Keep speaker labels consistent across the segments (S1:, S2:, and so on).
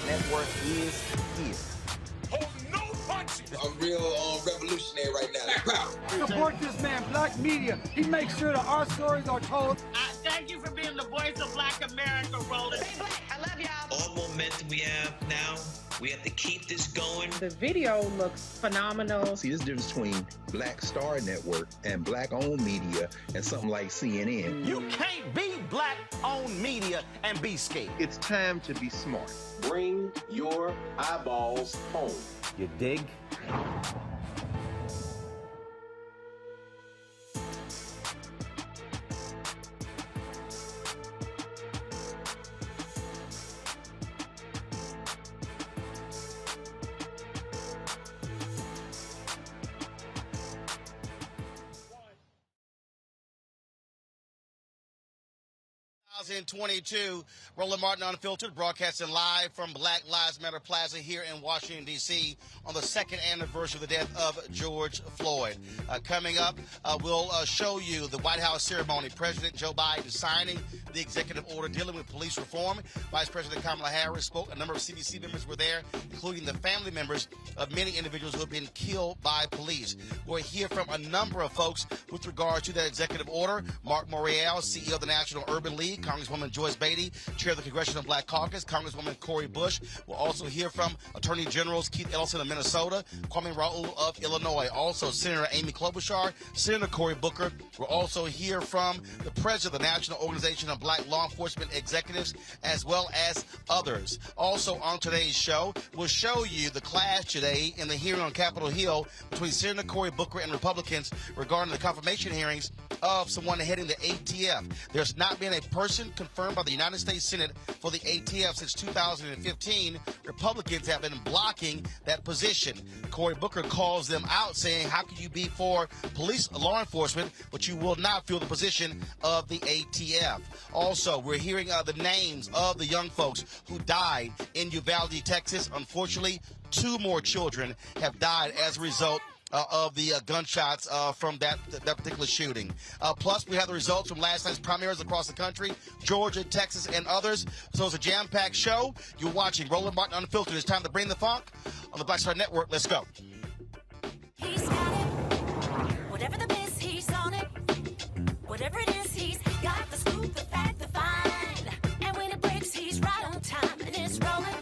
S1: Network is here.
S2: Hold no punches.
S3: I'm real revolutionary right now.
S4: Support this man, Black Media. He makes sure that our stories are told.
S5: Thank you for being the voice of Black America, Roland.
S6: Stay black. I love y'all.
S7: All momentum we have now, we have to keep this going.
S8: The video looks phenomenal.
S9: See, this difference between Black Star Network and Black-owned media and something like CNN.
S2: You can't be Black-owned media and be scared.
S10: It's time to be smart.
S11: Bring your eyeballs home.
S1: You dig?
S2: 2022, Roland Martin Unfiltered, broadcasting live from Black Lives Matter Plaza here in Washington, D.C. on the second anniversary of the death of George Floyd. Coming up, we'll show you the White House ceremony. President Joe Biden signing the executive order dealing with police reform. Vice President Kamala Harris spoke. A number of CDC members were there, including the family members of many individuals who have been killed by police. We'll hear from a number of folks with regard to that executive order. Mark Morial, CEO of the National Urban League, Congresswoman Joyce Beatty, Chair of the Congressional Black Caucus, Congresswoman Cory Booker. We'll also hear from Attorney Generals Keith Ellison of Minnesota, Kwame Raoul of Illinois, also Senator Amy Klobuchar, Senator Cory Booker. We'll also hear from the President of the National Organization of Black Law Enforcement Executives, as well as others. Also on today's show, we'll show you the clash today in the hearing on Capitol Hill between Senator Cory Booker and Republicans regarding the confirmation hearings of someone heading the ATF. There's not been a person confirmed by the United States Senate for the ATF since 2015. Republicans have been blocking that position. Cory Booker calls them out, saying, how can you be for police law enforcement, but you will not fill the position of the ATF? Also, we're hearing the names of the young folks who died in Uvalde, Texas. Unfortunately, 2 more children have died as a result of the gunshots from that particular shooting. Plus, we have the results from last night's primaries across the country, Georgia, Texas, and others. So it's a jam-packed show. You're watching Roland Martin Unfiltered. It's time to bring the funk on the Black Star Network. Let's go.
S6: He's got it. Whatever the miss, he's on it. Whatever it is, he's got the scoop, the fact, the find. And when it breaks, he's right on time and it's rolling.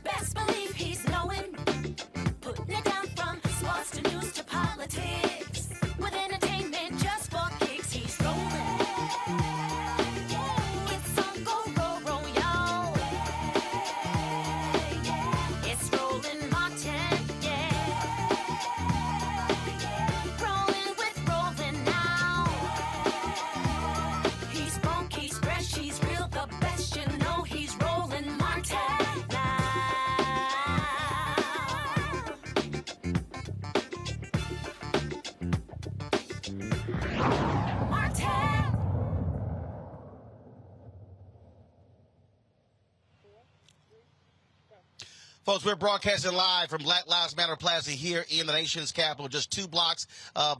S6: Best believe he's knowing. Putting it down from sports to news to politics. With entertainment just for kicks, he's rolling. It's on go, y'all. It's Roland Martin, yeah. Rolling with Roland now. He's funk, he's fresh, he's real, the best, you know he's Roland Martin now.
S2: Folks, we're broadcasting live from Black Lives Matter Plaza here in the nation's capital. Just 2 blocks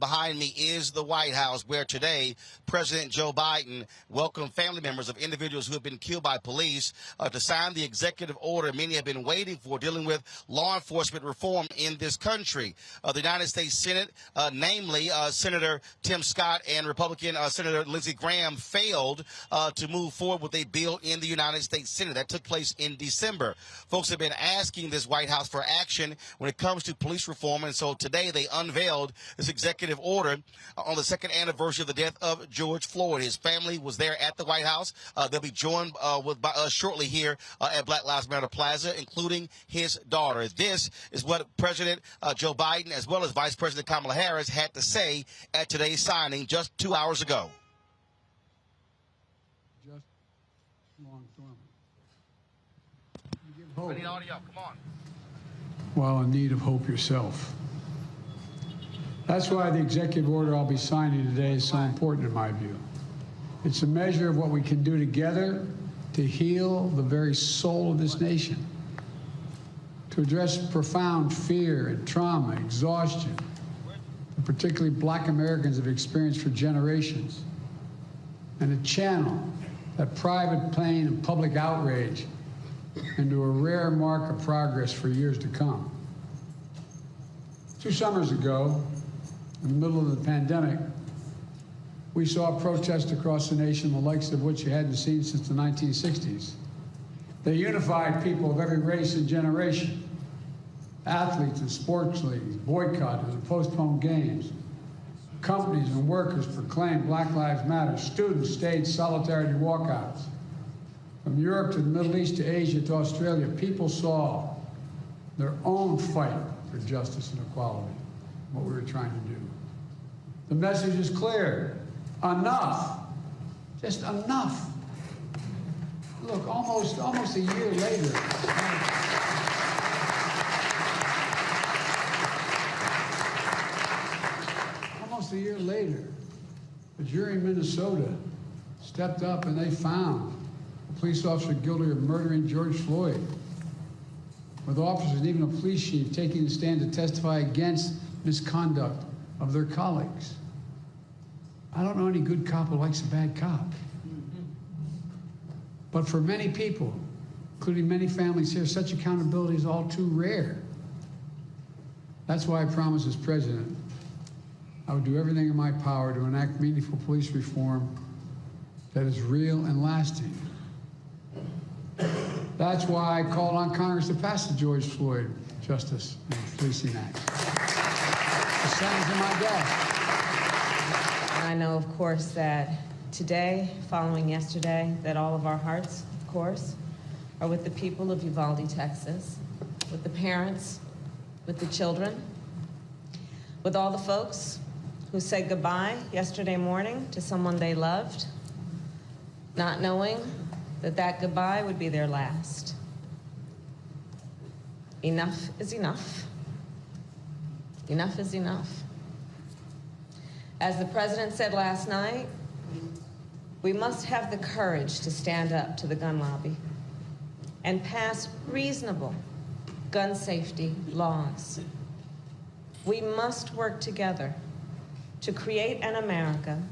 S2: behind me is the White House, where today President Joe Biden welcomed family members of individuals who have been killed by police to sign the executive order many have been waiting for, dealing with law enforcement reform in this country. The United States Senate, namely Senator Tim Scott and Republican Senator Lindsey Graham, failed to move forward with a bill in the United States Senate. That took place in December. Folks have been asking this White House for action when it comes to police reform, and so today they unveiled this executive order on the second anniversary of the death of George Floyd. His family was there at the White House. They'll be joined by us shortly here at Black Lives Matter Plaza, including his daughter. This is what President Joe Biden, as well as Vice President Kamala Harris, had to say at today's signing just 2 hours ago.
S4: Just long term. Hope.
S2: I need audio. Come on.
S4: Well, in need of hope yourself. That's why the executive order I'll be signing today is so important in my view. It's a measure of what we can do together to heal the very soul of this nation, to address profound fear and trauma, exhaustion, that particularly Black Americans have experienced for generations, and to channel that private pain and public outrage into a rare mark of progress for years to come. 2 summers ago, in the middle of the pandemic, we saw protests across the nation, the likes of which you hadn't seen since the 1960s. They unified people of every race and generation. Athletes and sports leagues, boycotted and postponed games. Companies and workers proclaimed Black Lives Matter. Students staged solidarity walkouts. From Europe to the Middle East to Asia to Australia, people saw their own fight for justice and equality, what we were trying to do. The message is clear. Enough. Just enough. Look, almost a year later. Almost a year later, a jury in Minnesota stepped up and they found a police officer guilty of murdering George Floyd, with officers and even a police chief taking the stand to testify against misconduct of their colleagues. I don't know any good cop who likes a bad cop. But for many people, including many families here, such accountability is all too rare. That's why I promised as president I would do everything in my power to enact meaningful police reform that is real and lasting. That's why I called on Congress to pass the George Floyd Justice and Policing Act. The Senate's in my desk.
S8: And I know, of course, that today, following yesterday, that all of our hearts, of course, are with the people of Uvalde, Texas, with the parents, with the children, with all the folks who said goodbye yesterday morning to someone they loved, not knowing that that goodbye would be their last. Enough is enough. Enough is enough. As the president said last night, we must have the courage to stand up to the gun lobby and pass reasonable gun safety laws. We must work together to create an America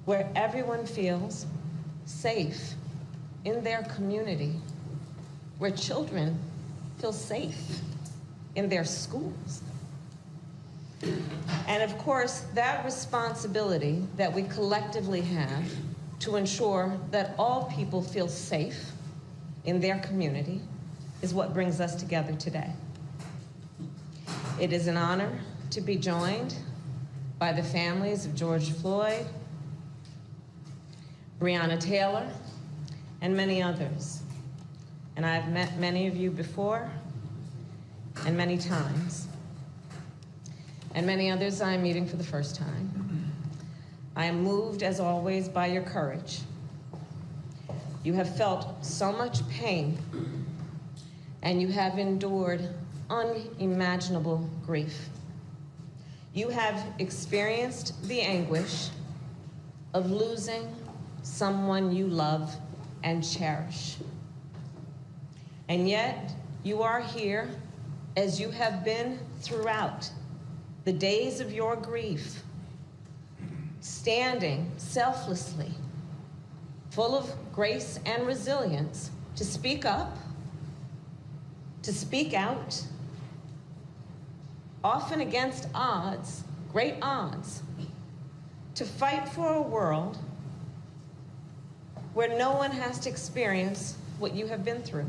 S8: where everyone feels safe in their community, where children feel safe in their schools. And of course, that responsibility that we collectively have to ensure that all people feel safe in their community is what brings us together today. It is an honor to be joined by the families of George Floyd, Breonna Taylor, and many others. And I've met many of you before, and many times. And many others I am meeting for the first time. I am moved, as always, by your courage. You have felt so much pain, and you have endured unimaginable grief. You have experienced the anguish of losing someone you love and cherish. And yet, you are here, as you have been throughout the days of your grief, standing selflessly, full of grace and resilience, to speak up, to speak out, often against odds, great odds, to fight for a world where no one has to experience what you have been through.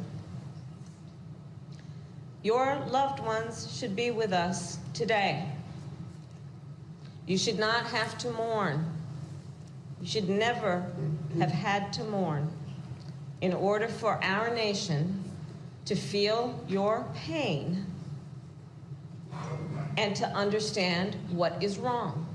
S8: Your loved ones should be with us today. You should not have to mourn. You should never have had to mourn in order for our nation to feel your pain and to understand what is wrong.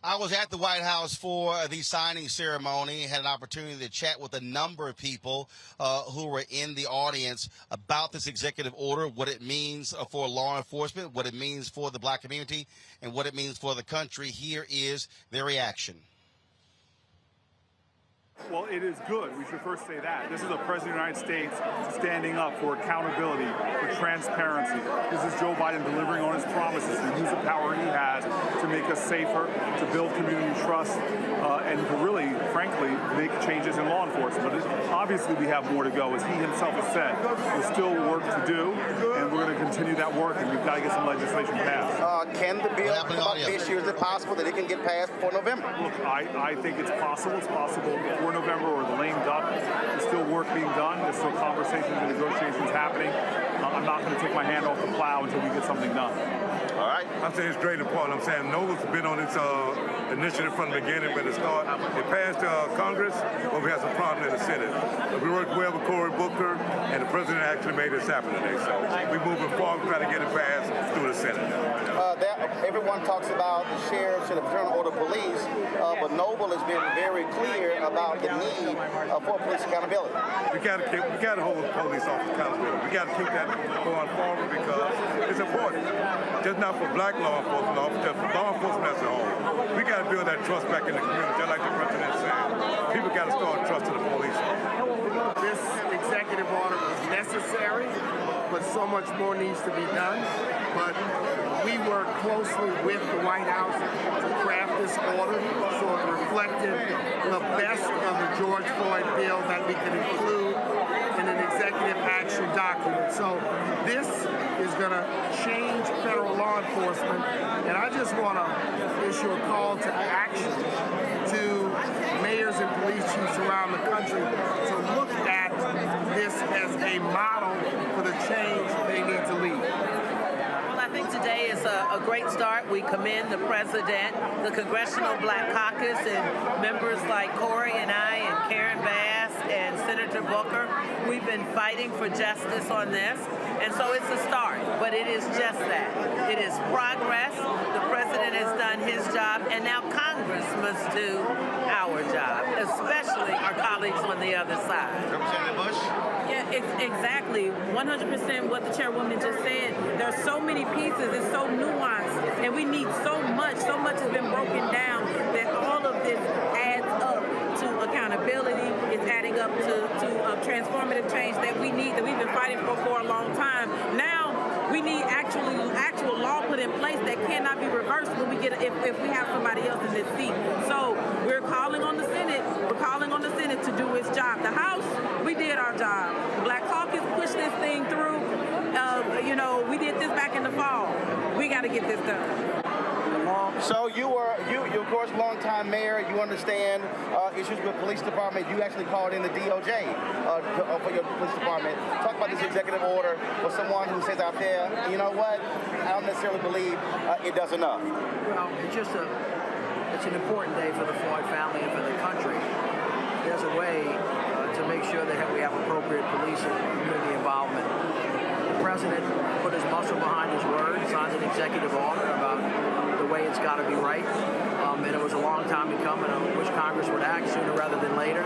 S2: I was at the White House for the signing ceremony, had an opportunity to chat with a number of people who were in the audience about this executive order, what it means for law enforcement, what it means for the black community, and what it means for the country. Here is their reaction.
S10: Well, it is good. We should first say that. This is the President of the United States standing up for accountability, for transparency. This is Joe Biden delivering on his promises to use the power he has to make us safer, to build community trust, and to really, frankly, make changes in law enforcement. But obviously we have more to go. As he himself has said, there's still work to do, and we're going to continue that work, and we've got to get some legislation passed.
S12: Can the bill come up this year? Is it possible that it can get passed before November?
S10: Look, I think it's possible. It's possible before November or the lame duck. There's still work being done. There's still conversations and negotiations happening. I'm not going to take my hand off the plow until we get something done.
S12: All right.
S13: I'm saying it's great important. I'm saying NOLA's been on its initiative from the beginning, but it passed Congress, but we have some problem in the Senate. We worked well with Cory Booker, and the president actually made this happen today. So we're moving forward, trying to get it passed through the Senate.
S12: Everyone talks about the sheriffs and the fraternal order police, but Noble has been very clear about the need for police accountability.
S13: We got to hold the police off accountability. We got to keep that going forward because it's important. Just not for black law enforcement, just for law enforcement as a whole. We got to build that trust back in the community, just like the president said. People got to start trusting the police.
S14: This executive order is necessary, but so much more needs to be done. But we worked closely with the White House to craft this order so it reflected the best of the George Floyd bill that we could include in an executive action document. So this is going to change federal law enforcement, and I just want to issue a call to action to mayors and police chiefs around the country to look at this as a model for the change they need to lead.
S15: I think today is a great start. We commend the president, the Congressional Black Caucus, and members like Cory and I and Karen Bass and Senator Booker. We've been fighting for justice on this, and so it's a start, but it is just that. It is progress. The president has done his job, and now Congress must do our job, especially our colleagues on the other side.
S2: Representative Bush?
S16: Yeah, exactly. 100% what the chairwoman just said. There's so many pieces. It's so nuanced, and we need so much. So much has been broken down that all of this adds up to accountability. It's adding up to transformative change that we need, that we've been fighting for a long time. Now we need actual law put in place that cannot be reversed when we get if we have somebody else in this seat. So we're calling on the Senate. We're calling on the Senate to do its job. The House, we did our job. The Black Caucus pushed this thing through. We did this back in the fall. We got to get this done.
S12: So you of course, longtime mayor. You understand issues with police department. You actually called in the DOJ for your police department. Talk about this executive order for someone who says out there, you know what? I don't necessarily believe it does enough.
S17: Well, it's an important day for the Floyd family and for the country. There's a way to make sure that we have appropriate police and community involvement. The president put his muscle behind his word, signed an executive order about the way it's got to be right. And it was a long time coming. I wish Congress would act sooner rather than later.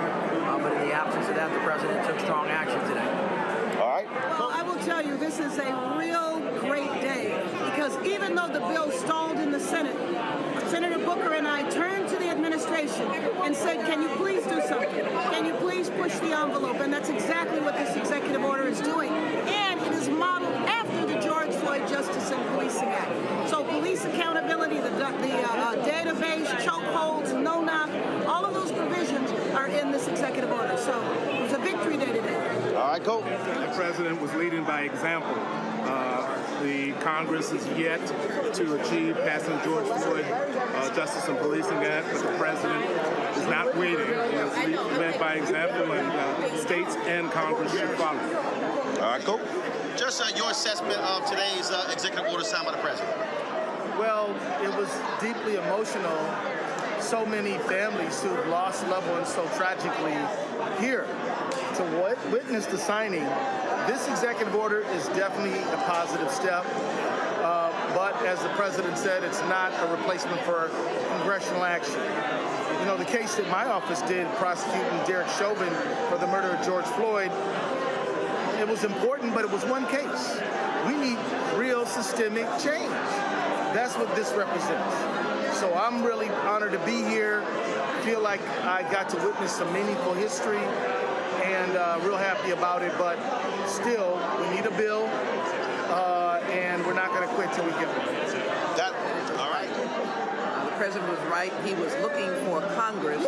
S17: But in the absence of that, the president took strong action today.
S12: All right.
S18: Well, I will tell you, this is a real great day because even though the bill stalled in the Senate, Senator Booker and I turned to the administration and said, can you please do something? Can you please push the envelope? And that's exactly what this executive order is doing. And it is modeled after the George Floyd Justice and Policing Act. So police accountability, the database, chokeholds, no-knock, all of those provisions are in this executive order. So it was a victory day today.
S12: All right, go.
S14: The president was leading by example. The Congress is yet to achieve passing George Floyd Justice and Policing Act, but the president is not waiting. He is led by example, and states and Congress should follow.
S12: All right, go.
S2: Just your assessment of today's executive order signed by the president.
S14: Well, it was deeply emotional. So many families who've lost loved ones so tragically here. To witness the signing, this executive order is definitely a positive step. But as the president said, it's not a replacement for congressional action. You know, the case that my office did prosecuting Derek Chauvin for the murder of George Floyd, it was important, but it was one case. We need real systemic change. That's what this represents. So I'm really honored to be here. Feel like I got to witness some meaningful history and real happy about it, but still, we need a bill, and we're not going to quit till we get one.
S2: All right.
S15: The president was right. He was looking for Congress,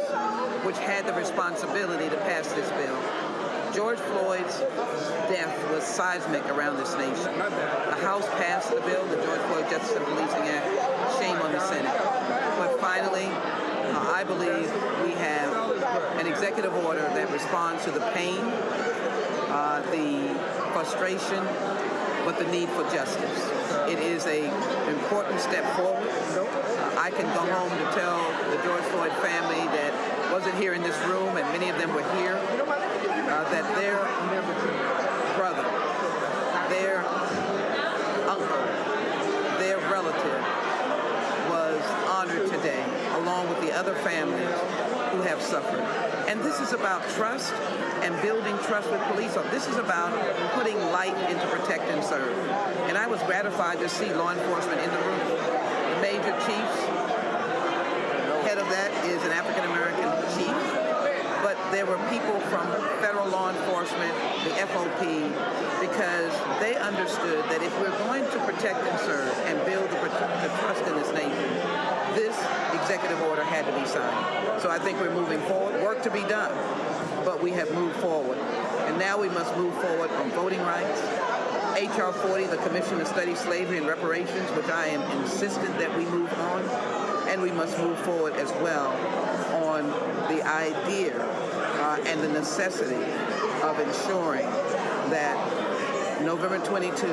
S15: which had the responsibility to pass this bill. George Floyd's death was seismic around this nation. The House passed the bill, the George Floyd Justice and Policing Act. Shame on the Senate. But finally, I believe we have an executive order that responds to the pain, the frustration, but the need for justice. It is an important step forward. I can go home to tell the George Floyd family that wasn't here in this room, and many of them were here, that their brother, their uncle, their relative was honored today, along with the other families who have suffered. And this is about trust and building trust with police. This is about putting life into protect and serve. And I was gratified to see law enforcement in the room. The major chiefs, head of that is an African-American chief, but there were people from federal law enforcement, the FOP, because they understood that if we're going to protect and serve and build the trust in this nation, this executive order had to be signed. So I think we're moving forward. Work to be done, but we have moved forward. And now we must move forward on voting rights. H.R. 40, the Commission to Study Slavery and Reparations, which I am insistent that we move on. And we must move forward as well on the idea and the necessity of ensuring that November 22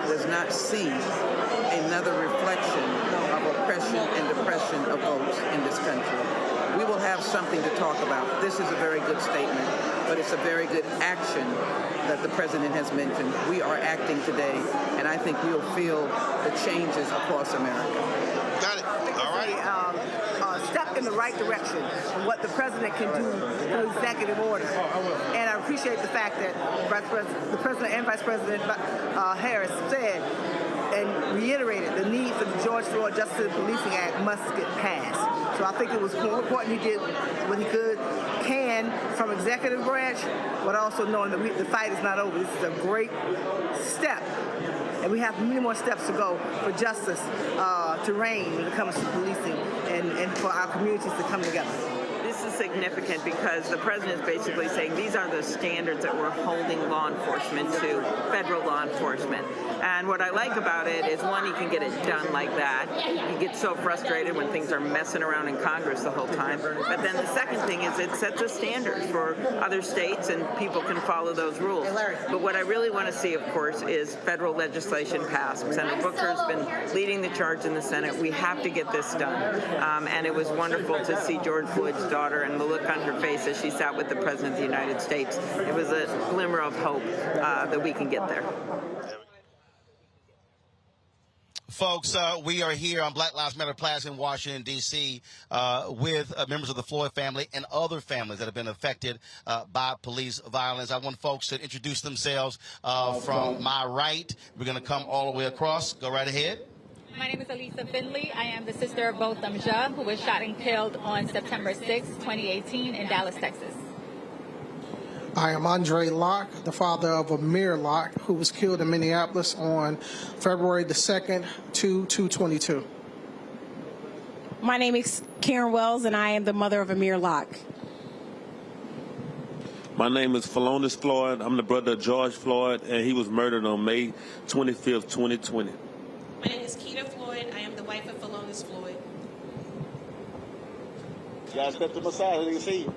S15: does not see another reflection of oppression and depression of votes in this country. We will have something to talk about. This is a very good statement, but it's a very good action that the President has mentioned. We are acting today, and I think we'll feel the changes across America.
S2: Got it. All right.
S19: Step in the right direction on what the President can do through executive order. And I appreciate the fact that the President and Vice President Harris said and reiterated the need for the George Floyd Justice and Policing Act must get passed. So I think it was more important he did what he can from executive branch, but also knowing that the fight is not over. This is a great step. And we have many more steps to go for justice to reign when it comes to policing and for our communities to come together.
S20: This is significant because the President is basically saying these are the standards that we're holding law enforcement to, federal law enforcement. And what I like about it is, one, he can get it done like that. He gets so frustrated when things are messing around in Congress the whole time. But then the second thing is it sets a standard for other states and people can follow those rules. But what I really want to see, of course, is federal legislation passed. Senator Booker has been leading the charge in the Senate. We have to get this done. And it was wonderful to see George Floyd's daughter and the look on her face as she sat with the President of the United States. It was a glimmer of hope that we can get there.
S2: Folks, we are here on Black Lives Matter Plaza in Washington, D.C. With members of the Floyd family and other families that have been affected by police violence. I want folks to introduce themselves from my right. We're going to come all the way across. Go right ahead.
S21: My name is Elisa Finley. I am the sister of Botham Ja, who was shot and killed on September 6, 2018 in Dallas, Texas.
S22: I am Andre Locke, the father of Amir Locke, who was killed in Minneapolis on February the 2nd, 2022.
S23: My name is Karen Wells, and I am the mother of Amir Locke.
S24: My name is Phalonis Floyd. I'm the brother of George Floyd, and he was murdered on May 25th, 2020.
S25: My name is Keita Floyd. I am the wife of Phalonis Floyd.
S2: You guys step to my side. Let me see you.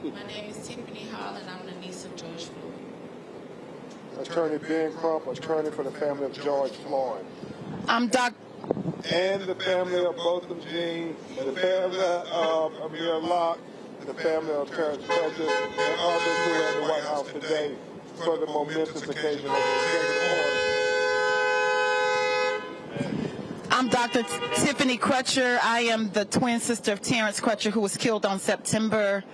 S25: My name is Tiffany Hall, and I'm the niece of George Floyd.
S26: Attorney Ben Crump, attorney for the family of George Floyd.
S23: I'm Doc.
S26: And the family of Botham Jean, the family of Amir Locke, the family of Terrence Prentice, and others who are in the White House today for the momentous occasion of the executive order.
S23: I'm Dr. Tiffany Crutcher. I am the twin sister of Terrence Crutcher, who was killed on September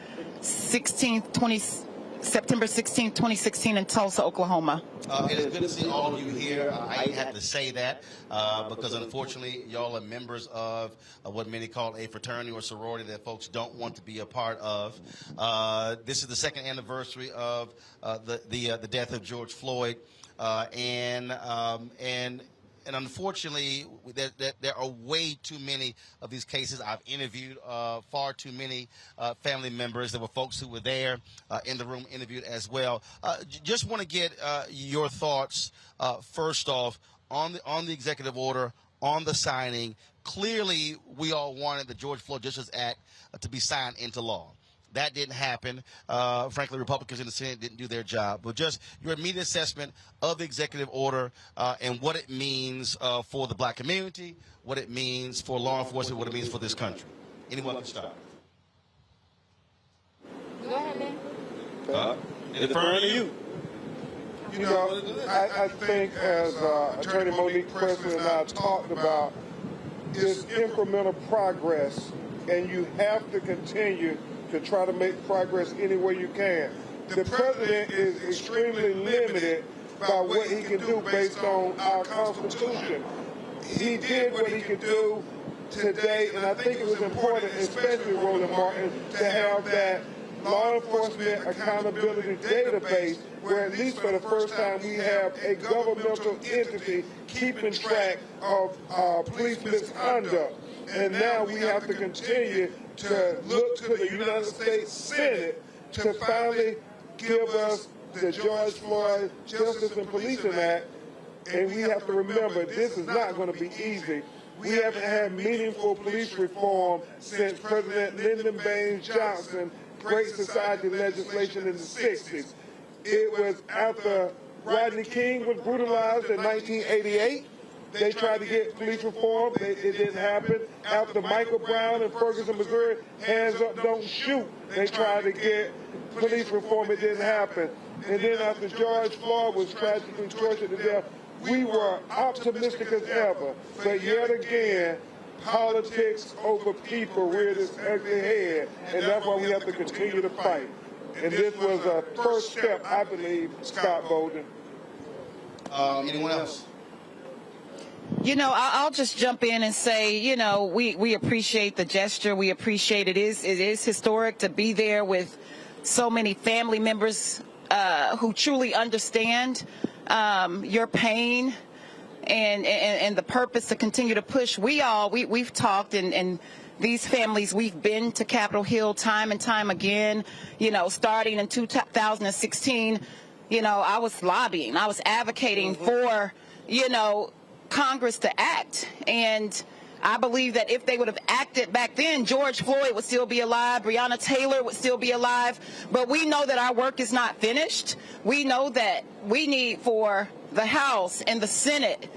S23: 16, 2016 in Tulsa, Oklahoma.
S2: It is good to see all of you here. I have to say that because unfortunately y'all are members of what many call a fraternity or sorority that folks don't want to be a part of. This is the second anniversary of the death of George Floyd, and unfortunately, there are way too many of these cases. I've interviewed far too many family members. There were folks who were there in the room interviewed as well. Just want to get your thoughts, first off, on the executive order, on the signing. Clearly, we all wanted the George Floyd Justice Act to be signed into law. That didn't happen. Frankly, Republicans in the Senate didn't do their job. But just your immediate assessment of the executive order and what it means for the black community, what it means for law enforcement, what it means for this country. Anyone can start.
S21: Go ahead, Ben.
S24: deferring to you.
S26: You know, I think as Attorney Monique Preston and I talked about, it's incremental progress, and you have to continue to try to make progress any way you can. The president is extremely limited by what he can do based on our Constitution. He did what he could do today, and I think it was important, especially Roland Martin, to have that law enforcement accountability database where at least for the first time we have a governmental entity keeping track of police misconduct. And now we have to continue to look to the United States Senate to finally give us the George Floyd Justice and Policing Act. And we have to remember, this is not going to be easy. We haven't had meaningful police reform since President Lyndon Baines Johnson Great Society legislation in the 60s. It was after Rodney King was brutalized in 1988. They tried to get police reform. It didn't happen. After Michael Brown in Ferguson, Missouri, hands up, don't shoot. They tried to get police reform. It didn't happen. And then after George Floyd was tragically tortured to death, we were optimistic as ever. But yet again, politics over people reared its ugly head, and that's why we have to continue to fight. And this was a first step, I believe, Scott Bolden.
S2: Anyone else?
S23: You know, I'll just jump in and say, you know, we appreciate the gesture. We appreciate it is historic to be there with so many family members who truly understand your pain and the purpose to continue to push. We've talked and these families, we've been to Capitol Hill time and time again, you know, starting in 2016, you know, I was lobbying, I was advocating for, you know, Congress to act. And I believe that if they would have acted back then, George Floyd would still be alive, Breonna Taylor would still be alive. But we know that our work is not finished. We know that we need for the House and the Senate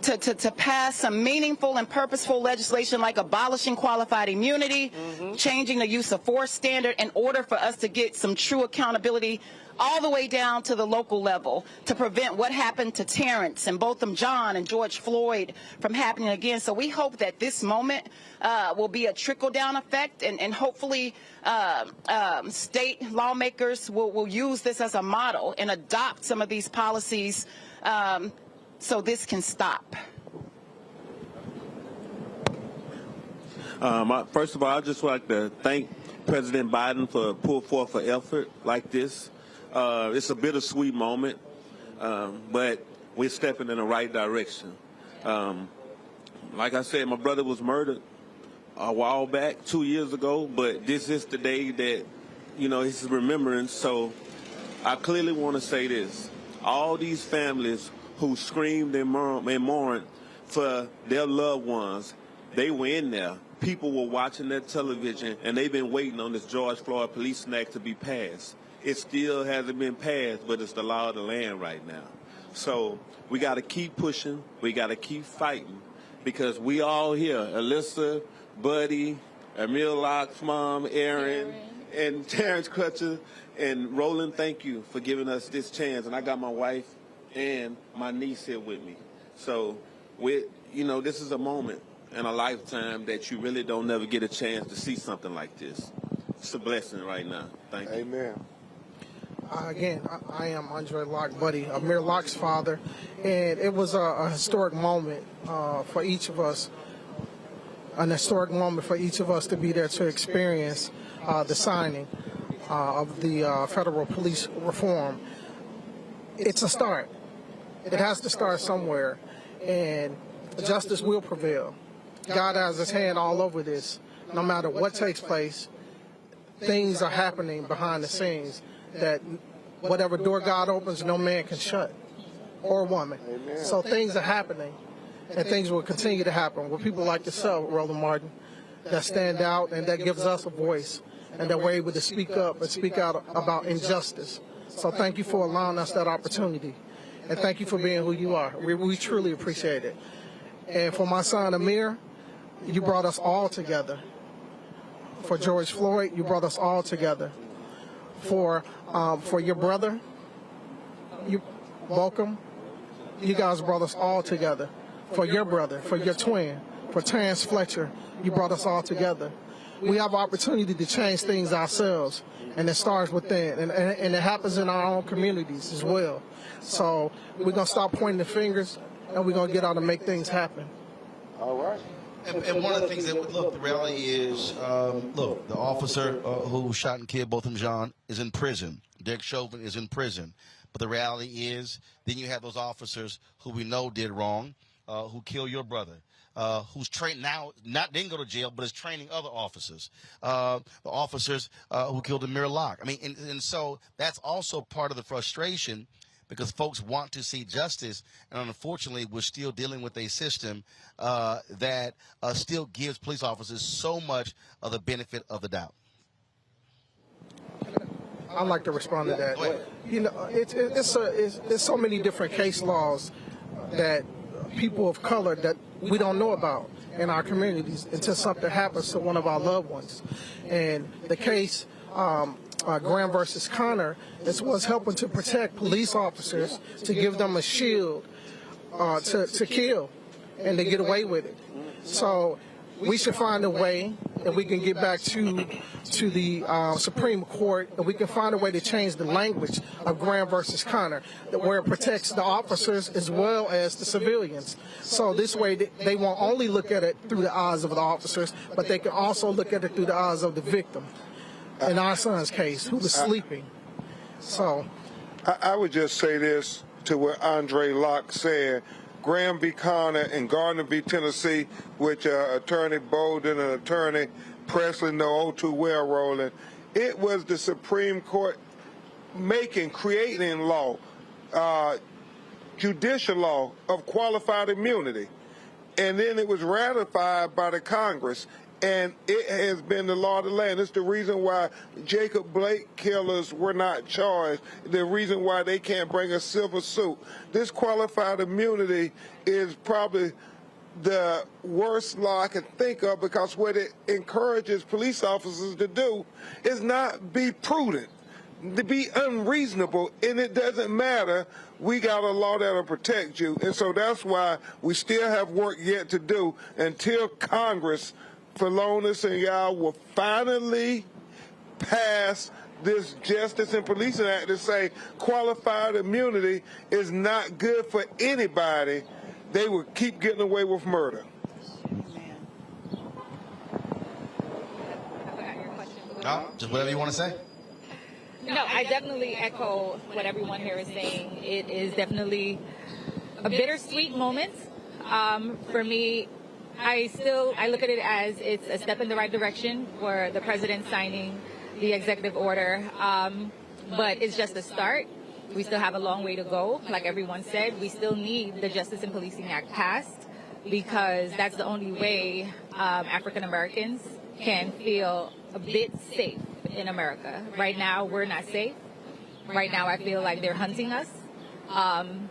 S23: to pass some meaningful and purposeful legislation like abolishing qualified immunity, changing the use of force standard in order for us to get some true accountability all the way down to the local level to prevent what happened to Terrence and Botham Jean and George Floyd from happening again. So we hope that this moment will be a trickle-down effect, and hopefully state lawmakers will use this as a model and adopt some of these policies so this can stop.
S24: First of all, I'd just like to thank President Biden for pulling forth an effort like this. It's a bittersweet moment, but we're stepping in the right direction. Like I said, my brother was murdered a while back, 2 years ago, but this is the day that, you know, his remembrance. So I clearly want to say this. All these families who screamed and mourned for their loved ones, they were in there. People were watching their television, and they've been waiting on this George Floyd Policing Act to be passed. It still hasn't been passed, but it's the law of the land right now. So we got to keep pushing. We got to keep fighting, because we all here, Alyssa, Buddy, Emil Locke's mom, Aaron, and Terrence Crutcher, and Roland, thank you for giving us this chance. And I got my wife and my niece here with me. So, you know, this is a moment in a lifetime that you really don't never get a chance to see something like this. It's a blessing right now. Thank you.
S26: Amen.
S22: Again, I am Andre Locke, Buddy, Amir Locke's father, and it was a historic moment for each of us, an historic moment for each of us to be there to experience the signing of the federal police reform. It's a start. It has to start somewhere, and justice will prevail. God has his hand all over this. No matter what takes place, things are happening behind the scenes that whatever door God opens, no man can shut, or woman. Amen. So things are happening, and things will continue to happen with people like yourself, Roland Martin, that stand out and that gives us a voice, and that we're able to speak up and speak out about injustice. So thank you for allowing us that opportunity, and thank you for being who you are. We truly appreciate it. And for my son, Amir, you brought us all together. For George Floyd, you brought us all together. for your brother, you welcome. You guys brought us all together. For your brother, for your twin, for Terrence Fletcher, you brought us all together. We have opportunity to change things ourselves, and it starts within, and it happens in our own communities as well. So we're going to stop pointing the fingers, and we're going to get out and make things happen.
S12: All right.
S2: And one of the things that, look, the reality is, look, the officer who shot and killed Botham Jean is in prison. Derek Chauvin is in prison. But the reality is, then you have those officers who we know did wrong, who killed your brother, who's trained now, didn't go to jail, but is training other officers, the officers who killed Amir Locke. I mean, and so that's also part of the frustration, because folks want to see justice, and unfortunately, we're still dealing with a system that still gives police officers so much of the benefit of the doubt.
S22: I'd like to respond to that. You know, it's so many different case laws that people of color that we don't know about in our communities until something happens to one of our loved ones. And the case Graham versus Connor was helping to protect police officers, to give them a shield to kill and to get away with it. So we should find a way that we can get back to the Supreme Court, and we can find a way to change the language of Graham versus Connor, where it protects the officers as well as the civilians. So this way they won't only look at it through the eyes of the officers, but they can also look at it through the eyes of the victim. In our son's case, who was sleeping. So
S26: I would just say this to what Andre Locke said. Graham v. Connor and Gardner v. Tennessee, which Attorney Bolden and Attorney Presley know all too well, Roland. It was the Supreme Court creating law, judicial law of qualified immunity. And then it was ratified by the Congress. And it has been the law of the land. It's the reason why Jacob Blake killers were not charged, the reason why they can't bring a civil suit. This qualified immunity is probably the worst law I can think of, because what it encourages police officers to do is not be prudent, to be unreasonable, and it doesn't matter. We got a law that'll protect you. And so that's why we still have work yet to do until Congress, Phalonis and y'all, will finally pass this Justice and Policing Act to say qualified immunity is not good for anybody. They will keep getting away with murder.
S2: No, just whatever you want to say.
S21: No, I definitely echo what everyone here is saying. It is definitely a bittersweet moment. For me, I look at it as it's a step in the right direction for the president signing the executive order, but it's just a start. We still have a long way to go. Like everyone said, we still need the Justice and Policing Act passed, because that's the only way African Americans can feel a bit safe in America. Right now, we're not safe. Right now, I feel like they're hunting us, and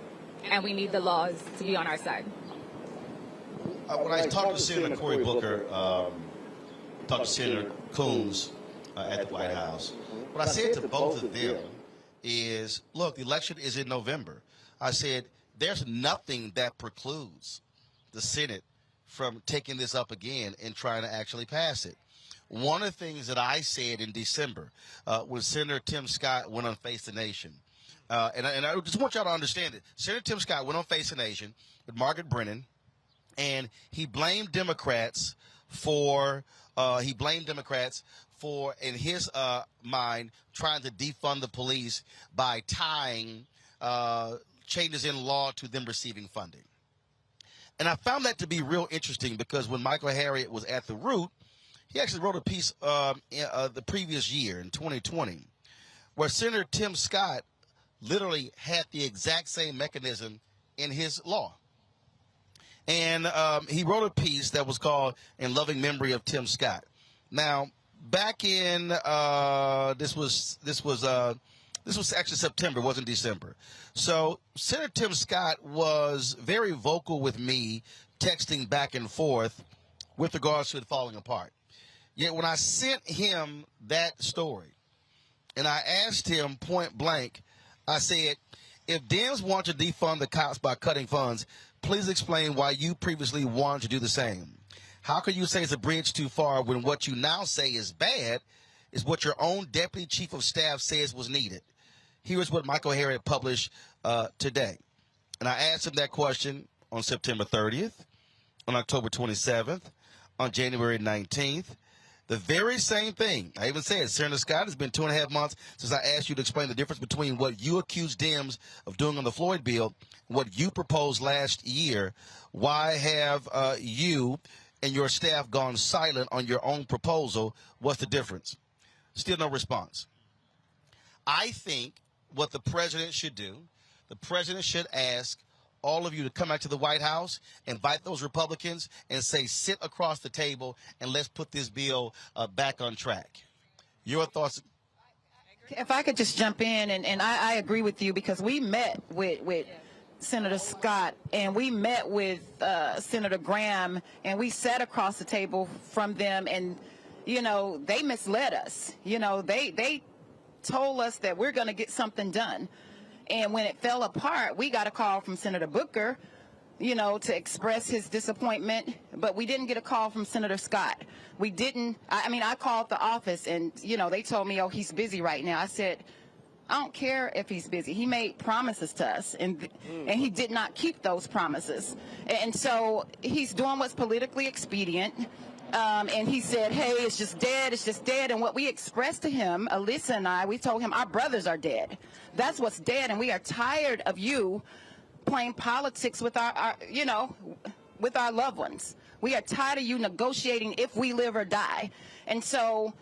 S21: we need the laws to be on our side.
S2: When I talked to Senator Cory Booker, talked to Senator Coons at the White House, what I said to both of them is, look, the election is in November. I said, there's nothing that precludes the Senate from taking this up again and trying to actually pass it. One of the things that I said in December when Senator Tim Scott went on Face the Nation, and I just want y'all to understand it. Senator Tim Scott went on Face the Nation with Margaret Brennan, and he blamed Democrats for, in his mind, trying to defund the police by tying changes in law to them receiving funding. And I found that to be real interesting, because when Michael Harriot was at the Root, he actually wrote a piece the previous year in 2020 where Senator Tim Scott literally had the exact same mechanism in his law. And he wrote a piece that was called In Loving Memory of Tim Scott. Now, back in this was actually September, it wasn't December. So Senator Tim Scott was very vocal with me, texting back and forth with regards to it falling apart. Yet when I sent him that story, And I asked him point blank, I said, if Dems want to defund the cops by cutting funds, please explain why you previously wanted to do the same. How can you say it's a bridge too far when what you now say is bad is what your own deputy chief of staff says was needed? Here's what Michael Harriet published today. And I asked him that question on September 30th, on October 27th, on January 19th. The very same thing. I even said, Senator Scott, it's been 2.5 months since I asked you to explain the difference between what you accused Dems of doing on the Floyd bill and what you proposed last year. Why have you and your staff gone silent on your own proposal? What's the difference? Still no response. I think what the president should do, the president should ask all of you to come back to the White House, invite those Republicans, and say, sit across the table and let's put this bill back on track. Your thoughts?
S23: If I could just jump in, and I agree with you, because we met with Senator Scott and we met with Senator Graham, and we sat across the table from them, and, you know, they misled us. You know, they told us that we're going to get something done. And when it fell apart, we got a call from Senator Booker, you know, to express his disappointment, but we didn't get a call from Senator Scott. We didn't, I called the office and, you know, they told me, oh, he's busy right now. I said, I don't care if he's busy. He made promises to us, and he did not keep those promises. And so he's doing what's politically expedient. And he said, hey, it's just dead, it's just dead. And what we expressed to him, Alyssa and I, we told him our brothers are dead. That's what's dead, and we are tired of you playing politics with our you know, with our loved ones. We are tired of you negotiating if we live or die. And so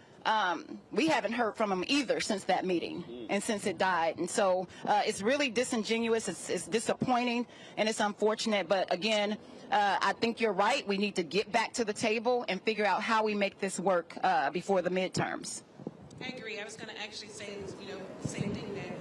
S23: we haven't heard from him either since that meeting and since it died. And so it's really disingenuous, it's disappointing, and it's unfortunate. But again, I think you're right. We need to get back to the table and figure out how we make this work before the midterms.
S25: I agree. I was going to actually say, you know, the same thing that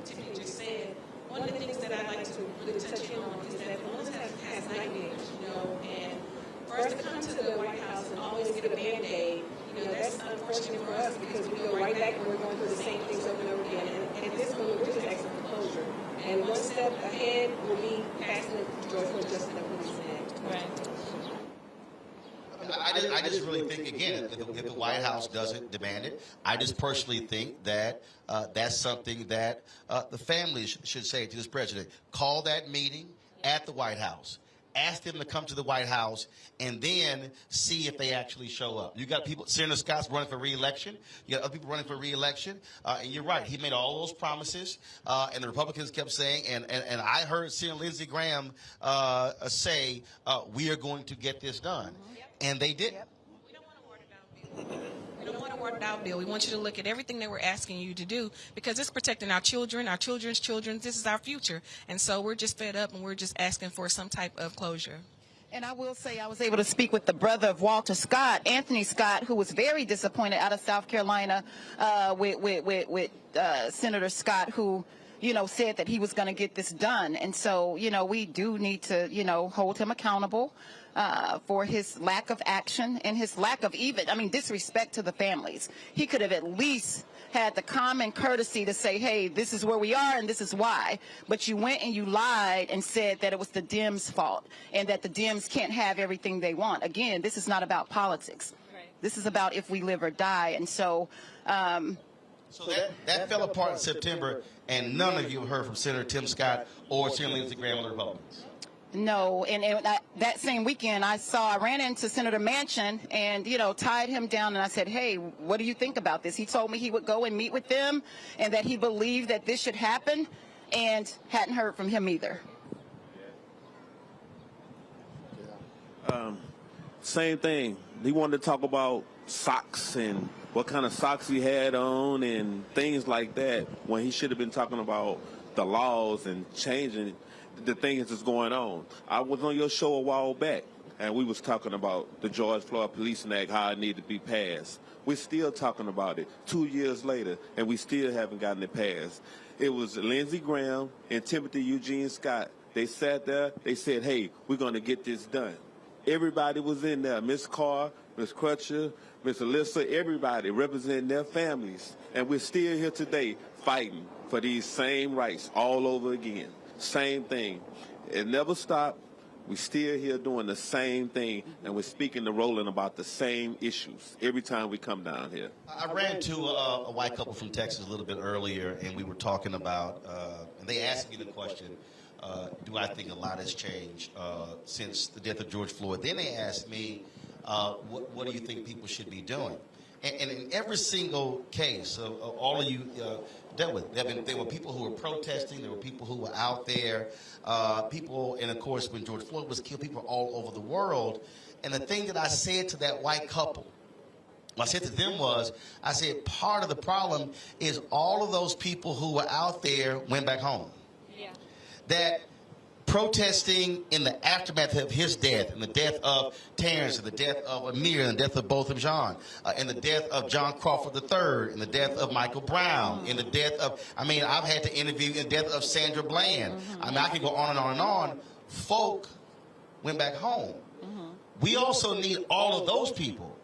S25: Tiffany just said. One of the things that I like to really touch in on is that the ones that has nightmares, you know, and for us to come to the White House and always get a Band-Aid, you know, that's unfortunate for us because we go right back and we're going through the same things over and over again. And at this moment, we're just asking for closure. And one step ahead will be passing the George Floyd Justice and Policing Act. Right.
S2: I just really think, again, if the White House doesn't demand it, I just personally think that that's something that the families should say to this president. Call that meeting at the White House. Ask them to come to the White House and then see if they actually show up. You got people, Senator Scott's running for re-election. You got other people running for re-election. And you're right, he made all those promises, and the Republicans kept saying, and I heard Senator Lindsey Graham say, we are going to get this done. And they didn't.
S25: We don't want a watered out bill. We want you to look at everything that we're asking you to do, because it's protecting our children, our children's children. This is our future. And so we're just fed up, and we're just asking for some type of closure.
S23: And I will say I was able to speak with the brother of Walter Scott, Anthony Scott, who was very disappointed out of South Carolina with Senator Scott, who, you know, said that he was going to get this done. And so, you know, we do need to, you know, hold him accountable for his lack of action and his lack of disrespect to the families. He could have at least had the common courtesy to say, hey, this is where we are and this is why. But you went and you lied and said that it was the Dems' fault and that the Dems can't have everything they want. Again, this is not about politics. Right. This is about if we live or die. And so...
S2: So that fell apart in September, and none of you heard from Senator Tim Scott or Senator Lindsey Graham or the Republicans.
S23: No, and that same weekend I ran into Senator Manchin and, you know, tied him down, and I said, hey, what do you think about this? He told me he would go and meet with them and that he believed that this should happen, and hadn't heard from him either.
S24: Same thing. He wanted to talk about socks and what kind of socks he had on and things like that, when he should have been talking about the laws and changing the things that's going on. I was on your show a while back, and we was talking about the George Floyd Policing Act, how it needed to be passed. We're still talking about it 2 years later, and we still haven't gotten it passed. It was Lindsey Graham and Timothy Eugene Scott. They sat there, they said, hey, we're going to get this done. Everybody was in there. Ms. Carr, Ms. Crutcher, Ms. Alyssa, everybody representing their families. And we're still here today fighting for these same rights all over again. Same thing. It never stopped. We're still here doing the same thing, and we're speaking to Roland about the same issues every time we come down here.
S2: I ran to a white couple from Texas a little bit earlier, and we were talking about, and they asked me the question, do I think a lot has changed since the death of George Floyd? Then they asked me, what do you think people should be doing? And in every single case, all of you dealt with, there were people who were protesting, there were people who were out there, people, and of course, when George Floyd was killed, people all over the world. And the thing that I said to that white couple, what I said to them was, I said, part of the problem is all of those people who were out there went back home. Yeah. That protesting in the aftermath of his death, and the death of Terrence, and the death of Amir, and the death of Botham Jean, and the death of John Crawford III, and the death of Michael Brown, and the death of, I've had to interview the death of Sandra Bland. I can go on and on and on. Folk went back home. We also need all of those people,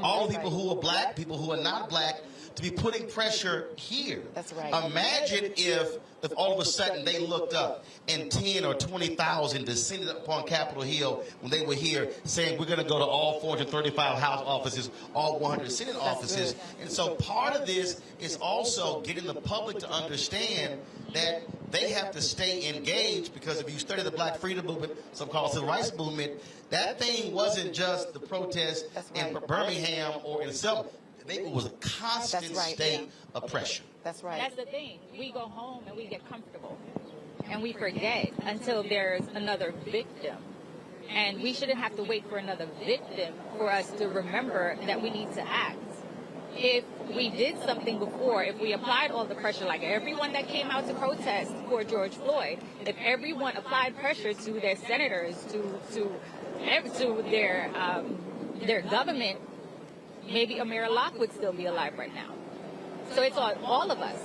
S2: all the people who are black, people who are not black, to be putting pressure here. That's right. Imagine if all of a sudden they looked up and 10 or 20,000 descended upon Capitol Hill when they were here saying we're going to go to all 435 House offices, all 100 Senate offices. And so part of this is also getting the public to understand that they have to stay engaged, because if you study the Black Freedom Movement, some call it the Civil Rights Movement, that thing wasn't just the protest in Birmingham or in Selma. It was a constant state of pressure.
S23: That's right.
S21: That's the thing. We go home and we get comfortable. And we forget until there's another victim. And we shouldn't have to wait for another victim for us to remember that we need to act. If we did something before, if we applied all the pressure, like everyone that came out to protest for George Floyd, if everyone applied pressure to their senators, to their government, maybe Amir Locke would still be alive right now. So it's on all of us.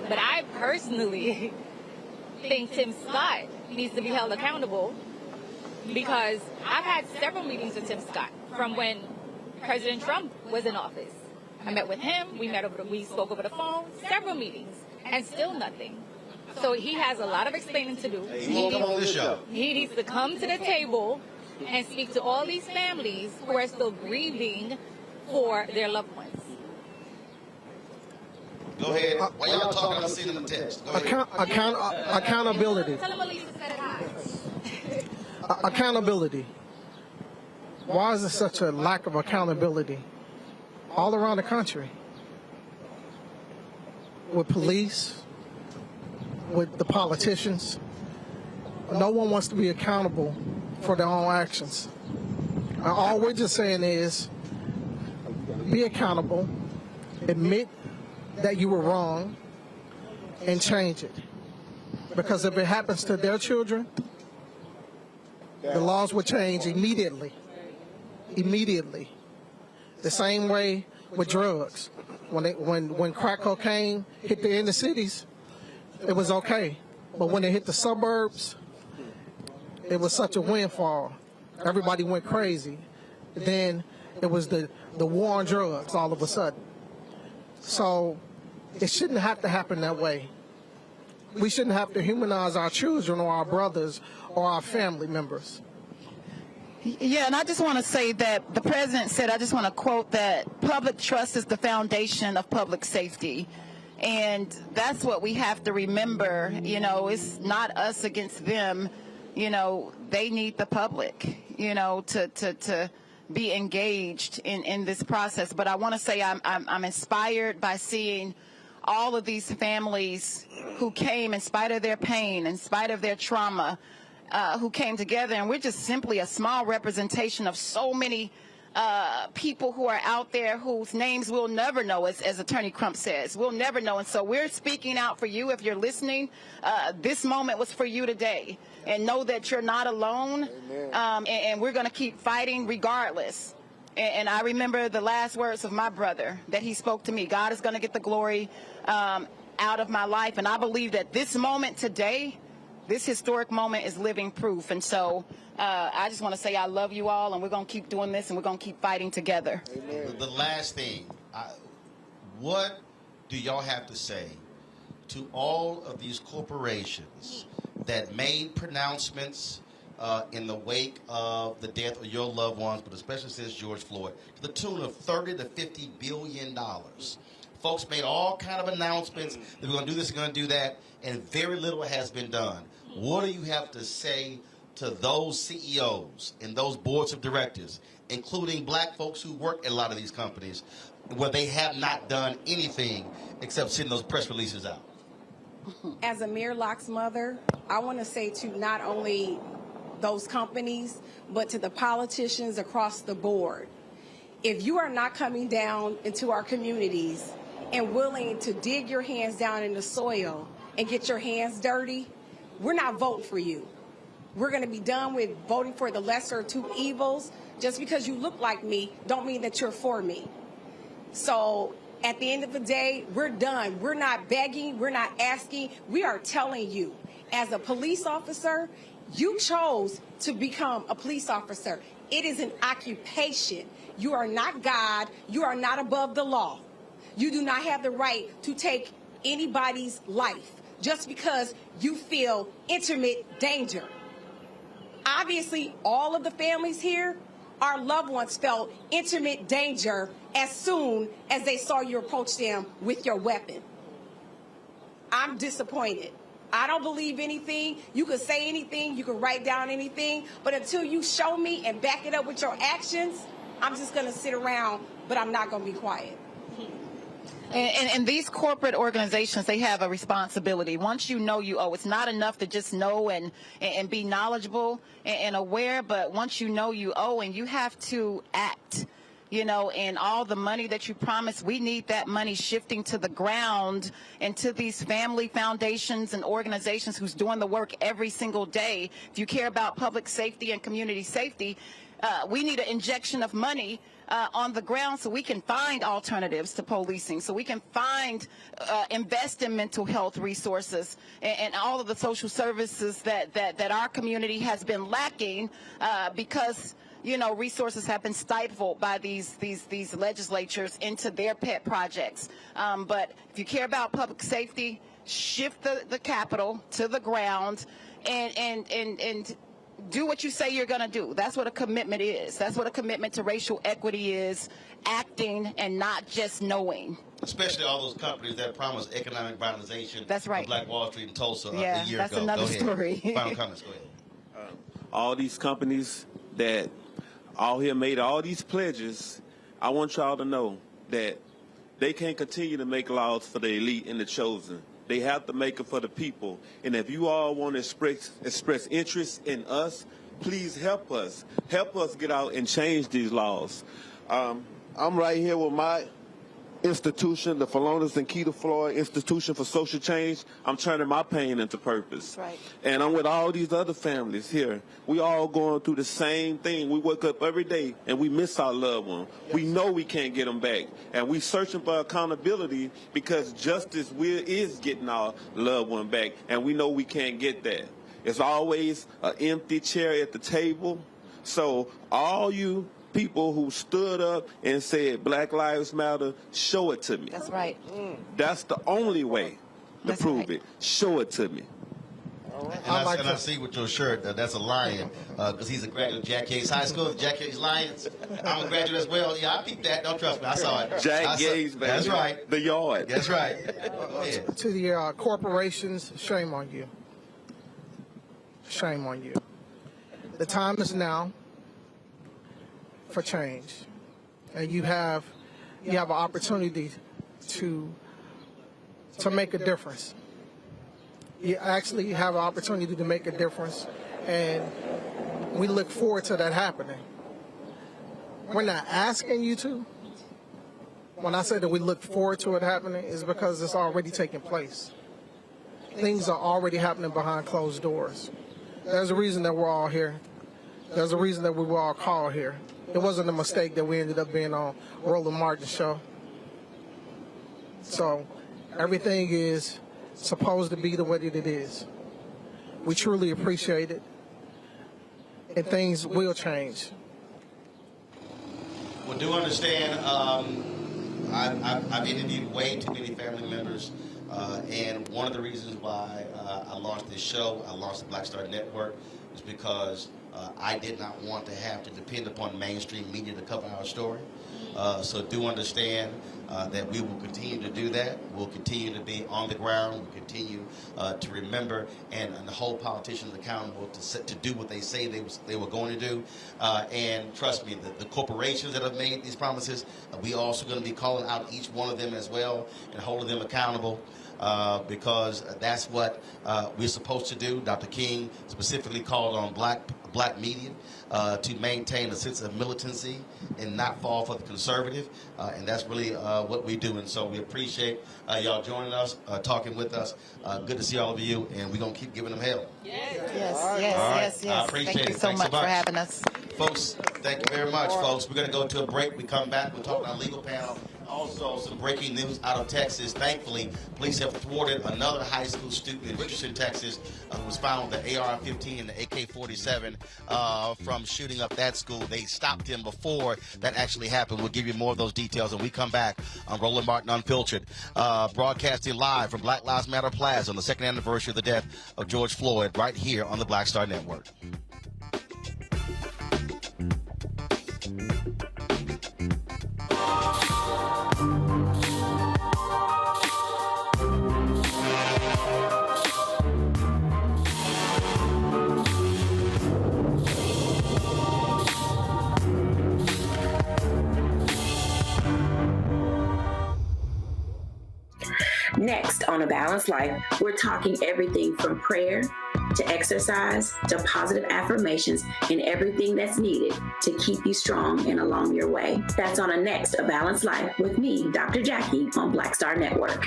S21: But I personally think Tim Scott needs to be held accountable, because I've had several meetings with Tim Scott from when President Trump was in office. I met with him, we spoke over the phone, several meetings, and still nothing. So he has a lot of explaining to do.
S2: He come on this show.
S21: He needs to come to the table and speak to all these families who are still grieving for their loved ones.
S2: Go ahead. While y'all talking, I'll send them a text.
S22: Accountability.
S21: Tell them Elisa said it hi.
S22: Accountability. Why is there such a lack of accountability all around the country? With police, with the politicians. No one wants to be accountable for their own actions. All we're just saying is, be accountable, admit that you were wrong, and change it. Because if it happens to their children, the laws will change immediately. Immediately. The same way with drugs. When crack cocaine hit the inner cities, it was okay. But when it hit the suburbs, it was such a windfall. Everybody went crazy. Then it was the war on drugs all of a sudden. So it shouldn't have to happen that way. We shouldn't have to humanize our children or our brothers or our family members.
S23: Yeah, and I just want to say that the president said, I just want to quote that public trust is the foundation of public safety. And that's what we have to remember. You know, it's not us against them. You know, they need the public, you know, to be engaged in this process. But I want to say I'm inspired by seeing all of these families who came in spite of their pain, in spite of their trauma, who came together. And we're just simply a small representation of so many people who are out there whose names we'll never know, as Attorney Crump says. We'll never know. And so we're speaking out for you. If you're listening, this moment was for you today. And know that you're not alone. And we're going to keep fighting regardless. And I remember the last words of my brother that he spoke to me. God is going to get the glory out of my life. And I believe that this moment today this historic moment is living proof. And so I just want to say I love you all, and we're going to keep doing this, and we're going to keep fighting together.
S2: The last thing, what do y'all have to say to all of these corporations that made pronouncements in the wake of the death of your loved ones, but especially since George Floyd, to the tune of $30 to $50 billion? Folks made all kind of announcements that we're going to do this, we're going to do that, and very little has been done. What do you have to say to those CEOs and those boards of directors, including black folks who work at a lot of these companies, where they have not done anything except sending those press releases out?
S1: As a Mayor Locke's mother, I want to say to not only those companies, but to the politicians across the board, if you are not coming down into our communities and willing to dig your hands down in the soil and get your hands dirty, we're not voting for you. We're going to be done with voting for the lesser of two evils. Just because you look like me don't mean that you're for me. So at the end of the day, we're done. We're not begging. We're not asking. We are telling you, as a police officer, you chose to become a police officer. It is an occupation. You are not God. You are not above the law. You do not have the right to take anybody's life just because you feel intimate danger. Obviously, all of the families here, our loved ones felt intimate danger as soon as they saw you approach them with your weapon. I'm disappointed. I don't believe anything. You can say anything, you can write down anything, but until you show me and back it up with your actions, I'm just going to sit around, but I'm not going to be quiet.
S23: And these corporate organizations, they have a responsibility. Once you know, you owe. It's not enough to just know and be knowledgeable and aware, but once you know, you owe, and you have to act. You know, and all the money that you promised, we need that money shifting to the ground and to these family foundations and organizations who's doing the work every single day. If you care about public safety and community safety, we need an injection of money on the ground so we can find alternatives to policing, so we can find, invest in mental health resources and all of the social services that our community has been lacking because, you know, resources have been stifled by these legislatures into their pet projects. But if you care about public safety, shift the capital to the ground and do what you say you're going to do. That's what a commitment is. That's what a commitment to racial equity is, acting and not just knowing.
S2: Especially all those companies that promise economic revitalization.
S23: That's right.
S2: Of Black Wall Street and Tulsa a year ago.
S23: That's another story.
S2: Final comments, go ahead.
S24: All these companies that all here made all these pledges, I want y'all to know that they can't continue to make laws for the elite and the chosen. They have to make it for the people. And if you all want to express interest in us, please help us. Help us get out and change these laws. I'm right here with my institution, the Philonis and Keita Floyd Institution for Social Change. I'm turning my pain into purpose.
S23: Right.
S24: And I'm with all these other families here. We all going through the same thing. We wake up every day and we miss our loved one. Yes. We know we can't get them back. And we searching for accountability because justice is getting our loved one back. And we know we can't get that. It's always an empty chair at the table. So all you people who stood up and said Black Lives Matter, show it to me.
S23: That's right.
S24: That's the only way to prove it. Show it to me.
S2: And I see with your shirt that's a lion because he's a graduate of Jack Yates High School, Jack Yates Lions. I'm a graduate as well. Yeah, I peeped that. Don't trust me. I saw it.
S24: Jack Yates, baby.
S2: That's right.
S24: The yard.
S2: That's right.
S22: To the corporations, shame on you. Shame on you. The time is now for change, and you have an opportunity to make a difference. You actually have an opportunity to make a difference, and we look forward to that happening. We're not asking you to. When I say that we look forward to it happening, is because it's already taking place. Things are already happening behind closed doors. There's a reason that we're all here. There's a reason that we were all called here. It wasn't a mistake that we ended up being on Roland Martin show. So everything is supposed to be the way that it is. We truly appreciate it. And things will change.
S2: Well, do understand, I've interviewed way too many family members, and one of the reasons why I launched this show, I launched the Black Star Network, is because I did not want to have to depend upon mainstream media to cover our story. So do understand that we will continue to do that. We'll continue to be on the ground. We'll continue to remember and hold politicians accountable to do what they say they were going to do. And trust me, the corporations that have made these promises, we also going to be calling out each one of them as well and holding them accountable. Because that's what we're supposed to do. Dr. King specifically called on black media to maintain a sense of militancy and not fall for the conservative, and that's really what we do. And so we appreciate y'all joining us, talking with us. Good to see all of you, and we're going to keep giving them hell.
S23: Yes.
S2: I appreciate
S23: Thank you
S2: it.
S23: so
S2: Thanks
S23: much for having us.
S2: Folks, thank you very much, folks. We're going to go to a break. We come back. We'll talk to our legal panel. Also, some breaking news out of Texas. Thankfully, police have thwarted another high school student in Richardson, Texas, who was found with the AR-15 and the AK-47 from shooting up that school. They stopped him before that actually happened. We'll give you more of those details when we come back on Roland Martin Unfiltered, broadcasting live from Black Lives Matter Plaza on the second anniversary of the death of George Floyd, right here on the Black Star Network.
S3: Next on A Balanced Life, we're talking everything from prayer to exercise to positive affirmations and everything that's needed to keep you strong and along your way. That's on a next A Balanced Life with me, Dr. Jackie, on Black Star Network.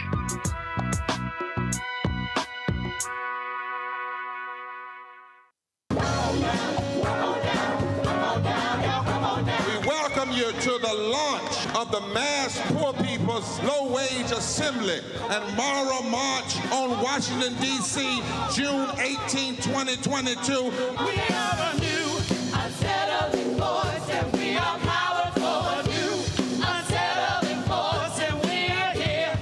S5: Welcome you to the launch of the Mass Poor People's Low Wage Assembly and Moral March on Washington, D.C., June 18, 2022.
S6: We are a new, unsettling force, and we are powerful. A new, unsettling force, and we're here.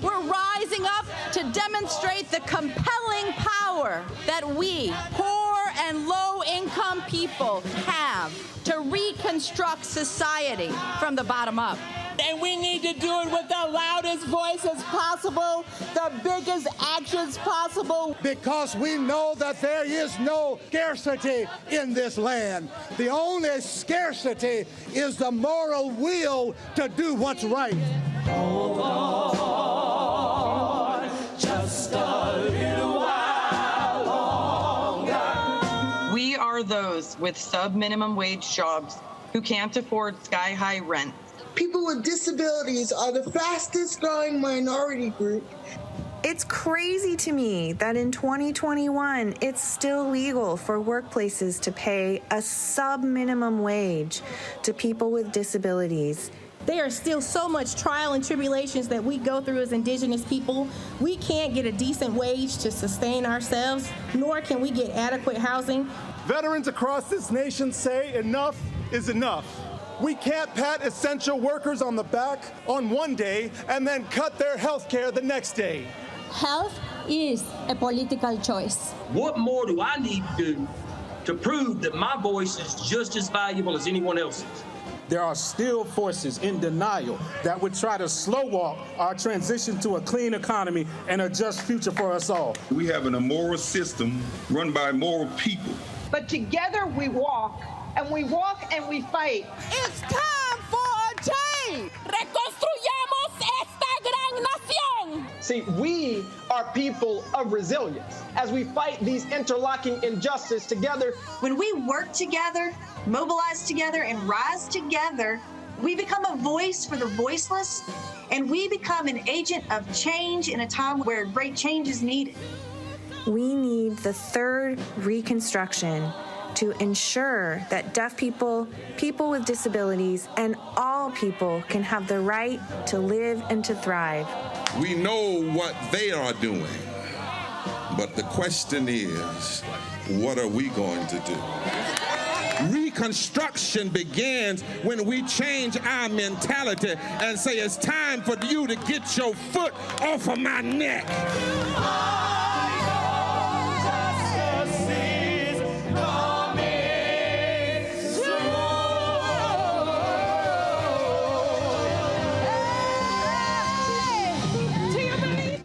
S7: We're rising up to demonstrate the compelling power that we, poor and low-income people, have to reconstruct society from the bottom up.
S9: And we need to do it with the loudest voices possible, the biggest actions possible.
S11: Because we know that there is no scarcity in this land. The only scarcity is the moral will to do what's right.
S6: Hold on, just a little while longer.
S27: We are those with sub-minimum wage jobs who can't afford sky-high rent.
S28: People with disabilities are the fastest growing minority group.
S29: It's crazy to me that in 2021, it's still legal for workplaces to pay a sub-minimum wage to people with disabilities.
S30: There are still so much trial and tribulations that we go through as Indigenous people. We can't get a decent wage to sustain ourselves, nor can we get adequate housing.
S31: Veterans across this nation say enough is enough. We can't pat essential workers on the back on one day and then cut their health care the next day.
S32: Health is a political choice.
S33: What more do I need to do to prove that my voice is just as valuable as anyone else's?
S34: There are still forces in denial that would try to slow walk our transition to a clean economy and a just future for us all.
S35: We have an immoral system run by immoral people.
S36: But together we walk, and we walk and we fight.
S9: It's time for a change. Reconstruyamos esta gran nación.
S36: See, we are people of resilience as we fight these interlocking injustices together.
S37: When we work together, mobilize together, and rise together, we become a voice for the voiceless, and we become an agent of change in a time where great change is needed.
S29: We need the third reconstruction to ensure that deaf people, people with disabilities, and all people can have the right to live and to thrive.
S5: We know what they are doing. But the question is, what are we going to do? Reconstruction begins when we change our mentality and say it's time for you to get your foot off of my neck.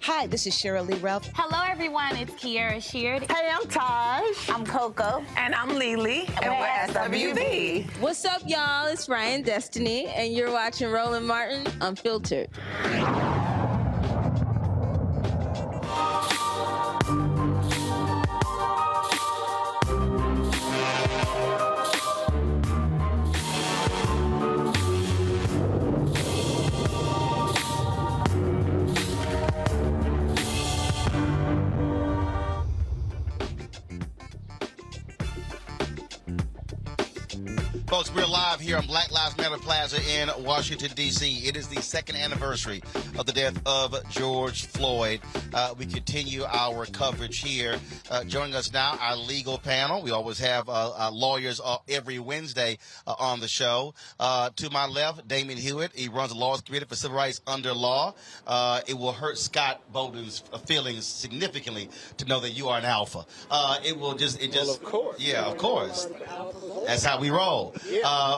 S1: Hi, this is Cheryl Lee Ralph.
S4: Hello, everyone. It's Kiara Sheard.
S1: Hey, I'm Taj.
S4: I'm Coco.
S1: And I'm Lily. And we're SWV.
S8: What's up, y'all? It's Ryan Destiny, and you're watching Roland Martin Unfiltered.
S2: Folks, we're live here on Black Lives Matter Plaza in Washington, D.C. It is the second anniversary of the death of George Floyd. We continue our coverage here. Joining us now, our legal panel. We always have lawyers every Wednesday on the show. To my left, Damien Hewitt. He runs the Laws Committee for Civil Rights Under Law. It will hurt Scott Bolden's feelings significantly to know that you are an alpha. It will just, well, of course. Yeah, of course. That's how we roll.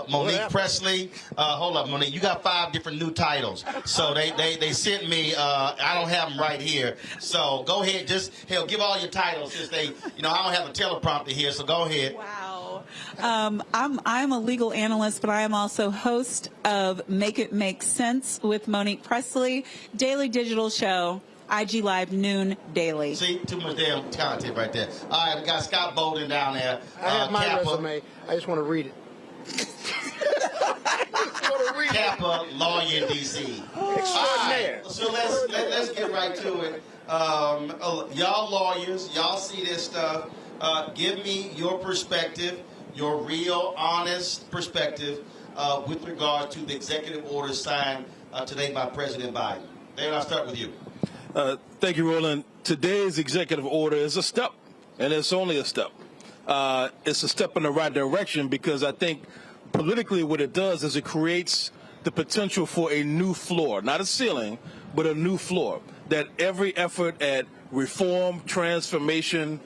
S2: Monique Presley, hold up, Monique. You got 5 different new titles. So they sent me. I don't have them right here. So go ahead, give all your titles since I don't have a teleprompter here. So go ahead.
S10: Wow. I'm a legal analyst, but I am also host of Make It Make Sense with Monique Presley, daily digital show. IG Live noon daily.
S2: See, too much damn content right there. All right, we got Scott Bolden down there.
S22: I have my resume. I just want to read it.
S2: Kappa, lawyer in D.C.
S22: Extraordinaire.
S2: Right, so let's get right to it. Y'all lawyers, y'all see this stuff. Give me your perspective, your real, honest perspective with regard to the executive order signed today by President Biden. David, I'll start with you.
S34: Thank you, Roland. Today's executive order is a step, and it's only a step. It's a step in the right direction because I think politically what it does is it creates the potential for a new floor, not a ceiling, but a new floor, that every effort at reform, transformation,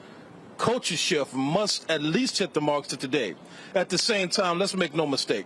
S34: culture shift must at least hit the marks of today. At the same time, let's make no mistake,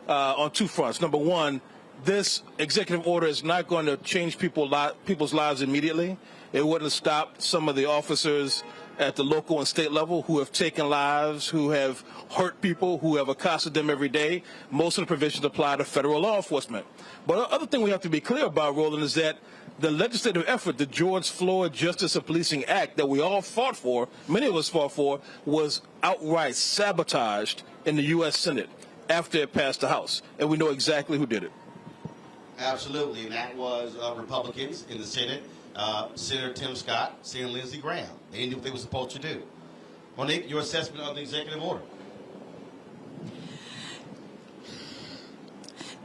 S34: on 2 fronts. Number one, this executive order is not going to change people's lives immediately. It wouldn't stop some of the officers at the local and state level who have taken lives, who have hurt people, who have accosted them every day. Most of the provisions apply to federal law enforcement. But the other thing we have to be clear about, Roland, is that the legislative effort, the George Floyd Justice and Policing Act that we all fought for, many of us fought for, was outright sabotaged in the U.S. Senate after it passed the House. And we know exactly who did it.
S2: Absolutely, and that was Republicans in the Senate, Senator Tim Scott, Senator Lindsey Graham. They didn't do what they were supposed to do. Monique, your assessment of the executive order.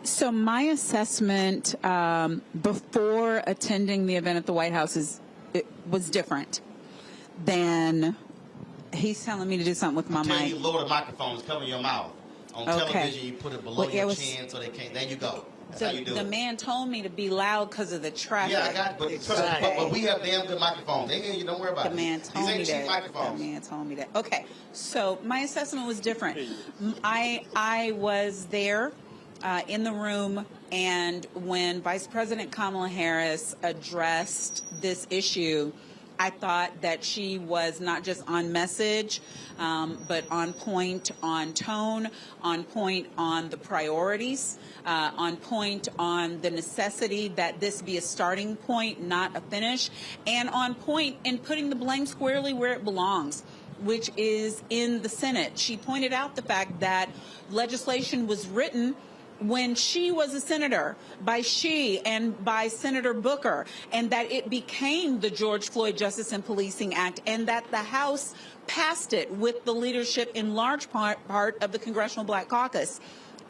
S10: So my assessment before attending the event at the White House was different than he's telling me to do something with my mic.
S2: You lower the microphone, it's covering your mouth. On television, you put it below your chin so they can't. There you go. That's how you do
S10: the man told me to be loud because of the traffic.
S2: Yeah, I got it. But we have damn good microphones. They hear you. Don't worry about it.
S10: The man told me that. The man told me that. Okay, so my assessment was different. I was there in the room, and when Vice President Kamala Harris addressed this issue, I thought that she was not just on message, but on point on tone, on point on the priorities, on point on the necessity that this be a starting point, not a finish, and on point in putting the blame squarely where it belongs, which is in the Senate. She pointed out the fact that legislation was written when she was a senator, by she and by Senator Booker, and that it became the George Floyd Justice and Policing Act, and that the House passed it with the leadership in large part of the Congressional Black Caucus.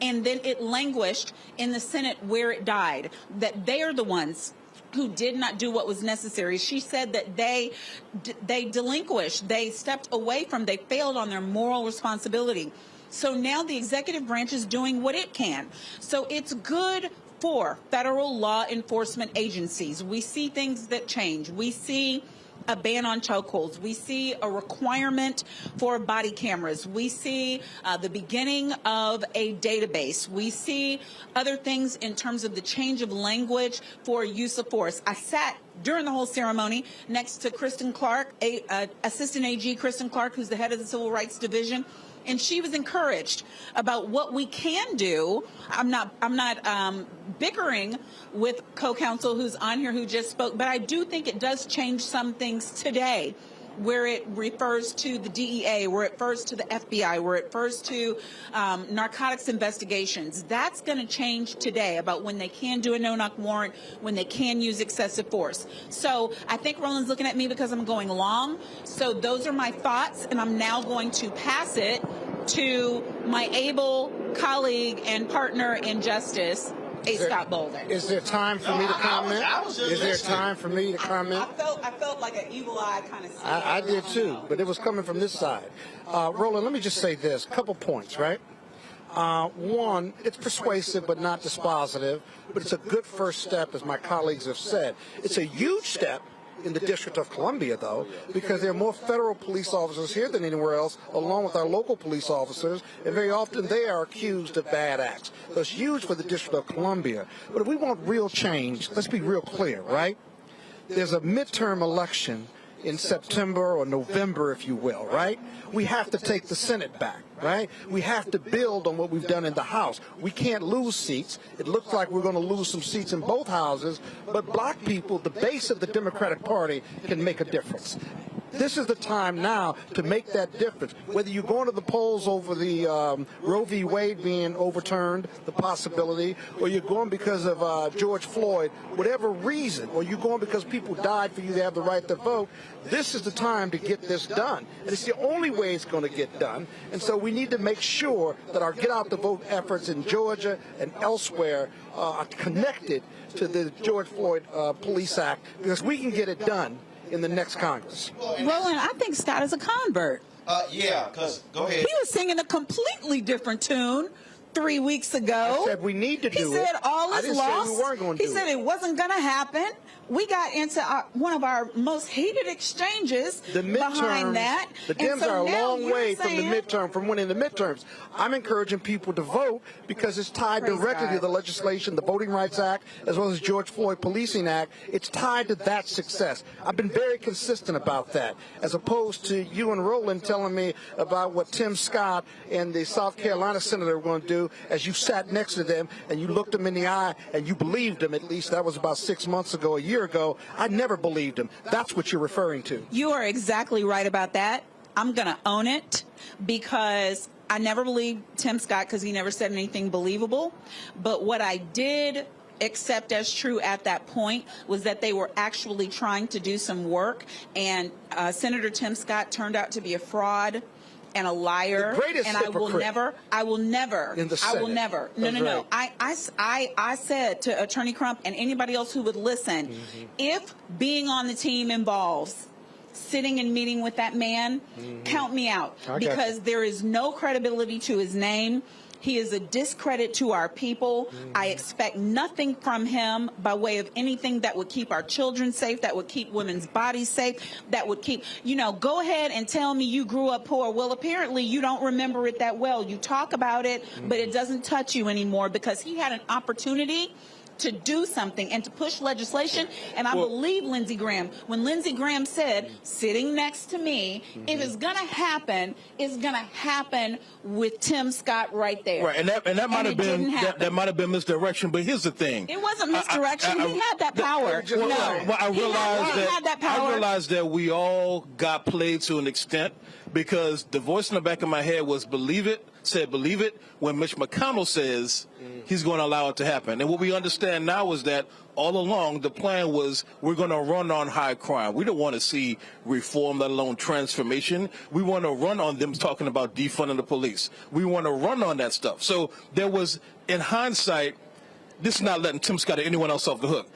S10: And then it languished in the Senate where it died, that they are the ones who did not do what was necessary. She said that they delinquished, they stepped away from, they failed on their moral responsibility. So now the executive branch is doing what it can. So it's good for federal law enforcement agencies. We see things that change. We see a ban on chokeholds. We see a requirement for body cameras. We see the beginning of a database. We see other things in terms of the change of language for use of force. I sat during the whole ceremony next to Kristen Clark, Assistant AG Kristen Clark, who's the head of the Civil Rights Division. And she was encouraged about what we can do. I'm not bickering with co-counsel who's on here who just spoke, but I do think it does change some things today, where it refers to the DEA, where it refers to the FBI, where it refers to narcotics investigations. That's going to change today about when they can do a no-knock warrant, when they can use excessive force. So I think Roland's looking at me because I'm going long. So those are my thoughts, and I'm now going to pass it to my able colleague and partner in justice, Scott Bolden.
S3: Is there time for me to comment? Is there time for me to comment?
S10: I felt like an evil eye kind of.
S3: I did too, but it was coming from this side. Roland, let me just say this. Couple points, right? One, it's persuasive but not dispositive, but it's a good first step, as my colleagues have said. It's a huge step in the District of Columbia, though, because there are more federal police officers here than anywhere else, along with our local police officers, and very often they are accused of bad acts. So it's huge for the District of Columbia. But if we want real change, let's be real clear, right? There's a midterm election in September or November, if you will, right? We have to take the Senate back, right? We have to build on what we've done in the House. We can't lose seats. It looks like we're going to lose some seats in both houses, but black people, the base of the Democratic Party, can make a difference. This is the time now to make that difference. Whether you're going to the polls over the Roe v. Wade being overturned, the possibility, or you're going because of George Floyd, whatever reason, or you're going because people died for you to have the right to vote, this is the time to get this done. And it's the only way it's going to get done. And so we need to make sure that our get out the vote efforts in Georgia and elsewhere are connected to the George Floyd Police Act, because we can get it done in the next Congress.
S10: Roland, I think Scott is a convert.
S2: Yeah, because go ahead.
S10: He was singing a completely different tune 3 weeks ago.
S3: I said we need to do it.
S10: He said all is lost.
S3: Say we weren't going to do
S10: he said it wasn't going to happen. We got into one of our most heated exchanges behind that.
S3: The Dems are a long way from the midterm, from winning the midterms. I'm encouraging people to vote because it's tied directly to the legislation, the Voting Rights Act, as well as George Floyd Policing Act. It's tied to that success. I've been very consistent about that, as opposed to you and Roland telling me about what Tim Scott and the South Carolina senator were going to do as you sat next to them and you looked them in the eye and you believed them. At least that was about 6 months ago, a year ago. I never believed him. That's what you're referring to.
S10: You are exactly right about that. I'm going to own it because I never believed Tim Scott because he never said anything believable. But what I did accept as true at that point was that they were actually trying to do some work, and Senator Tim Scott turned out to be a fraud and a liar, and I will never. No. I said to Attorney Crump and anybody else who would listen, if being on the team involves sitting and meeting with that man, count me out, because there is no credibility to his name. He is a discredit to our people. I expect nothing from him by way of anything that would keep our children safe, that would keep women's bodies safe, that would keep, go ahead and tell me you grew up poor. Well, apparently you don't remember it that well. You talk about it, but it doesn't touch you anymore, because he had an opportunity to do something and to push legislation. And I believe Lindsey Graham, when Lindsey Graham said, sitting next to me, if it's going to happen, it's going to happen with Tim Scott right there.
S34: Right, and that might have been that might have been misdirection. But here's the thing:
S10: it wasn't misdirection. He had that power.
S34: I realized that we all got played to an extent, because the voice in the back of my head was believe it when Mitch McConnell says he's going to allow it to happen. And what we understand now is that all along the plan was we're going to run on high crime. We don't want to see reform, let alone transformation. We want to run on them talking about defunding the police. We want to run on that stuff. So there was, in hindsight, this is not letting Tim Scott or anyone else off the hook.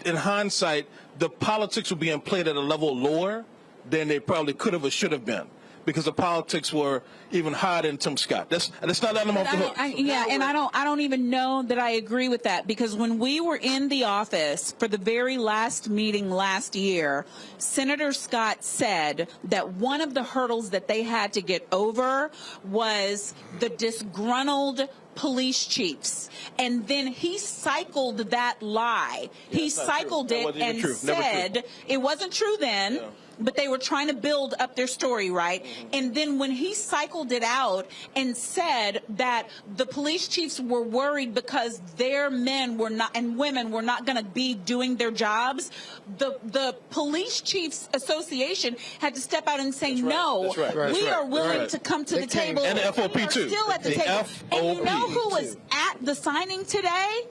S34: in hindsight, the politics were being played at a level lower than they probably could have or should have been, because the politics were even higher than Tim Scott. That's not letting them off the hook.
S10: I don't even know that I agree with that, because when we were in the office for the very last meeting last year, Senator Scott said that one of the hurdles that they had to get over was the disgruntled police chiefs. And then he cycled that lie. He cycled it and said it wasn't true then. Yeah. But they were trying to build up their story, right? And then when he cycled it out and said that the police chiefs were worried because their men were not and women were not going to be doing their jobs, the Police Chiefs Association had to step out and say, no, we are willing to come to the table.
S34: And the FOP too.
S10: Still at the table. And you know who was at the signing today?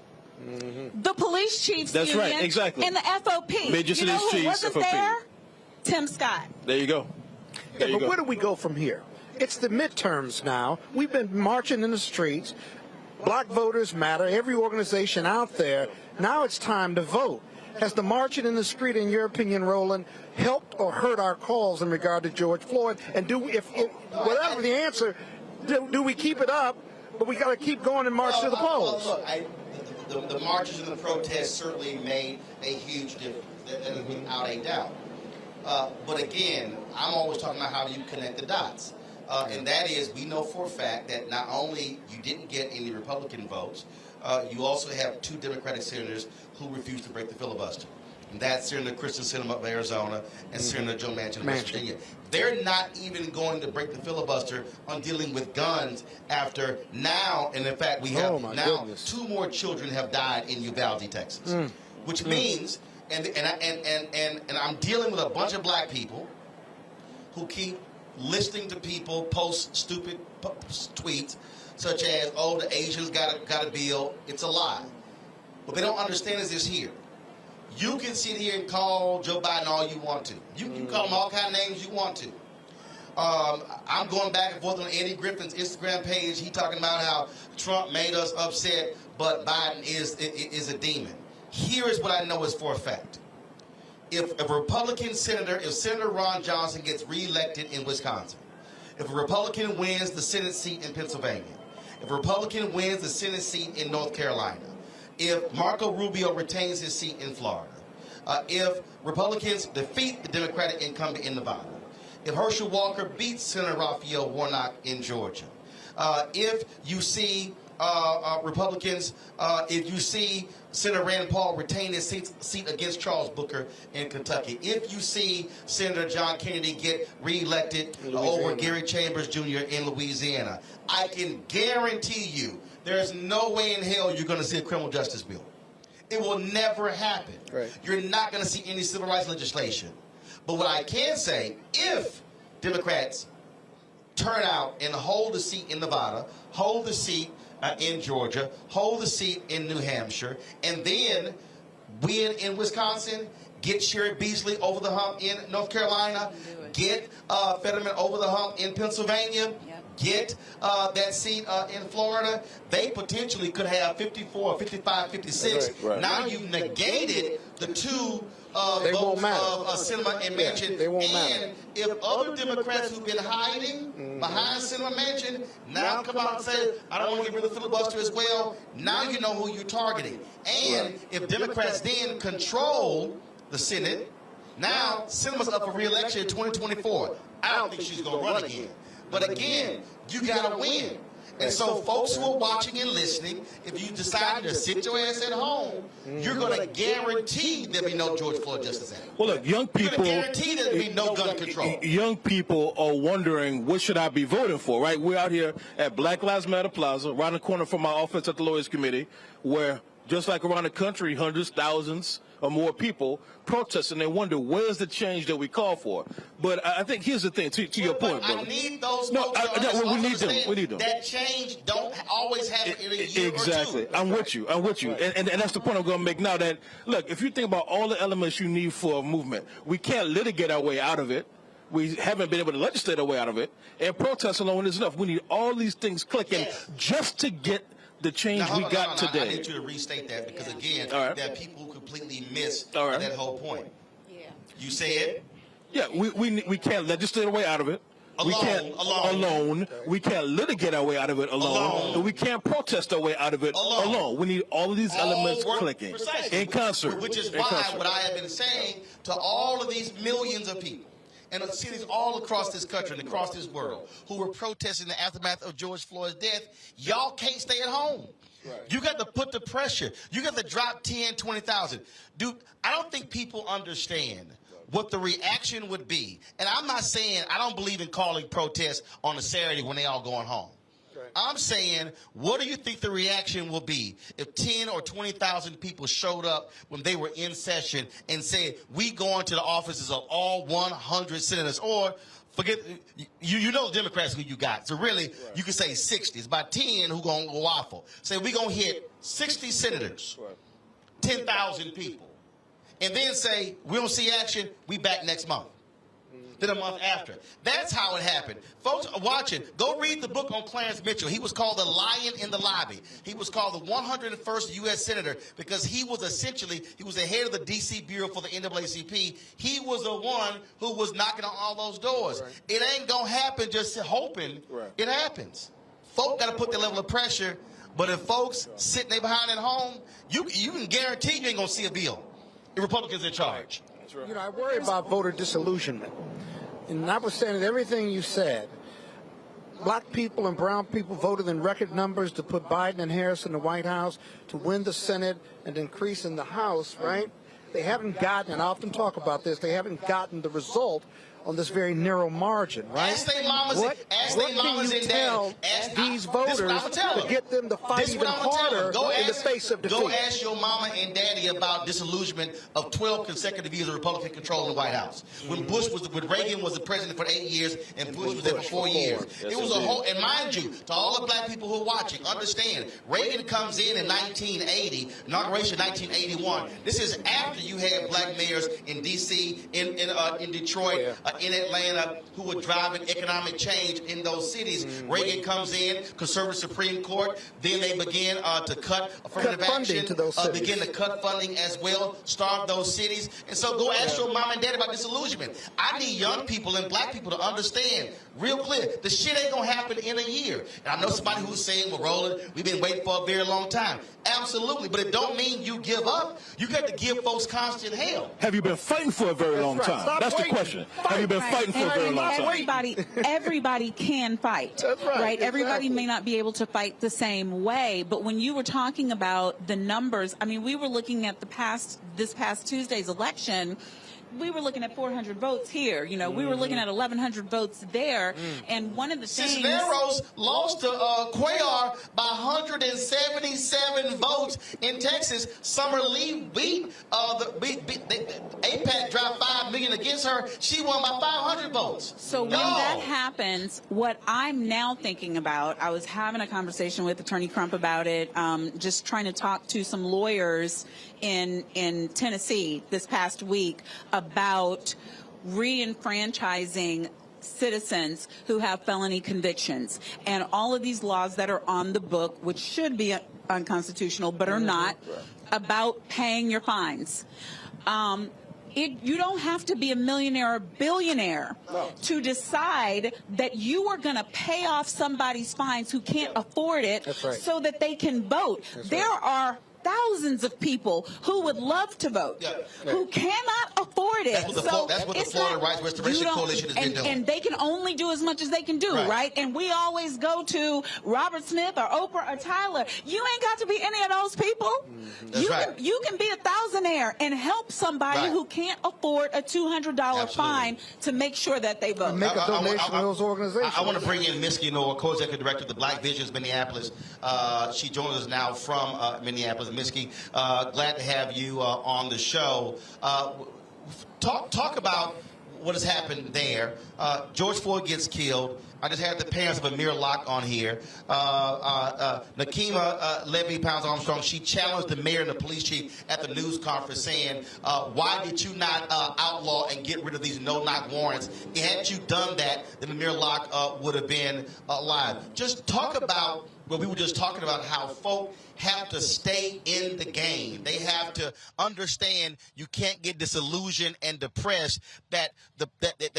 S10: The police chiefs
S34: That's
S10: union
S34: right, exactly.
S10: And the FOP.
S34: Major
S10: you know who
S34: Chiefs,
S10: wasn't
S34: FOP.
S10: there? Tim Scott.
S34: There you go.
S3: But where do we go from here? It's the midterms now. We've been marching in the streets. Black voters matter. Every organization out there. Now it's time to vote. Has the marching in the street, in your opinion, Roland, helped or hurt our cause in regard to George Floyd? And if whatever the answer, do we keep it up? But we got to keep going and march to the polls.
S2: Look, the marches and the protests certainly made a huge difference. There's without a doubt. But again, I'm always talking about how you connect the dots. And that is, we know for a fact that not only you didn't get any Republican votes, you also have 2 Democratic senators who refused to break the filibuster. And that's Senator Kristen Sinema of Arizona and Senator Joe Manchin of West Virginia. They're not even going to break the filibuster on dealing with guns after now, and in fact, we have now 2 more children have died in Uvalde, Texas, which means. And I'm dealing with a bunch of black people who keep listening to people post stupid tweets such as, oh, the Asians got a bill. It's a lie. What they don't understand is this here. You can sit here and call Joe Biden all you want to. You can call him all kind of names you want to. I'm going back and forth on Eddie Griffin's Instagram page. He talking about how Trump made us upset, but Biden is a demon. Here is what I know is for a fact. If a Republican senator, if Senator Ron Johnson gets reelected in Wisconsin, if a Republican wins the Senate seat in Pennsylvania, if a Republican wins the Senate seat in North Carolina, if Marco Rubio retains his seat in Florida, if Republicans defeat the Democratic incumbent in Nevada, if Herschel Walker beats Senator Raphael Warnock in Georgia, if you see Republicans, if you see Senator Rand Paul retain his seat against Charles Booker in Kentucky, if you see Senator John Kennedy get reelected over Gary Chambers Jr. in Louisiana, I can guarantee you there's no way in hell you're going to see a criminal justice bill. It will never happen. Right. You're not going to see any civil rights legislation. But what I can say, if Democrats turn out and hold the seat in Nevada, hold the seat in Georgia, hold the seat in New Hampshire, and then win in Wisconsin, get Sherrod Beasley over the hump in North Carolina, get Fetterman over the hump in Pennsylvania, get that seat in Florida, they potentially could have 54, 55, 56. Right. Now you've negated the 2 votes of Sinema and Manchin. They won't matter. If other Democrats who've been hiding behind Sinema Manchin now come out and say, I don't want to get rid of the filibuster as well, now you know who you're targeting. And if Democrats then control the Senate, now Sinema's up for re-election in 2024. I don't think she's going to run again. But again, you got to win. And so folks who are watching and listening, if you decide to sit your ass at home, you're going to guarantee there'll be no George Floyd Justice Act.
S34: Well, look, young people,
S2: you're going to guarantee there'll be no gun control.
S34: Young people are wondering, what should I be voting for, right? We're out here at Black Lives Matter Plaza, around the corner from my office at the Lawyers Committee, where just like around the country, hundreds, thousands or more people protest, and they wonder, where's the change that we call for? But I think here's the thing, to your point, brother.
S2: I need those folks
S34: we need them. We need them.
S2: That change don't always happen in a year
S34: exactly.
S2: or 2.
S34: I'm with you. And that's the point I'm going to make now, that, look, if you think about all the elements you need for a movement, we can't litigate our way out of it. We haven't been able to legislate our way out of it. And protest alone is enough. We need all these things clicking just to get the change we got today.
S2: I need you to restate that because, again, there are people who completely miss that whole point. Yeah. You said?
S34: Yeah, we can't legislate our way out of it. We can't alone. We can't litigate our way out of it alone. And we can't protest our way out of it alone. We need all of these elements clicking in concert.
S2: Which is why what I have been saying to all of these millions of people and cities all across this country and across this world who were protesting the aftermath of George Floyd's death, y'all can't stay at home. Right. You got to put the pressure. You got to drop 10, 20,000. Dude, I don't think people understand what the reaction would be. And I'm not saying I don't believe in calling protests on a Saturday when they all going home. I'm saying, what do you think the reaction will be if 10 or 20,000 people showed up when they were in session and said, we go into the offices of all 100 senators, or forget, you know the Democrats who you got. So really, you can say 60. It's about 10 who going to waffle. Say, we going to hit 60 senators, 10,000 people. And then say, we don't see action, we back next month. Then a month after. That's how it happened. Folks are watching. Go read the book on Clarence Mitchell. He was called the lion in the lobby. He was called the 101st U.S. Senator because he was the head of the D.C. Bureau for the NAACP. He was the one who was knocking on all those doors. Right. It ain't going to happen just hoping. Right. It happens. Folks got to put the level of pressure. But if folks sitting there behind at home, you can guarantee you ain't going to see a bill. The Republicans in charge.
S3: You know, I worry about voter disillusionment. And notwithstanding everything you said, black people and brown people voted in record numbers to put Biden and Harris in the White House, to win the Senate and increase in the House, right? They haven't gotten, and I often talk about this, they haven't gotten the result on this very narrow margin, right? What can you tell these voters to get them to fight even harder in the face of defeat?
S2: Go ask your mama and daddy about disillusionment of 12 consecutive years of Republican control in the White House. When Reagan was the president for 8 years and Bush was there for 4 years. It was a whole, and mind you, to all the black people who are watching, understand, Reagan comes in 1980, inauguration 1981. This is after you had black mayors in D.C., in Detroit, in Atlanta, who were driving economic change in those cities. Reagan comes in, conservative Supreme Court, then they begin to cut affirmative action, begin to cut funding as well, starve those cities. And so go ask your mom and dad about disillusionment. I need young people and black people to understand real clear, the shit ain't gonna happen in a year. And I know somebody who's saying, well, Roland, we've been waiting for a very long time. Absolutely, but it don't mean you give up. You got to give folks constant hell.
S34: Have you been fighting for a very long time? That's the question. Have you been fighting for a very long time?
S10: Everybody can fight. That's right? Everybody may not be able to fight the same way, but when you were talking about the numbers, I mean, we were looking at this past Tuesday's election. We were looking at 400 votes here. You know, we were looking at 1,100 votes there. And one of the things...
S2: Cisneros lost to Cuellar by 177 votes in Texas. Summer Lee beat AIPAC dropped $5 million against her. She won by 500 votes.
S10: So when that happens, what I'm now thinking about, I was having a conversation with Attorney Crump about it, just trying to talk to some lawyers in Tennessee this past week about re-enfranchising citizens who have felony convictions, and all of these laws that are on the book, which should be unconstitutional but are not, about paying your fines. You don't have to be a millionaire or billionaire to decide that you are going to pay off somebody's fines who can't afford it so that they can vote. There are thousands of people who would love to vote, who cannot afford it.
S2: That's what the Florida Rights Restoration Coalition has been doing.
S10: And they can only do as much as they can do, right? And we always go to Robert Smith or Oprah or Tyler. You ain't got to be any of those people. You can be a thousandaire and help somebody who can't afford a $200 fine to make sure that they vote.
S3: Make a donation to those organizations.
S2: I want to bring in Misky Noor, co-executive director of the Black Visions Minneapolis. She joins us now from Minneapolis. Misky, glad to have you on the show. Talk about what has happened there. George Floyd gets killed. I just had the parents of Amir Locke on here. Nakima Levy Pounds Armstrong, she challenged the mayor and the police chief at the news conference saying, why did you not outlaw and get rid of these no-knock warrants? Had you done that, then Amir Locke would have been alive. Just talk about where we were just talking about how folk have to stay in the game. They have to understand you can't get disillusioned and depressed, that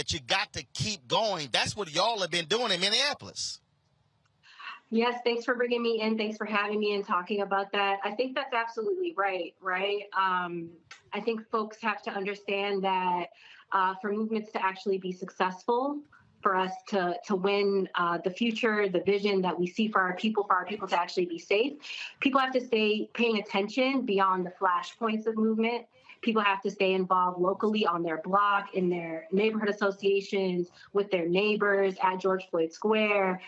S2: you got to keep going. That's what y'all have been doing in Minneapolis.
S6: Yes, thanks for bringing me in. Thanks for having me and talking about that. I think that's absolutely right? I think folks have to understand that for movements to actually be successful, for us to win the future, the vision that we see for our people to actually be safe, people have to stay paying attention beyond the flashpoints of movement. People have to stay involved locally on their block, in their neighborhood associations, with their neighbors at George Floyd Square,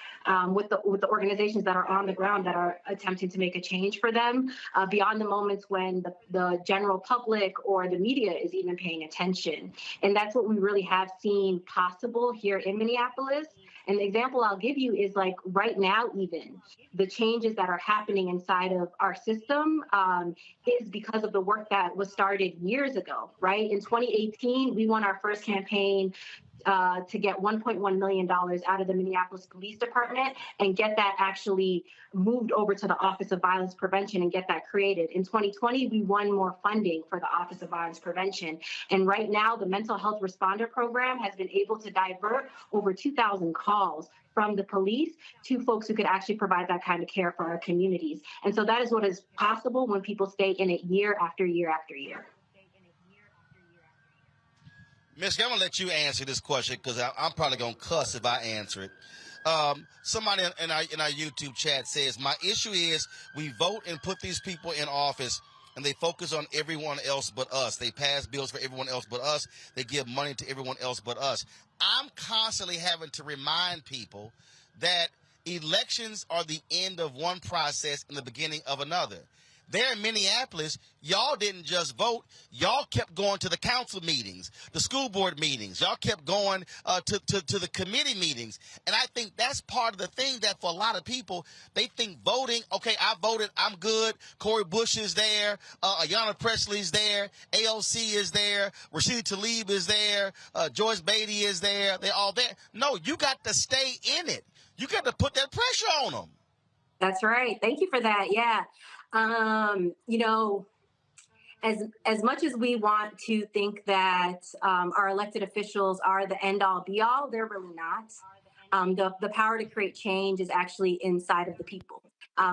S6: with the organizations that are on the ground that are attempting to make a change for them, beyond the moments when the general public or the media is even paying attention. And that's what we really have seen possible here in Minneapolis. And the example I'll give you is, like, right now, even the changes that are happening inside of our system is because of the work that was started years ago, right? In 2018, we won our first campaign to get $1.1 million out of the Minneapolis Police Department and get that actually moved over to the Office of Violence Prevention and get that created. In 2020, we won more funding for the Office of Violence Prevention. And right now, the Mental Health Responder Program has been able to divert over 2,000 calls from the police to folks who could actually provide that kind of care for our communities. And so that is what is possible when people stay in it year after year after year.
S2: Miss, I'm going to let you answer this question because I'm probably going to cuss if I answer it. Somebody in our YouTube chat says, my issue is we vote and put these people in office and they focus on everyone else but us. They pass bills for everyone else but us. They give money to everyone else but us. I'm constantly having to remind people that elections are the end of one process and the beginning of another. There in Minneapolis, y'all didn't just vote. Y'all kept going to the council meetings, the school board meetings. Y'all kept going to the committee meetings. And I think that's part of the thing that for a lot of people, they think voting, okay, I voted, I'm good. Cory Bush is there. Ayanna Presley's there. AOC is there. Rashida Tlaib is there. Joyce Beatty is there. They're all there. No, you got to stay in it. You got to put that pressure on them.
S6: That's right. Thank you for that. Yeah. You know, as much as we want to think that our elected officials are the end all be all, they're really not. The power to create change is actually inside of the people.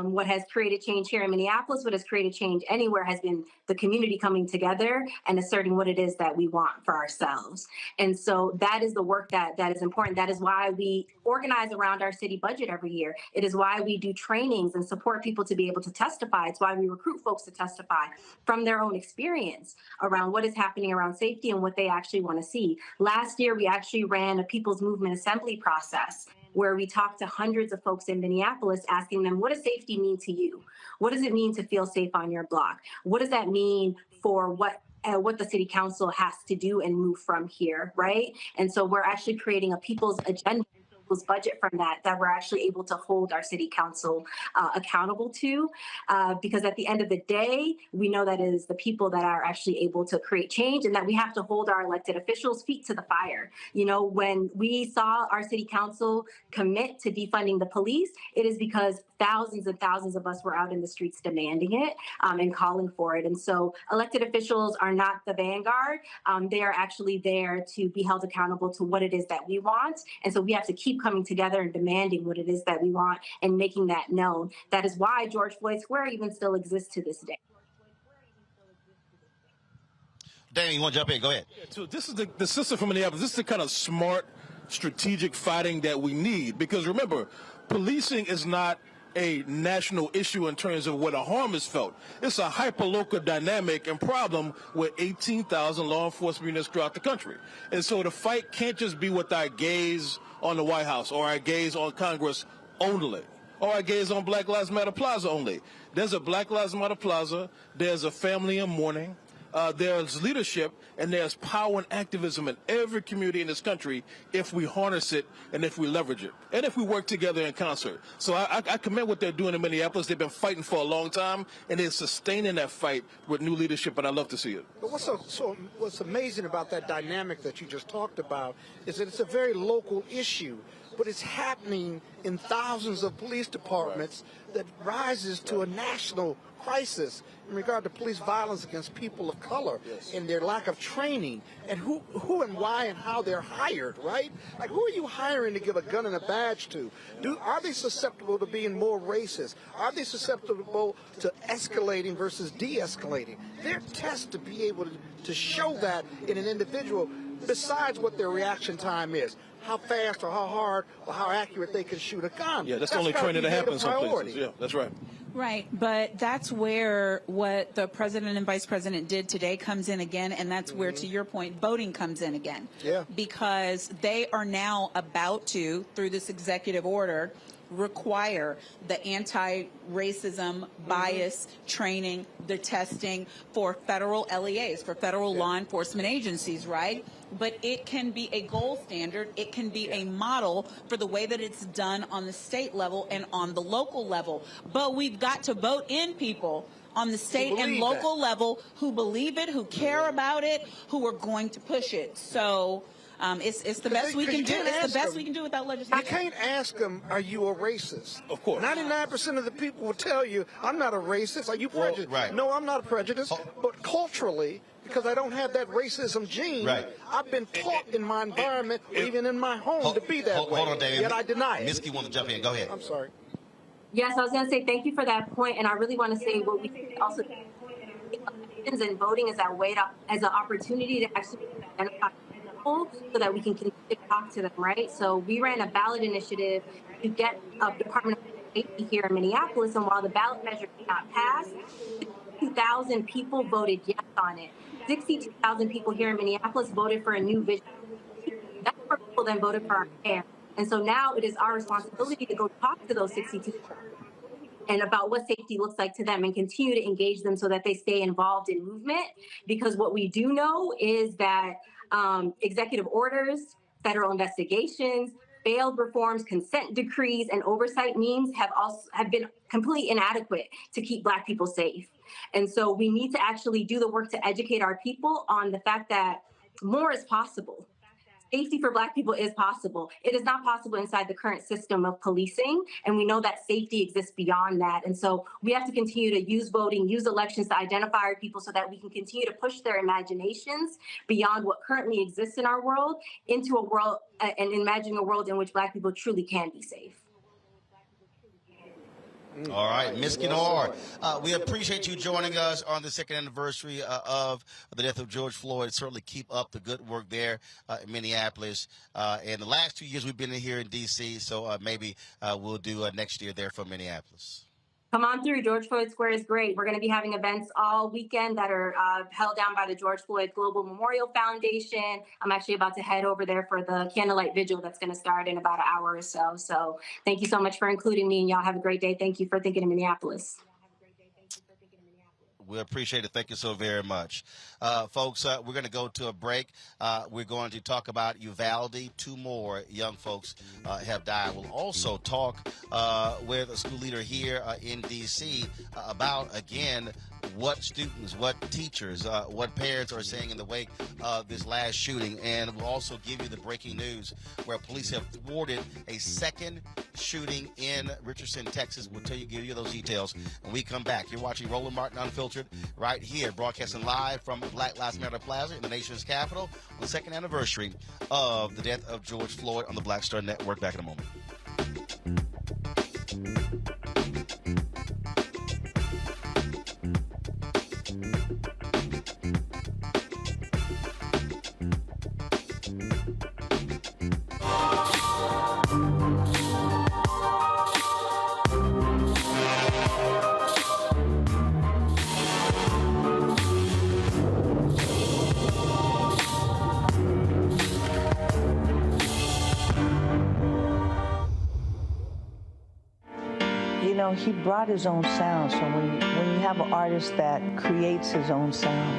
S6: What has created change here in Minneapolis, what has created change anywhere, has been the community coming together and asserting what it is that we want for ourselves. And so that is the work that is important. That is why we organize around our city budget every year. It is why we do trainings and support people to be able to testify. It's why we recruit folks to testify from their own experience around what is happening around safety and what they actually want to see. Last year, we actually ran a People's Movement Assembly process where we talked to hundreds of folks in Minneapolis, asking them, what does safety mean to you? What does it mean to feel safe on your block? What does that mean for what the city council has to do and move from here, right? And so we're actually creating a people's agenda, people's budget from that we're actually able to hold our city council accountable to, because at the end of the day, we know that it is the people that are actually able to create change, and that we have to hold our elected officials' feet to the fire. You know, when we saw our city council commit to defunding the police, it is because thousands and thousands of us were out in the streets demanding it and calling for it. And so elected officials are not the vanguard. They are actually there to be held accountable to what it is that we want. And so we have to keep coming together and demanding what it is that we want and making that known. That is why George Floyd Square even still exists to this day.
S2: Danny, you want to jump in? Go ahead.
S34: So this is the system from Minneapolis. This is the kind of smart, strategic fighting that we need. Because remember, policing is not a national issue in terms of where the harm is felt. It's a hyper-local dynamic and problem with 18,000 law enforcement units throughout the country. And so the fight can't just be with our gaze on the White House or our gaze on Congress only, or our gaze on Black Lives Matter Plaza only. There's a Black Lives Matter Plaza. There's a family in mourning. there's leadership and there's power and activism in every community in this country if we harness it and if we leverage it and if we work together in concert. So I commend what they're doing in Minneapolis. They've been fighting for a long time, and they're sustaining that fight with new leadership, and I love to see it.
S3: But what's amazing about that dynamic that you just talked about is that it's a very local issue, but it's happening in thousands of police departments that rises to a national crisis in regard to police violence against people of color and their lack of training and who and why and how they're hired, right? Like, who are you hiring to give a gun and a badge to? Are they susceptible to being more racist? Are they susceptible to escalating versus de-escalating? They're tests to be able to show that in an individual besides what their reaction time is. How fast or how hard or how accurate they can shoot a gun.
S34: Yeah, that's the only training that happens in some places. Yeah, that's right.
S10: Right, but that's where what the president and vice president did today comes in again, and that's where, to your point, voting comes in again.
S3: Yeah.
S10: Because they are now about to, through this executive order, require the anti-racism bias training, the testing for federal LEAs, for federal law enforcement agencies, right? But it can be a gold standard. It can be a model for the way that it's done on the state level and on the local level. But we've got to vote in people on the state and local level who believe it, who care about it, who are going to push it. So it's the best we can do. It's the best we can do without legislation.
S3: You can't ask them, are you a racist?
S34: Of course.
S3: 99% of the people will tell you, I'm not a racist. Are you prejudiced?
S2: Right.
S3: No, I'm not prejudiced. But culturally, because I don't have that racism gene, I've been taught in my environment, even in my home, to be that way.
S2: Hold on, David.
S3: Yet I deny it.
S2: Miski wants to jump in. Go ahead.
S3: I'm sorry.
S6: Yes, I was going to say thank you for that point, and I really want to say what we also elections and voting is that way as an opportunity to actually identify people so that we can continue to talk to them, right? So we ran a ballot initiative to get a Department of Safety here in Minneapolis, and while the ballot measure did not pass, 62,000 people voted yes on it. 62,000 people here in Minneapolis voted for a new vision. That's where people then voted for our mayor. And so now it is our responsibility to go talk to those 62 and about what safety looks like to them and continue to engage them so that they stay involved in movement. Because what we do know is that executive orders, federal investigations, failed reforms, consent decrees, and oversight means have been completely inadequate to keep Black people safe. And so we need to actually do the work to educate our people on the fact that more is possible. Safety for Black people is possible. It is not possible inside the current system of policing, and we know that safety exists beyond that. And so we have to continue to use voting, use elections to identify our people so that we can continue to push their imaginations beyond what currently exists in our world into a world and imagining a world in which Black people truly can be safe.
S2: All right, Miski Noir, we appreciate you joining us on the second anniversary of the death of George Floyd. Certainly keep up the good work there in Minneapolis. And the last 2 years we've been here in D.C., so maybe we'll do next year there from Minneapolis.
S6: Come on through. George Floyd Square is great. We're going to be having events all weekend that are held down by the George Floyd Global Memorial Foundation. I'm actually about to head over there for the candlelight vigil that's going to start in about an hour or so. So thank you so much for including me, and y'all have a great day. Thank you for thinking of Minneapolis.
S2: We appreciate it. Thank you so very much. Folks, we're going to go to a break. We're going to talk about Uvalde. 2 more young folks have died. We'll also talk with a school leader here in D.C. About, again, what students, what teachers, what parents are saying in the wake of this last shooting. And we'll also give you the breaking news where police have thwarted a second shooting in Richardson, Texas. We'll give you those details when we come back. You're watching Roland Martin Unfiltered right here, broadcasting live from Black Lives Matter Plaza in the nation's capital on the second anniversary of the death of George Floyd on the Black Star Network. Back in a moment.
S7: He brought his own sound. So when you have an artist that creates his own sound,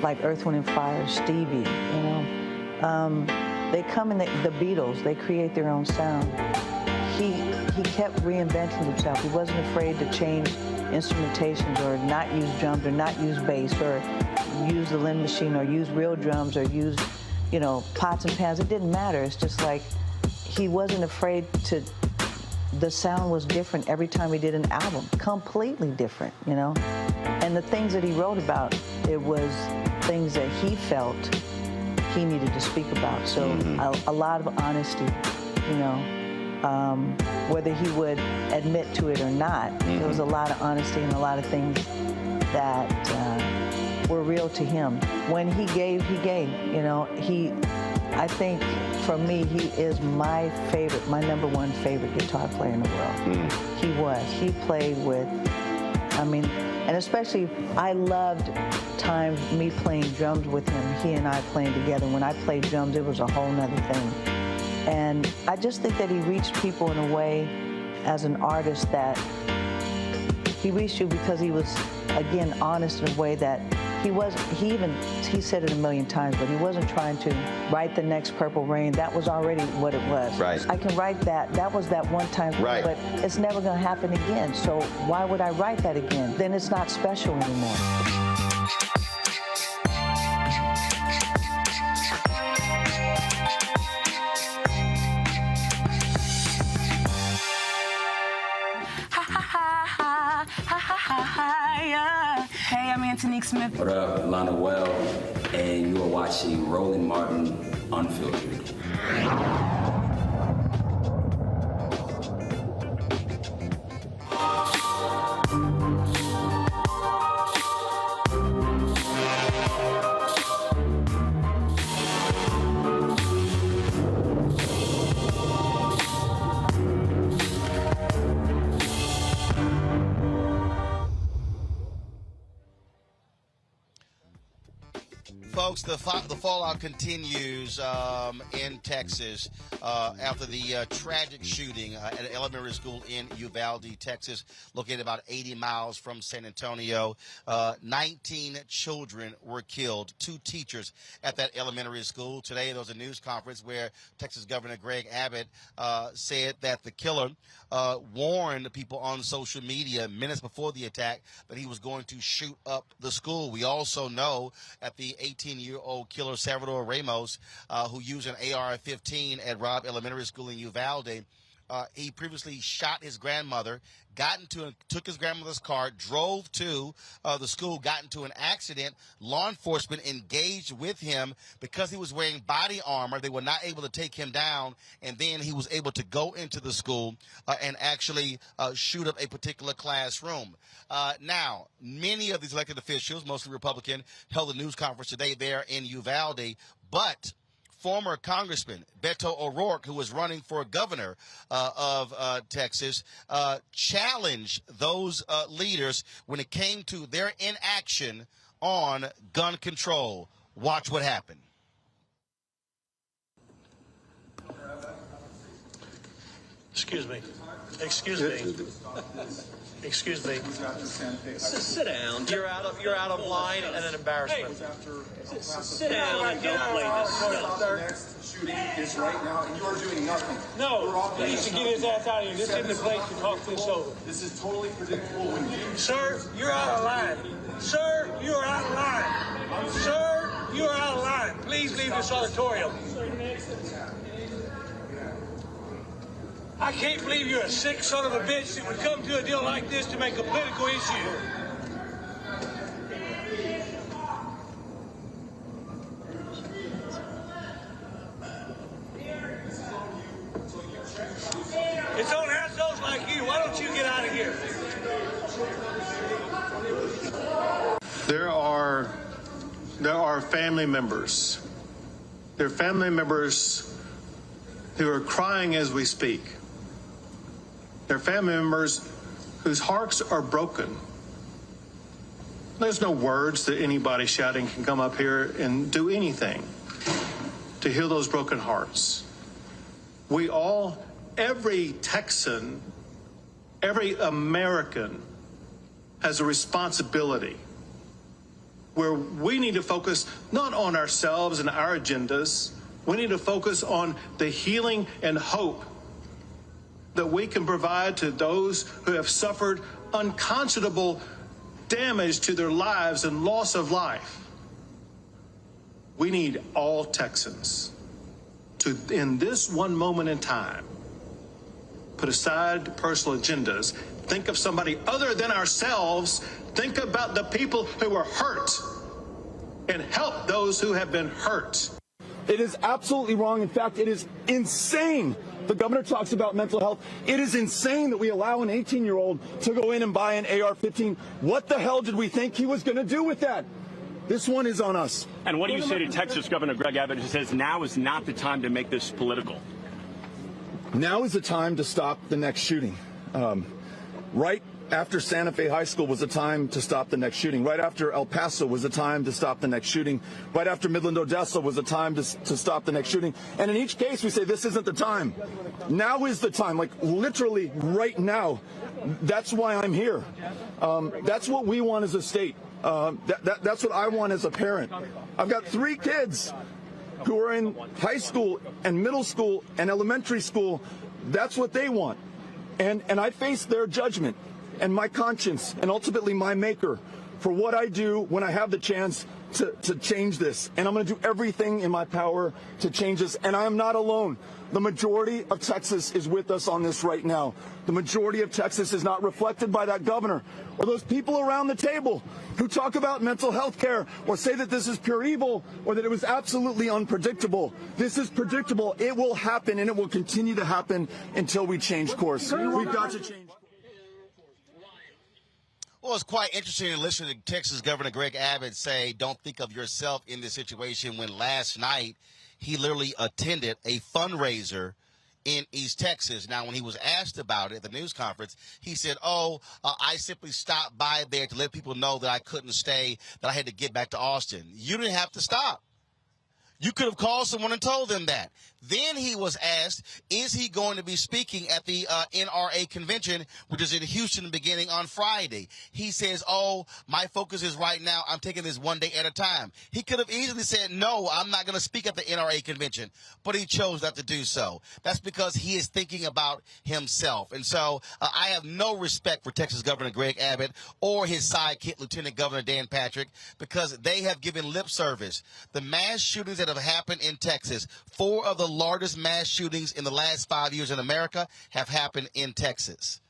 S7: like Earth, Wind, and Fire, Stevie, you know. They come in, the Beatles, they create their own sound. He kept reinventing himself. He wasn't afraid to change instrumentations or not use drums or not use bass or use the Lynn machine or use real drums or use, you know, pots and pans. It didn't matter. It's just like he wasn't afraid to, the sound was different every time he did an album, completely different, you know. And the things that he wrote about, it was things that he felt he needed to speak about. So a lot of honesty, you know. Whether he would admit to it or not, there was a lot of honesty and a lot of things that were real to him. When he gave, you know. I think for me, he is my favorite, my #1 favorite guitar player in the world. He was. He played with, I mean, and especially I loved times me playing drums with him, he and I playing together. When I played drums, it was a whole nother thing. And I just think that he reached people in a way as an artist that he reached you because he was, again, honest in a way that he said it a million times, but he wasn't trying to write the next Purple Rain. That was already what it was.
S11: Right.
S7: I can write that. That was that one time,
S11: right.
S7: But it's never going to happen again. So why would I write that again? Then it's not special anymore.
S12: Hey, I'm Antonique Smith.
S13: What up, Lana Well, and you are watching Roland Martin Unfiltered.
S2: Folks, the fallout continues in Texas after the tragic shooting at an elementary school in Uvalde, Texas, located about 80 miles from San Antonio. 19 children were killed, 2 teachers at that elementary school. Today, there was a news conference where Texas Governor Greg Abbott said that the killer warned people on social media minutes before the attack that he was going to shoot up the school. We also know that the 18-year-old killer, Salvador Ramos, who used an AR-15 at Robb Elementary School in Uvalde, he previously shot his grandmother, took his grandmother's car, drove to the school, got into an accident. Law enforcement engaged with him because he was wearing body armor. They were not able to take him down, and then he was able to go into the school and actually shoot up a particular classroom. Now, many of these elected officials, mostly Republican, held a news conference today there in Uvalde, but former Congressman Beto O'Rourke, who was running for governor of Texas, challenged those leaders when it came to their inaction on gun control. Watch what happened.
S14: Excuse me. Excuse me. Excuse me. Sit down. You're out of line and an embarrassment. Hey, sit down and don't play this stuff.
S15: Shooting is right now, and you are doing nothing.
S14: No, he needs to get his ass out of here. This isn't the place to talk this over.
S15: This is totally predictable. When you,
S14: sir, you're out of line. Sir, you are out of line. Sir, you are out of line. Please leave this auditorium. I can't believe you're a sick son of a bitch that would come to a deal like this to make a political issue. It's on assholes like you. Why don't you get out of here?
S15: There are family members. There are family members who are crying as we speak. There are family members whose hearts are broken. There's no words that anybody shouting can come up here and do anything to heal those broken hearts. We all, every Texan, every American has a responsibility where we need to focus not on ourselves and our agendas. We need to focus on the healing and hope that we can provide to those who have suffered unconscionable damage to their lives and loss of life. We need all Texans to, in this one moment in time, put aside personal agendas, think of somebody other than ourselves, think about the people who are hurt, and help those who have been hurt.
S11: It is absolutely wrong. In fact, it is insane. The governor talks about mental health. It is insane that we allow an 18-year-old to go in and buy an AR-15. What the hell did we think he was going to do with that? This one is on us.
S16: And what do you say to Texas Governor Greg Abbott, who says now is not the time to make this political?
S11: Now is the time to stop the next shooting. Right after Santa Fe High School was the time to stop the next shooting. Right after El Paso was the time to stop the next shooting. Right after Midland, Odessa was the time to stop the next shooting. And in each case, we say this isn't the time. Now is the time, like literally right now. That's why I'm here. That's what we want as a state. That's what I want as a parent. I've got 3 kids who are in high school and middle school and elementary school. That's what they want. And I face their judgment and my conscience and ultimately my maker for what I do when I have the chance to change this. And I'm going to do everything in my power to change this. And I am not alone. The majority of Texas is with us on this right now. The majority of Texas is not reflected by that governor or those people around the table who talk about mental health care or say that this is pure evil or that it was absolutely unpredictable. This is predictable. It will happen, and it will continue to happen until we change course. We've got to change.
S2: Well, it's quite interesting to listen to Texas Governor Greg Abbott say, don't think of yourself in this situation, when last night he literally attended a fundraiser in East Texas. Now, when he was asked about it at the news conference, he said, I simply stopped by there to let people know that I couldn't stay, that I had to get back to Austin. You didn't have to stop. You could have called someone and told them that. Then he was asked, is he going to be speaking at the NRA convention, which is in Houston beginning on Friday? He says, my focus is right now, I'm taking this one day at a time. He could have easily said, no, I'm not going to speak at the NRA convention, but he chose not to do so. That's because he is thinking about himself. And so I have no respect for Texas Governor Greg Abbott or his sidekick, Lieutenant Governor Dan Patrick, because they have given lip service. The mass shootings that have happened in Texas, 4 of the largest mass shootings in the last 5 years in America have happened in Texas.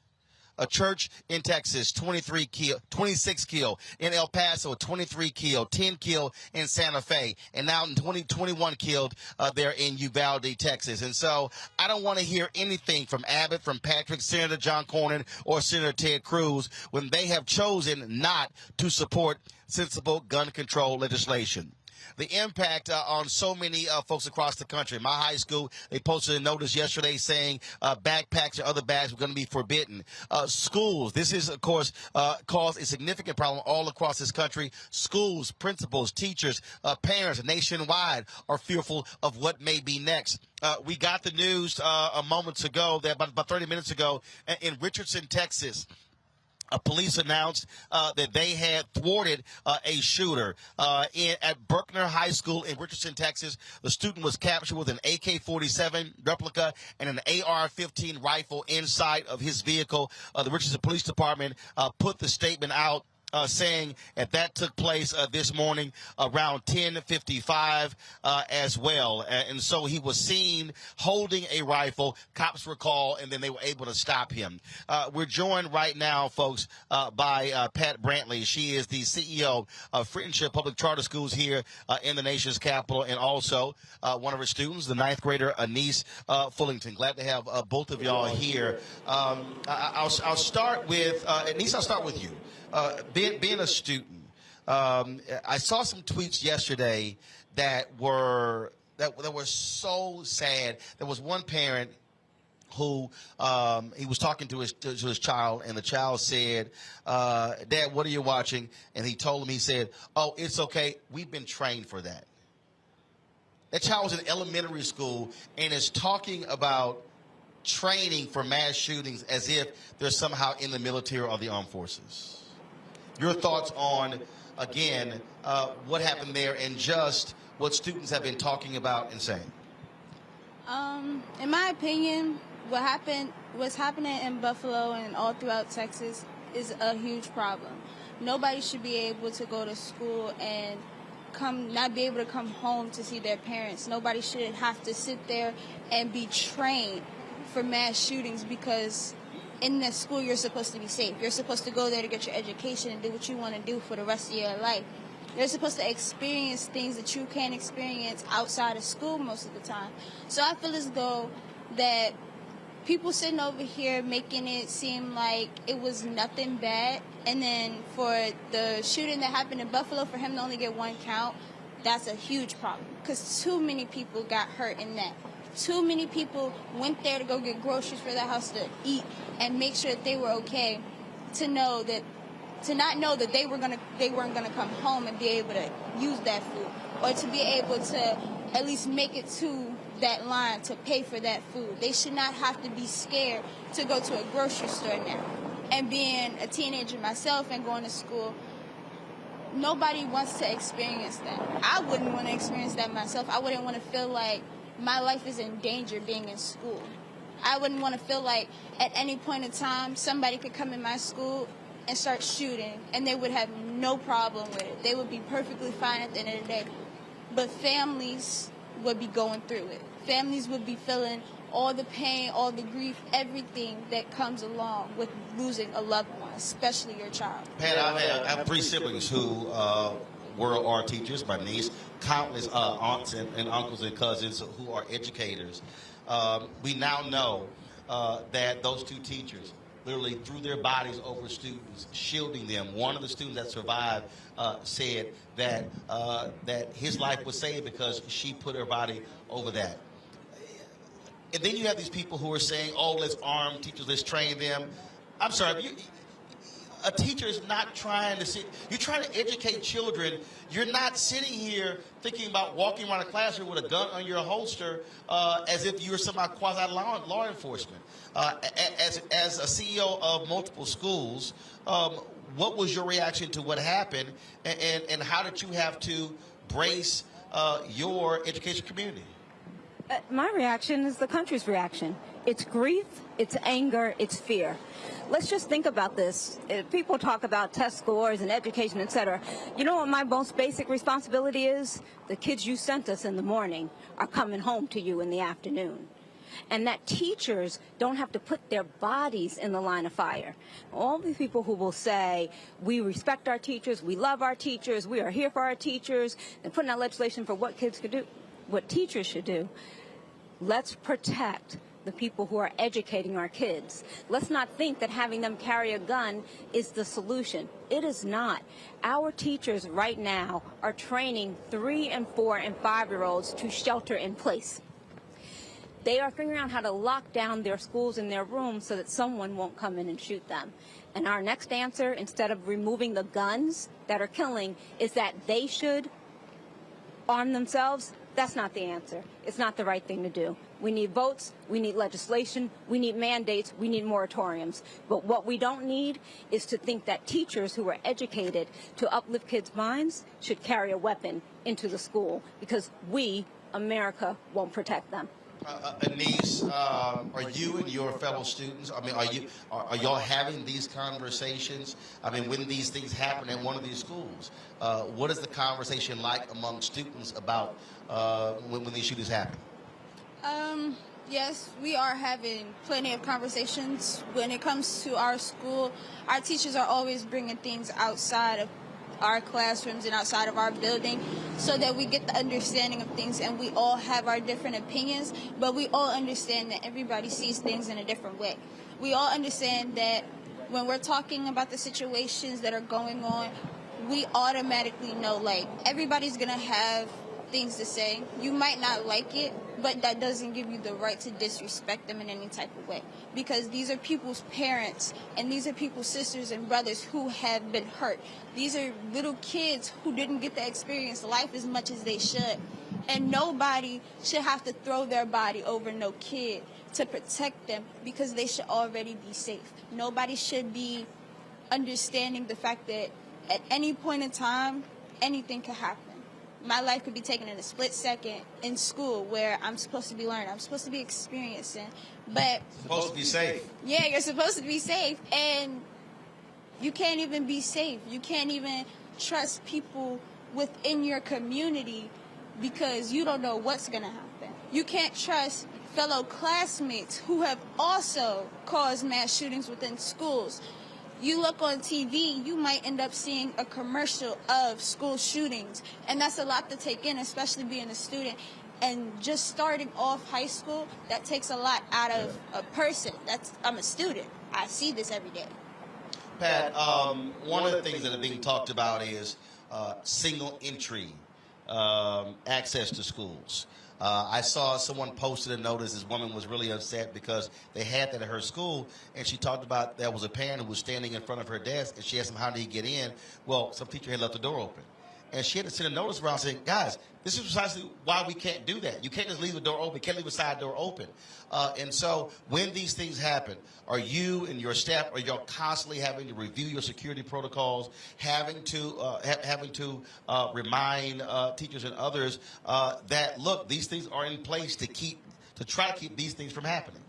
S2: A church in Texas, 26 killed. In El Paso, 23 killed, 10 killed in Santa Fe, and now in 2021 killed there in Uvalde, Texas. And so I don't want to hear anything from Abbott, from Patrick, Senator John Cornyn, or Senator Ted Cruz when they have chosen not to support sensible gun control legislation. The impact on so many folks across the country. My high school, they posted a notice yesterday saying backpacks or other bags were going to be forbidden. Schools, this is, of course, caused a significant problem all across this country. Schools, principals, teachers, parents nationwide are fearful of what may be next. We got the news a moment ago, about 30 minutes ago, in Richardson, Texas. Police announced that they had thwarted a shooter at Berkner High School in Richardson, Texas. The student was captured with an AK-47 replica and an AR-15 rifle inside of his vehicle. The Richardson Police Department put the statement out saying that took place this morning around 10:55 as well. And so he was seen holding a rifle. Cops were called, and then they were able to stop him. We're joined right now, folks, by Pat Brantley. She is the CEO of Friendship Public Charter Schools here in the nation's capital, and also one of her students, the 9th grader, Anise Fullington. Glad to have both of y'all here. I'll start with, Anise, I'll start with you. Being a student, I saw some tweets yesterday that were so sad. There was one parent who he was talking to his child, and the child said, "Dad, what are you watching?" And he told him, he said, "Oh, it's okay. We've been trained for that." That child was in elementary school and is talking about training for mass shootings as if they're somehow in the military or the armed forces. Your thoughts on again, what happened there and just what students have been talking about and saying?
S8: In my opinion, what's happening in Buffalo and all throughout Texas is a huge problem. Nobody should be able to go to school and not be able to come home to see their parents. Nobody should have to sit there and be trained for mass shootings, because in the school you're supposed to be safe. You're supposed to go there to get your education and do what you want to do for the rest of your life. You're supposed to experience things that you can't experience outside of school most of the time. So I feel as though that people sitting over here making it seem like it was nothing bad, and then for the shooting that happened in Buffalo, for him to only get one count, that's a huge problem, because too many people got hurt in that. Too many people went there to go get groceries for their house to eat and make sure that they were okay, to not know that they weren't gonna come home and be able to use that food, or to be able to at least make it to that line to pay for that food. They should not have to be scared to go to a grocery store now. And being a teenager myself and going to school, nobody wants to experience that. I wouldn't want to experience that myself. I wouldn't want to feel like my life is in danger being in school. I wouldn't want to feel like at any point in time somebody could come in my school and start shooting and they would have no problem with it. They would be perfectly fine at the end of the day. But families would be going through it. Families would be feeling all the pain, all the grief, everything that comes along with losing a loved one, especially your child.
S2: Pat, I have three siblings who are teachers, my niece, countless aunts and uncles and cousins who are educators. We now know that those two teachers literally threw their bodies over students, shielding them. One of the students that survived said that his life was saved because she put her body over that. And then you have these people who are saying, oh, let's arm teachers, let's train them. I'm sorry, a teacher is not trying to sit. You're trying to educate children. You're not sitting here thinking about walking around a classroom with a gun on your holster as if you were somehow quasi-law enforcement. As a CEO of multiple schools, what was your reaction to what happened, and how did you have to brace your education community?
S9: My reaction is the country's reaction. It's grief, it's anger, it's fear. Let's just think about this. People talk about test scores and education, etc. You know what my most basic responsibility is? The kids you sent us in the morning are coming home to you in the afternoon. And that teachers don't have to put their bodies in the line of fire. All these people who will say, we respect our teachers, we love our teachers, we are here for our teachers, and putting out legislation for what kids could do, what teachers should do. Let's protect the people who are educating our kids. Let's not think that having them carry a gun is the solution. It is not. Our teachers right now are training 3-, 4-, and 5-year-olds to shelter in place. They are figuring out how to lock down their schools and their rooms so that someone won't come in and shoot them. And our next answer, instead of removing the guns that are killing, is that they should arm themselves. That's not the answer. It's not the right thing to do. We need votes, we need legislation, we need mandates, we need moratoriums. But what we don't need is to think that teachers who are educated to uplift kids' minds should carry a weapon into the school, because we, America, won't protect them.
S2: Anise, are you and your fellow students, I mean, are y'all having these conversations? I mean, when these things happen in one of these schools, what is the conversation like among students about when these shootings happen?
S8: Yes, we are having plenty of conversations. When it comes to our school, our teachers are always bringing things outside of our classrooms and outside of our building so that we get the understanding of things, and we all have our different opinions, but we all understand that everybody sees things in a different way. We all understand that when we're talking about the situations that are going on, we automatically know, like, everybody's gonna have things to say. You might not like it, but that doesn't give you the right to disrespect them in any type of way, because these are people's parents and these are people's sisters and brothers who have been hurt. These are little kids who didn't get to experience life as much as they should, and nobody should have to throw their body over no kid to protect them, because they should already be safe. Nobody should be understanding the fact that At any point in time, anything could happen. My life could be taken in a split second in school where I'm supposed to be learning, I'm supposed to be experiencing, but...
S2: Supposed to be safe.
S8: Yeah, you're supposed to be safe, and you can't even be safe. You can't even trust people within your community because you don't know what's going to happen. You can't trust fellow classmates who have also caused mass shootings within schools. You look on TV, you might end up seeing a commercial of school shootings, and that's a lot to take in, especially being a student. And just starting off high school, that takes a lot out of a person. I'm a student. I see this every day.
S2: Pat, one of the things that are being talked about is single entry access to schools. I saw someone posted a notice. This woman was really upset because they had that at her school, and she talked about there was a parent who was standing in front of her desk, and she asked him, how did he get in? Well, some teacher had left the door open. And she had to send a notice around saying, guys, this is precisely why we can't do that. You can't just leave the door open. You can't leave a side door open. And so when these things happen, are you and your staff, are you constantly having to review your security protocols, having to remind teachers and others that, look, these things are in place to try to keep these things from happening?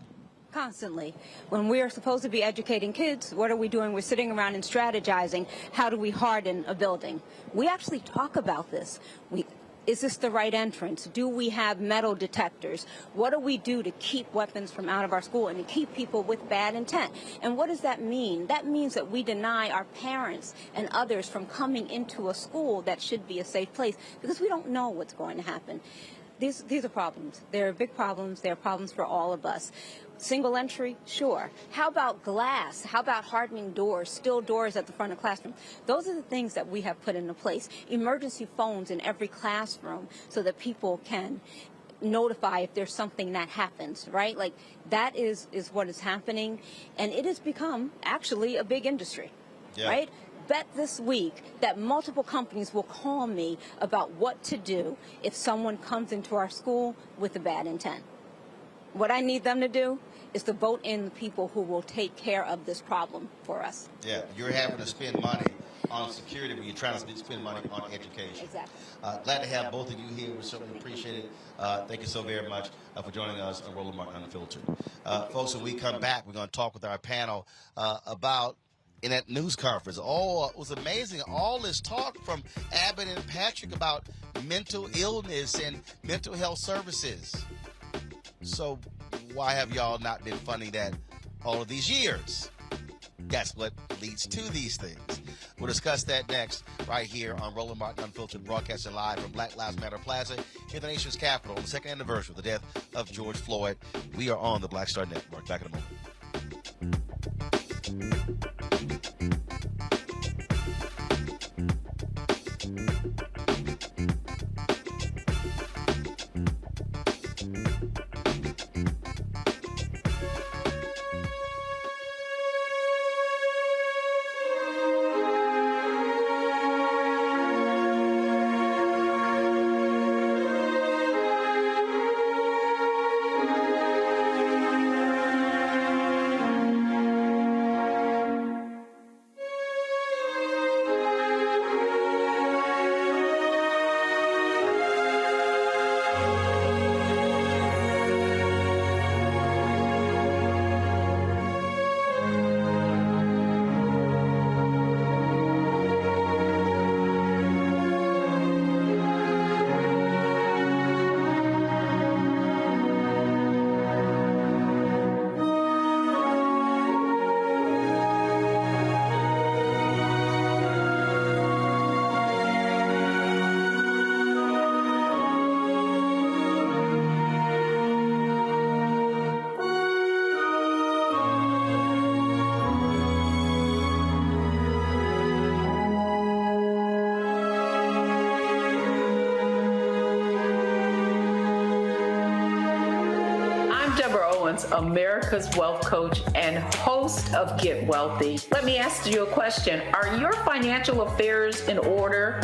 S9: Constantly. When we're supposed to be educating kids, what are we doing? We're sitting around and strategizing. How do we harden a building? We actually talk about this. Is this the right entrance? Do we have metal detectors? What do we do to keep weapons from out of our school and to keep people with bad intent? And what does that mean? That means that we deny our parents and others from coming into a school that should be a safe place because we don't know what's going to happen. These are problems. They're big problems. They're problems for all of us. Single entry, sure. How about glass? How about hardening doors, steel doors at the front of the classroom? Those are the things that we have put into place. Emergency phones in every classroom so that people can notify if there's something that happens, right? Like that is what is happening. And it has become actually a big industry, right? Bet this week that multiple companies will call me about what to do if someone comes into our school with a bad intent. What I need them to do is to vote in the people who will take care of this problem for us.
S2: Yeah, you're having to spend money on security when you're trying to spend money on education.
S9: Exactly.
S2: Glad to have both of you here. We certainly appreciate it. Thank you so very much for joining us on Roland Martin Unfiltered. Folks, when we come back, we're going to talk with our panel about in that news conference. Oh, it was amazing. All this talk from Abbott and Patrick about mental illness and mental health services. So why have y'all not been funding that all of these years? That's what leads to these things. We'll discuss that next right here on Roland Martin Unfiltered, broadcasting live from Black Lives Matter Plaza in the nation's capital on the second anniversary of the death of George Floyd. We are on the Black Star Network. Back in a moment.
S17: America's wealth coach and host of Get Wealthy. Let me ask you a question. Are your financial affairs in order?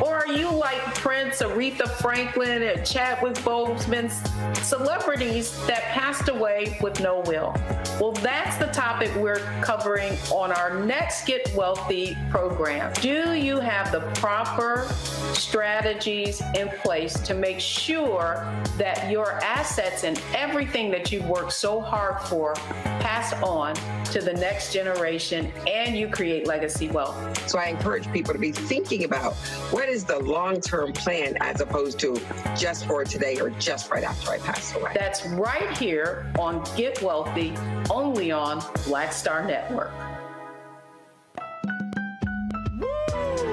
S17: Or are you like Prince, Aretha Franklin, and Chadwick Boseman, celebrities that passed away with no will. Well, that's the topic we're covering on our next Get Wealthy program. Do you have the proper strategies in place to make sure that your assets and everything that you've worked so hard for pass on to the next generation and you create legacy wealth?
S18: So I encourage people to be thinking about what is the long-term plan as opposed to just for today or just right after I pass away.
S17: That's right here on Get Wealthy, only on Black Star Network.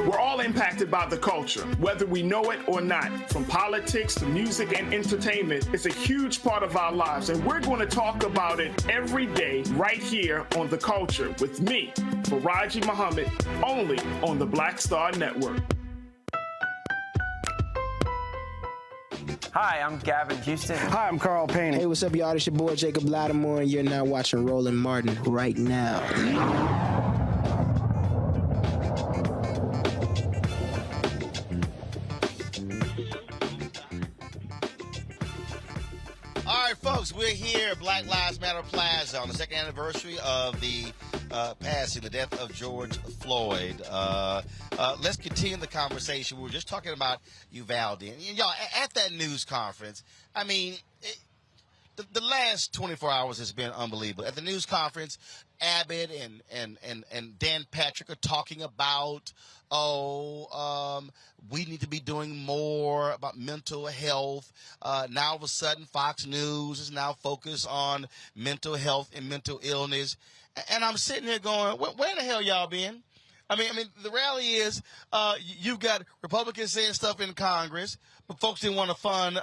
S19: We're all impacted by the culture, whether we know it or not. From politics to music and entertainment, it's a huge part of our lives, and we're going to talk about it every day right here on The Culture with me, Faraji Muhammad, only on the Black Star Network.
S20: Hi, I'm Gavin Houston.
S21: Hi, I'm Carl Payne. Hey, what's up, y'all? It's your boy Jacob Lattimore, and you're now watching Roland Martin right now.
S2: All right, folks, we're here at Black Lives Matter Plaza on the second anniversary of the passing, the death of George Floyd. Let's continue the conversation. We were just talking about Uvalde. And y'all, at that news conference, I mean, the last 24 hours has been unbelievable. At the news conference, Abbott and Dan Patrick are talking about, we need to be doing more about mental health. Now, all of a sudden, Fox News is now focused on mental health and mental illness. And I'm sitting here going, where the hell y'all been? I mean, the reality is you've got Republicans saying stuff in Congress, but folks didn't want to fund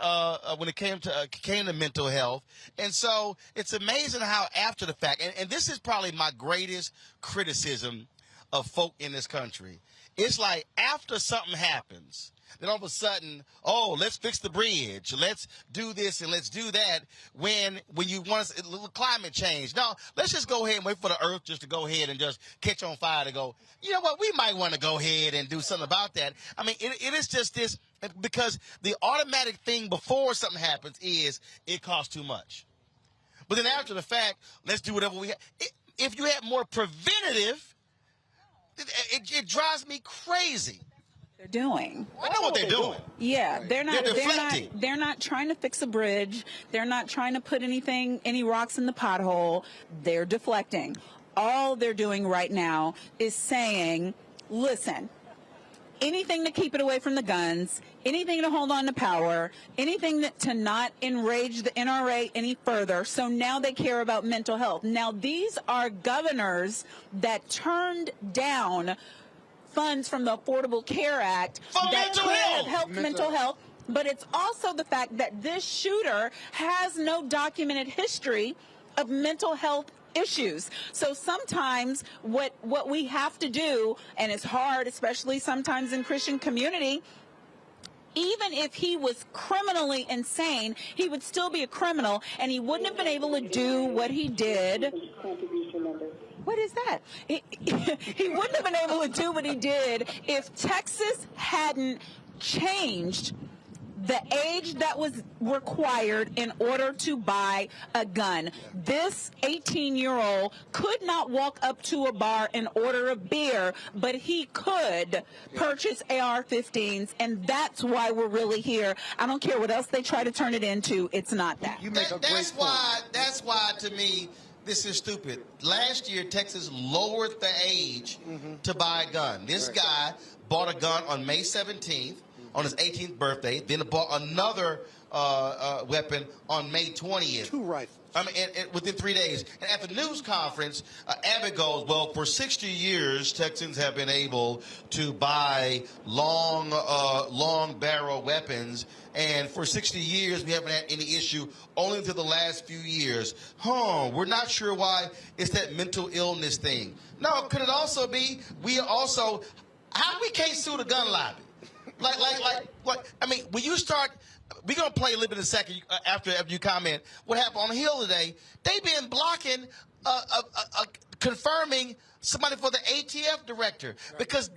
S2: when it came to mental health. And so it's amazing how after the fact, and this is probably my greatest criticism of folk in this country. It's like after something happens, then all of a sudden, let's fix the bridge. Let's do this and let's do that when you want a little climate change. No, let's just go ahead and wait for the earth just to go ahead and just catch on fire to go, you know what, we might want to go ahead and do something about that. I mean, it is just this, because the automatic thing before something happens is it costs too much. But then after the fact, let's do whatever we have. If you had more preventative, it drives me crazy.
S10: They're doing.
S2: I know what they're doing.
S10: Yeah, they're not.
S2: They're deflecting.
S10: They're not trying to fix a bridge. They're not trying to put any rocks in the pothole. They're deflecting. All they're doing right now is saying, listen, anything to keep it away from the guns, anything to hold on to power, anything to not enrage the NRA any further. So now they care about mental health. Now, these are governors that turned down funds from the Affordable Care Act that could have helped mental health. But it's also the fact that this shooter has no documented history of mental health issues. So sometimes what we have to do, and it's hard, especially sometimes in Christian community, even if he was criminally insane, he would still be a criminal, and he wouldn't have been able to do what he did. What is that? He wouldn't have been able to do what he did if Texas hadn't changed the age that was required in order to buy a gun. This 18-year-old could not walk up to a bar and order a beer, but he could purchase AR-15s, and that's why we're really here. I don't care what else they try to turn it into. It's not that.
S2: That's why, to me, this is stupid. Last year, Texas lowered the age to buy a gun. This guy bought a gun on May 17th. On his 18th birthday, then bought another weapon on May 20th.
S3: 2 rifles.
S2: I mean, and within 3 days. And at the news conference, Abbott goes, well, for 60 years, Texans have been able to buy long barrel weapons. And for 60 years, we haven't had any issue, only until the last few years. We're not sure why it's that mental illness thing. No, could it also be how we can't sue the gun lobby? Like, I mean, when you start, we're going to play a little bit in a second after you comment. What happened on the Hill today, they been blocking confirming somebody for the ATF director because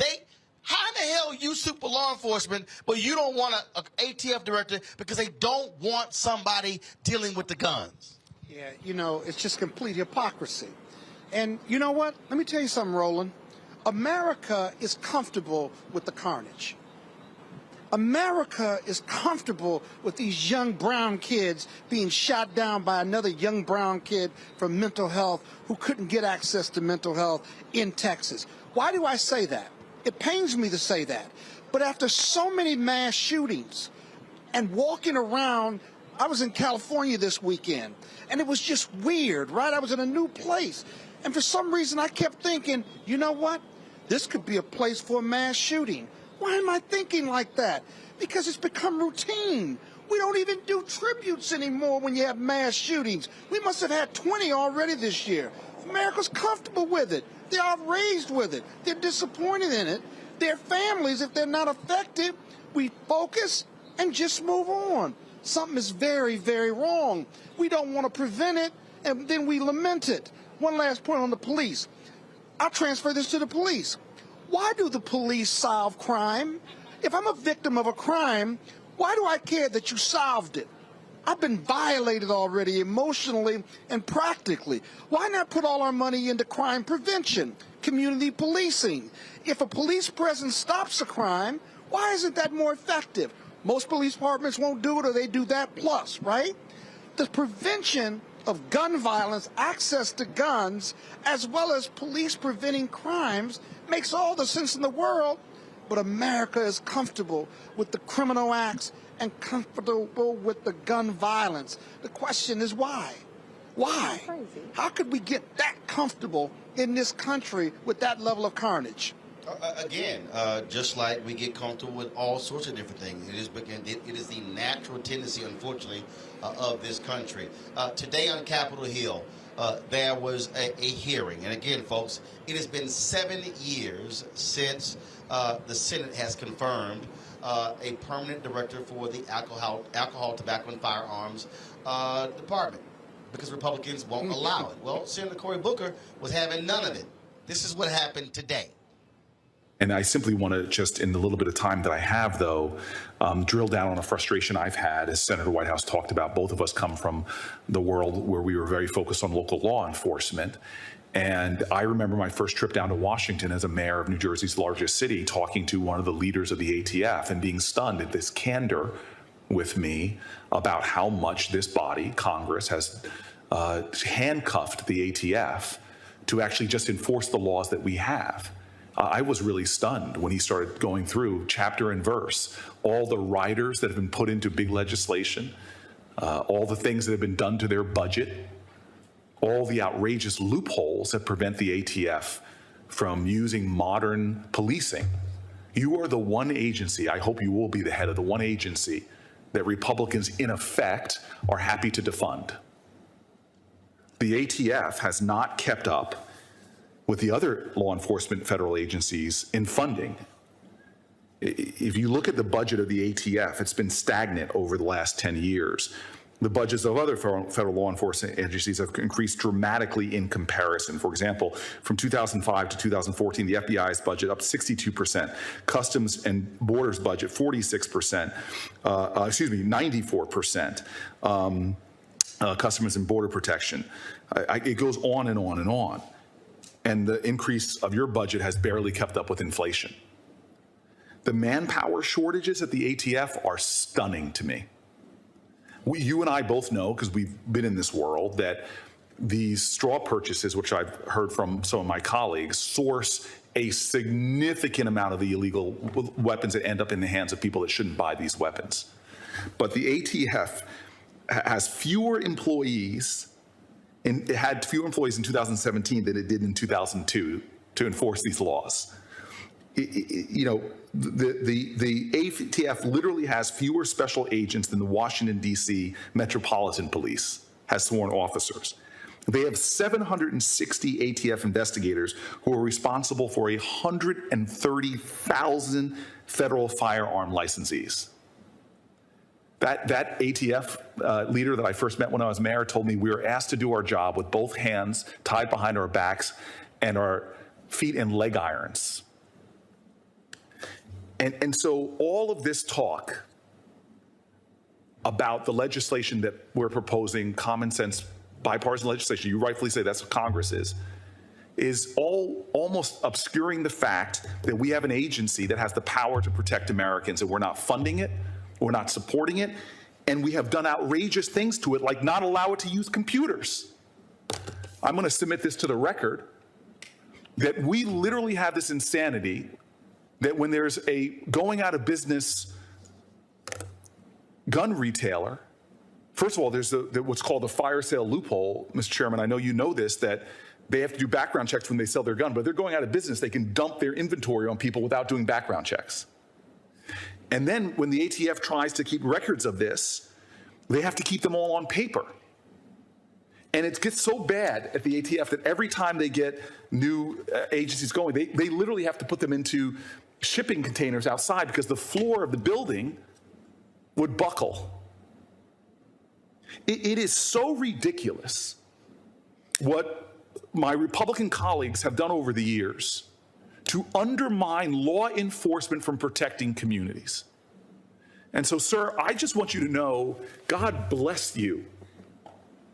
S2: how in the hell you super law enforcement, but you don't want an ATF director because they don't want somebody dealing with the guns?
S3: Yeah, you know, it's just complete hypocrisy. And you know what? Let me tell you something, Roland. America is comfortable with the carnage. America is comfortable with these young brown kids being shot down by another young brown kid from mental health who couldn't get access to mental health in Texas. Why do I say that? It pains me to say that. But after so many mass shootings and walking around, I was in California this weekend, and it was just weird, right? I was in a new place. And for some reason, I kept thinking, you know what? This could be a place for a mass shooting. Why am I thinking like that? Because it's become routine. We don't even do tributes anymore when you have mass shootings. We must have had 20 already this year. America's comfortable with it. They're outraged with it. They're disappointed in it. Their families, if they're not affected, we focus and just move on. Something is very, very wrong. We don't want to prevent it, and then we lament it. One last point on the police. I'll transfer this to the police. Why do the police solve crime? If I'm a victim of a crime, why do I care that you solved it? I've been violated already emotionally and practically. Why not put all our money into crime prevention, community policing? If a police presence stops a crime, why isn't that more effective? Most police departments won't do it, or they do that plus, right? The prevention of gun violence, access to guns, as well as police preventing crimes, makes all the sense in the world. But America is comfortable with the criminal acts and comfortable with the gun violence. The question is why? Why? How could we get that comfortable in this country with that level of carnage?
S2: Again, just like we get comfortable with all sorts of different things, it is the natural tendency, unfortunately, of this country. Today on Capitol Hill, there was a hearing. And again, folks, it has been 7 years since the Senate has confirmed a permanent director for the Alcohol, Tobacco, and Firearms Department, because Republicans won't allow it. Well, Senator Cory Booker was having none of it. This is what happened today.
S4: And I simply want to just, in the little bit of time that I have, though, drill down on a frustration I've had. As Senator Whitehouse talked about, both of us come from the world where we were very focused on local law enforcement. And I remember my first trip down to Washington as a mayor of New Jersey's largest city, talking to one of the leaders of the ATF and being stunned at this candor with me about how much this body, Congress, has handcuffed the ATF to actually just enforce the laws that we have. I was really stunned when he started going through chapter and verse, all the riders that have been put into big legislation, all the things that have been done to their budget, all the outrageous loopholes that prevent the ATF from using modern policing. You are the one agency, I hope you will be the head of the one agency that Republicans, in effect, are happy to defund. The ATF has not kept up with the other law enforcement federal agencies in funding. If you look at the budget of the ATF, it's been stagnant over the last 10 years. The budgets of other federal law enforcement agencies have increased dramatically in comparison. For example, from 2005 to 2014, the FBI's budget up 62%, Customs and Borders budget 46%, 94%, Customs and Border Protection. It goes on and on and on. And the increase of your budget has barely kept up with inflation. The manpower shortages at the ATF are stunning to me. You and I both know, because we've been in this world, that these straw purchases, which I've heard from some of my colleagues, source a significant amount of the illegal weapons that end up in the hands of people that shouldn't buy these weapons. But the ATF has fewer employees, and it had fewer employees in 2017 than it did in 2002 to enforce these laws. The ATF literally has fewer special agents than the Washington, D.C. Metropolitan Police has sworn officers. They have 760 ATF investigators who are responsible for 130,000 federal firearm licensees. That ATF leader that I first met when I was mayor told me we were asked to do our job with both hands tied behind our backs and our feet in leg irons. And so all of this talk about the legislation that we're proposing, common sense bipartisan legislation, you rightfully say that's what Congress is almost obscuring the fact that we have an agency that has the power to protect Americans, and we're not funding it, we're not supporting it, and we have done outrageous things to it, like not allow it to use computers. I'm going to submit this to the record, that we literally have this insanity that when there's a going out of business gun retailer, first of all, there's what's called the fire sale loophole, Mr. Chairman. I know you know this, that they have to do background checks when they sell their gun, but if they're going out of business, they can dump their inventory on people without doing background checks. And then when the ATF tries to keep records of this, they have to keep them all on paper. And it gets so bad at the ATF that every time they get new agencies going, they literally have to put them into shipping containers outside because the floor of the building would buckle. It is so ridiculous what my Republican colleagues have done over the years to undermine law enforcement from protecting communities. And so, sir, I just want you to know, God bless you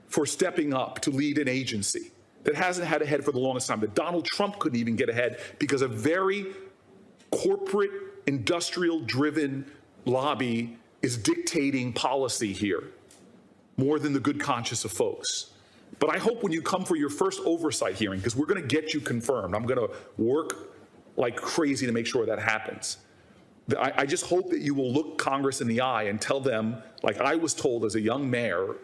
S4: for stepping up to lead an agency that hasn't had a head for the longest time, that Donald Trump couldn't even get ahead because a very corporate, industrial-driven lobby is dictating policy here more than the good conscience of folks. But I hope when you come for your first oversight hearing, because we're going to get you confirmed, I'm going to work like crazy to make sure that happens. I just hope that you will look Congress in the eye and tell them, like I was told as a young mayor,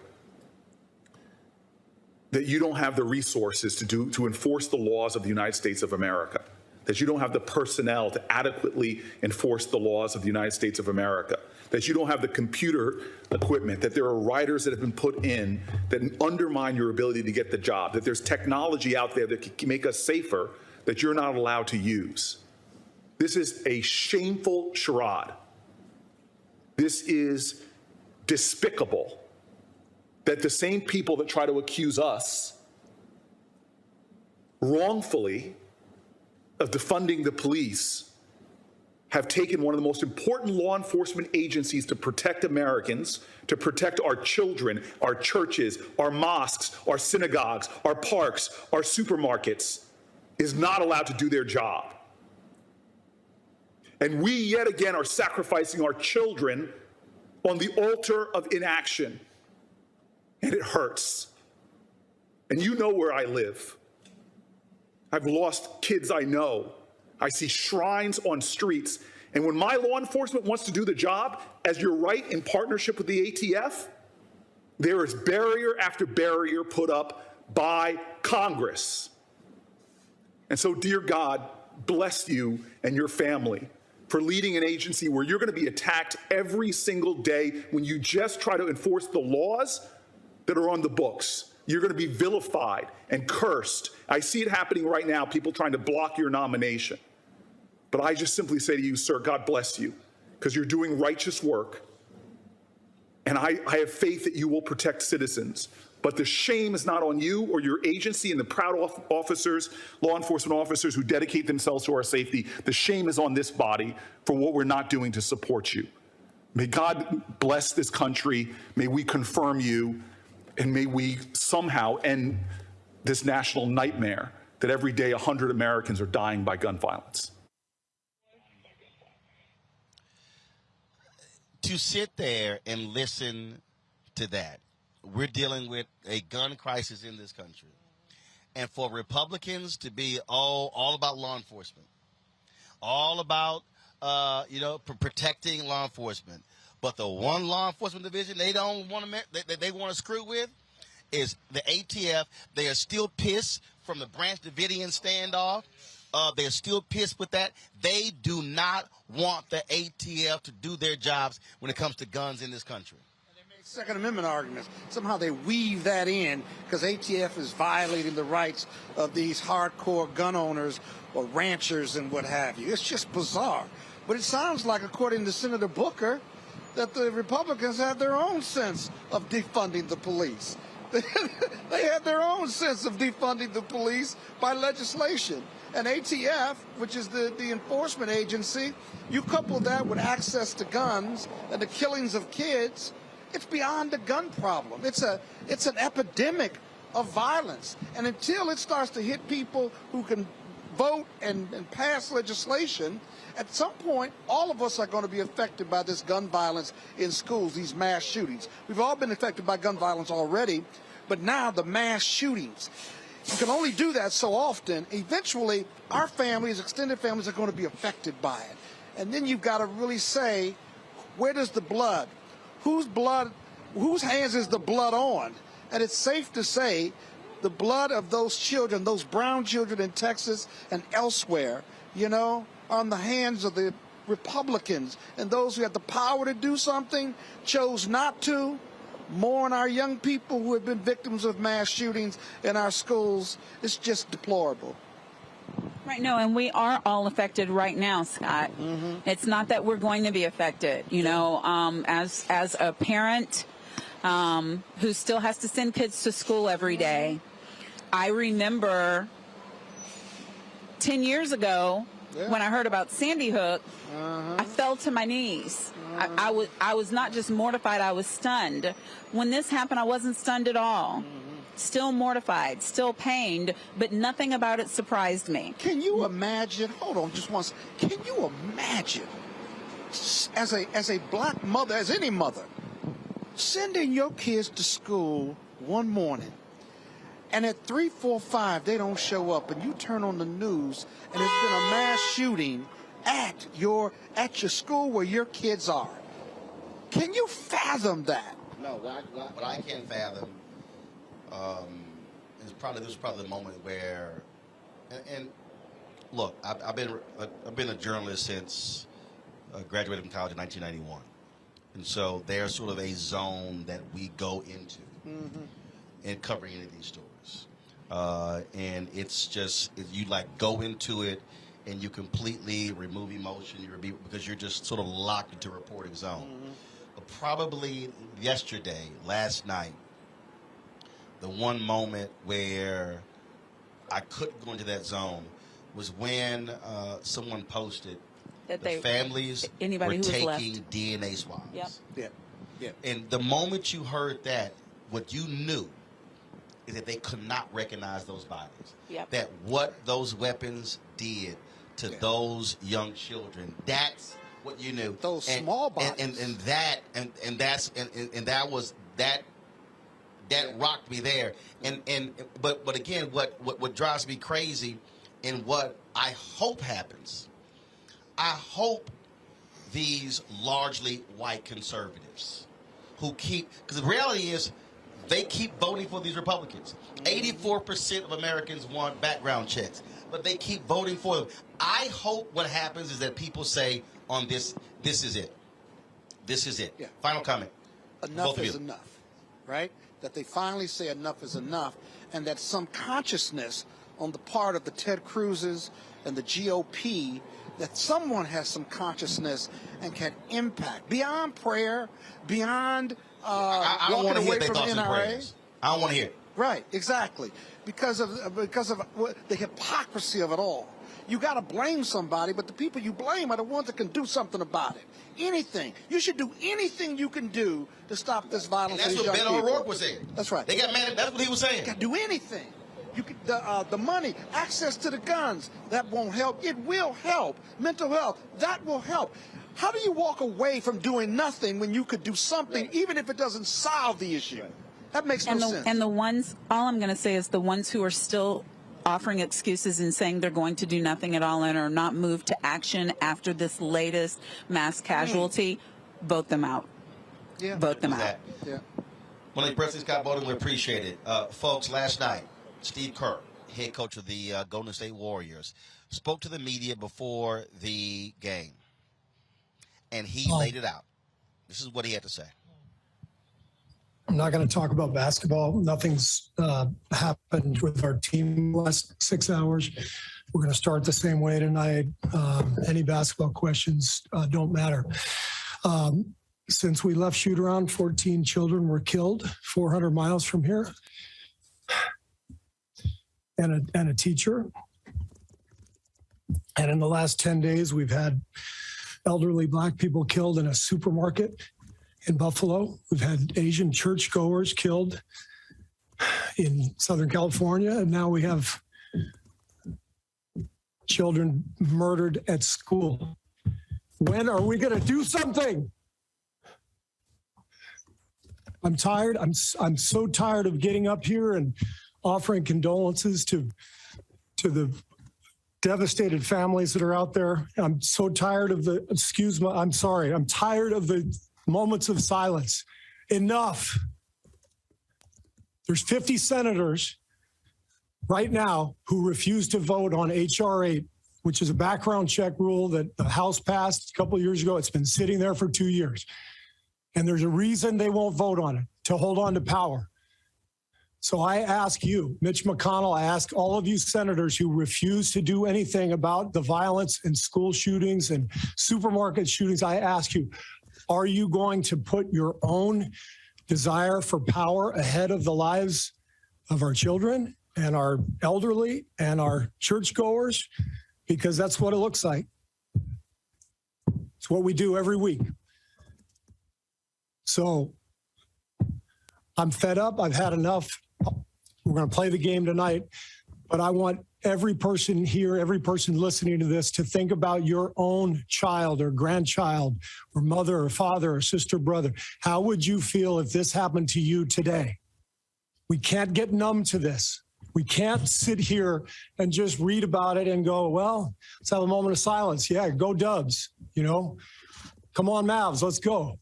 S4: that you don't have the resources to enforce the laws of the United States of America, that you don't have the personnel to adequately enforce the laws of the United States of America, that you don't have the computer equipment, that there are writers that have been put in that undermine your ability to get the job, that there's technology out there that can make us safer that you're not allowed to use. This is a shameful charade. This is despicable that the same people that try to accuse us wrongfully of defunding the police have taken one of the most important law enforcement agencies to protect Americans, to protect our children, our churches, our mosques, our synagogues, our parks, our supermarkets, is not allowed to do their job. And we yet again are sacrificing our children on the altar of inaction. And it hurts. And you know where I live. I've lost kids I know. I see shrines on streets. And when my law enforcement wants to do the job, as you're right, in partnership with the ATF, there is barrier after barrier put up by Congress. And so, dear God, bless you and your family for leading an agency where you're going to be attacked every single day when you just try to enforce the laws that are on the books. You're going to be vilified and cursed. I see it happening right now, people trying to block your nomination. But I just simply say to you, sir, God bless you, because you're doing righteous work. And I have faith that you will protect citizens. But the shame is not on you or your agency and the proud officers, law enforcement officers who dedicate themselves to our safety. The shame is on this body for what we're not doing to support you. May God bless this country. May we confirm you. And may we somehow end this national nightmare that every day 100 Americans are dying by gun violence.
S2: To sit there and listen to that, we're dealing with a gun crisis in this country. And for Republicans to be all about law enforcement, all about, protecting law enforcement, but the one law enforcement division they don't want to they want to screw with is the ATF. They are still pissed from the Branch Davidian standoff. They're still pissed with that. They do not want the ATF to do their jobs when it comes to guns in this country.
S3: And they make Second Amendment arguments. Somehow they weave that in because ATF is violating the rights of these hardcore gun owners or ranchers and what have you. It's just bizarre. But it sounds like, according to Senator Booker, that the Republicans have their own sense of defunding the police. They have their own sense of defunding the police by legislation. And ATF, which is the enforcement agency, you couple that with access to guns and the killings of kids, it's beyond a gun problem. It's an epidemic of violence. And until it starts to hit people who can vote and pass legislation, at some point, all of us are going to be affected by this gun violence in schools, these mass shootings. We've all been affected by gun violence already, but now the mass shootings. You can only do that so often. Eventually, our families, extended families, are going to be affected by it. And then you've got to really say, where does the blood? Whose hands is the blood on? And it's safe to say the blood of those children, those brown children in Texas and elsewhere, you know, on the hands of the Republicans and those who had the power to do something, chose not to. More on our young people who have been victims of mass shootings in our schools. It's just deplorable.
S10: Right, no, and we are all affected right now, Scott. It's not that we're going to be affected. You know, as a parent who still has to send kids to school every day, I remember 10 years ago when I heard about Sandy Hook, I fell to my knees. I was not just mortified, I was stunned. When this happened, I wasn't stunned at all. Still mortified, still pained, but nothing about it surprised me.
S3: Can you imagine, hold on just once, can you imagine, as a black mother, as any mother, sending your kids to school one morning, and at 3, 4, 5, they don't show up, and you turn on the news, and there's been a mass shooting at your school where your kids are. Can you fathom that?
S2: No, what I can't fathom is probably the moment where, and look, I've been a journalist since graduated from college in 1991, and so there's sort of a zone that we go into in covering any of these stories, and it's just you like go into it and you completely remove emotion, because you're just sort of locked into a reporting zone. But probably last night, the one moment where I couldn't go into that zone was when someone posted that the families were taking DNA swabs.
S3: Yep.
S2: And the moment you heard that, what you knew is that they could not recognize those bodies. That what those weapons did to those young children, that's what you knew.
S3: Those small bodies.
S2: That rocked me there. But again, what drives me crazy and what I hope happens, I hope these largely white conservatives who because the reality is they keep voting for these Republicans. 84% of Americans want background checks, but they keep voting for them. I hope what happens is that people say on this is it. This is it.
S3: Yeah.
S2: Final comment.
S3: Enough is enough, right? That they finally say enough is enough, and that some consciousness on the part of the Ted Cruzes and the GOP, that someone has some consciousness and can impact beyond prayer, beyond
S2: I don't
S3: walking away
S2: hear
S3: from the NRA.
S2: I don't want to hear it.
S3: Right, exactly. Because of the hypocrisy of it all. You got to blame somebody, but the people you blame are the ones that can do something about it. Anything. You should do anything you can do to stop this violence.
S2: And that's what Beto Rourke was saying.
S3: That's right.
S2: They got mad at that's what he was saying.
S3: You got to do anything. You can, the money, access to the guns, that won't help. It will help. Mental health, that will help. How do you walk away from doing nothing when you could do something, even if it doesn't solve the issue? That makes no sense.
S10: And the ones, all I'm going to say is the ones who are still offering excuses and saying they're going to do nothing at all and are not moved to action after this latest mass casualty, vote them out.
S3: Yeah.
S10: Vote them out.
S3: Yeah.
S2: Well, President Scott Bowden, we appreciate it. Folks, last night, Steve Kerr, head coach of the Golden State Warriors, spoke to the media before the game, and he laid it out. This is what he had to say.
S1: I'm not going to talk about basketball. Nothing's happened with our team in the last 6 hours. We're going to start the same way tonight. Any basketball questions don't matter. Since we left shoot-around, 14 children were killed 400 miles from here, and a teacher. And in the last 10 days, we've had elderly black people killed in a supermarket in Buffalo. We've had Asian churchgoers killed. in Southern California, and now we have children murdered at school. When are we going to do something? I'm tired. I'm so tired of getting up here and offering condolences to the devastated families that are out there. I'm so tired of I'm tired of the moments of silence. Enough. There's 50 senators right now who refuse to vote on H.R. 8, which is a background check rule that the House passed a couple of years ago. It's been sitting there for 2 years. And there's a reason they won't vote on it, to hold on to power. So I ask you, Mitch McConnell, I ask all of you senators who refuse to do anything about the violence and school shootings and supermarket shootings, I ask you, are you going to put your own desire for power ahead of the lives of our children and our elderly and our churchgoers? Because that's what it looks like. It's what we do every week. So I'm fed up. I've had enough. We're going to play the game tonight, but I want every person here, every person listening to this to think about your own child or grandchild or mother or father or sister, brother. How would you feel if this happened to you today? We can't get numb to this. We can't sit here and just read about it and go, well, let's have a moment of silence. Yeah, go Dubs, Come on, Mavs, let's go.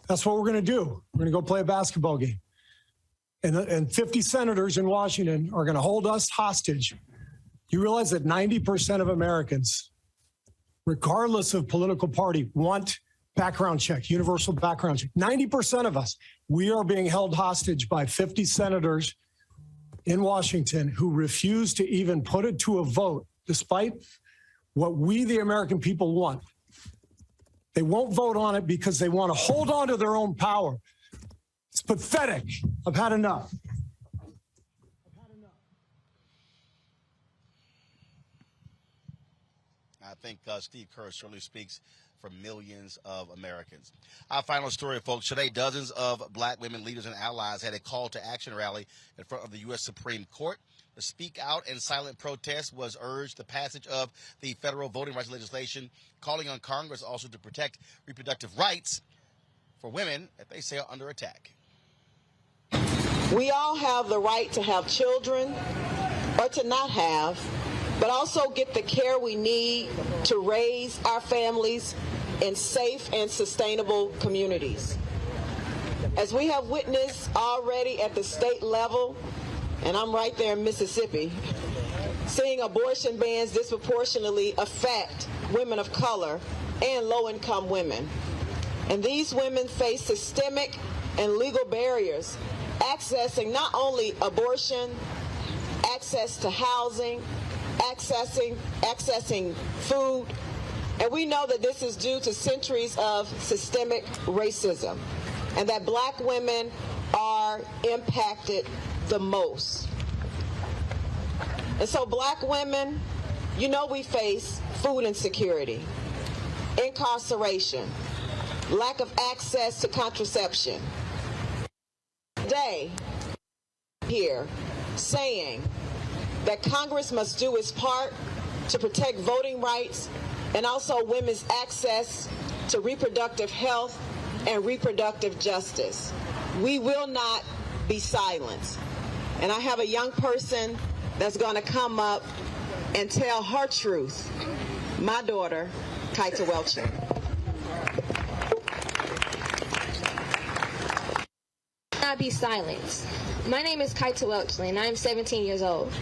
S1: That's what we're going to do. We're going to go play a basketball game. And 50 senators in Washington are going to hold us hostage. You realize that 90% of Americans, regardless of political party, want background check, universal background check. 90% of us, we are being held hostage by 50 senators in Washington who refuse to even put it to a vote, despite what we, the American people, want. They won't vote on it because they want to hold on to their own power. It's pathetic. I've had enough.
S2: I think Steve Kerr certainly speaks for millions of Americans. Our final story, folks. Today, dozens of black women leaders and allies had a call to action rally in front of the U.S. Supreme Court. The speak out and silent protest was urged the passage of the federal voting rights legislation, calling on Congress also to protect reproductive rights for women that they say are under attack.
S5: We all have the right to have children or to not have, but also get the care we need to raise our families in safe and sustainable communities. As we have witnessed already at the state level, and I'm right there in Mississippi, seeing abortion bans disproportionately affect women of color and low-income women. And these women face systemic and legal barriers accessing not only abortion, access to housing, accessing food, and we know that this is due to centuries of systemic racism, and that black women are impacted the most. And so black women, we face food insecurity, incarceration, lack of access to contraception. Today, here, saying that Congress must do its part to protect voting rights and also women's access to reproductive health and reproductive justice. We will not be silenced. And I have a young person that's going to come up and tell her truth, my daughter, Kaita Welching.
S20: Not be silenced. My name is Kaita Welchley, and I am 17 years old.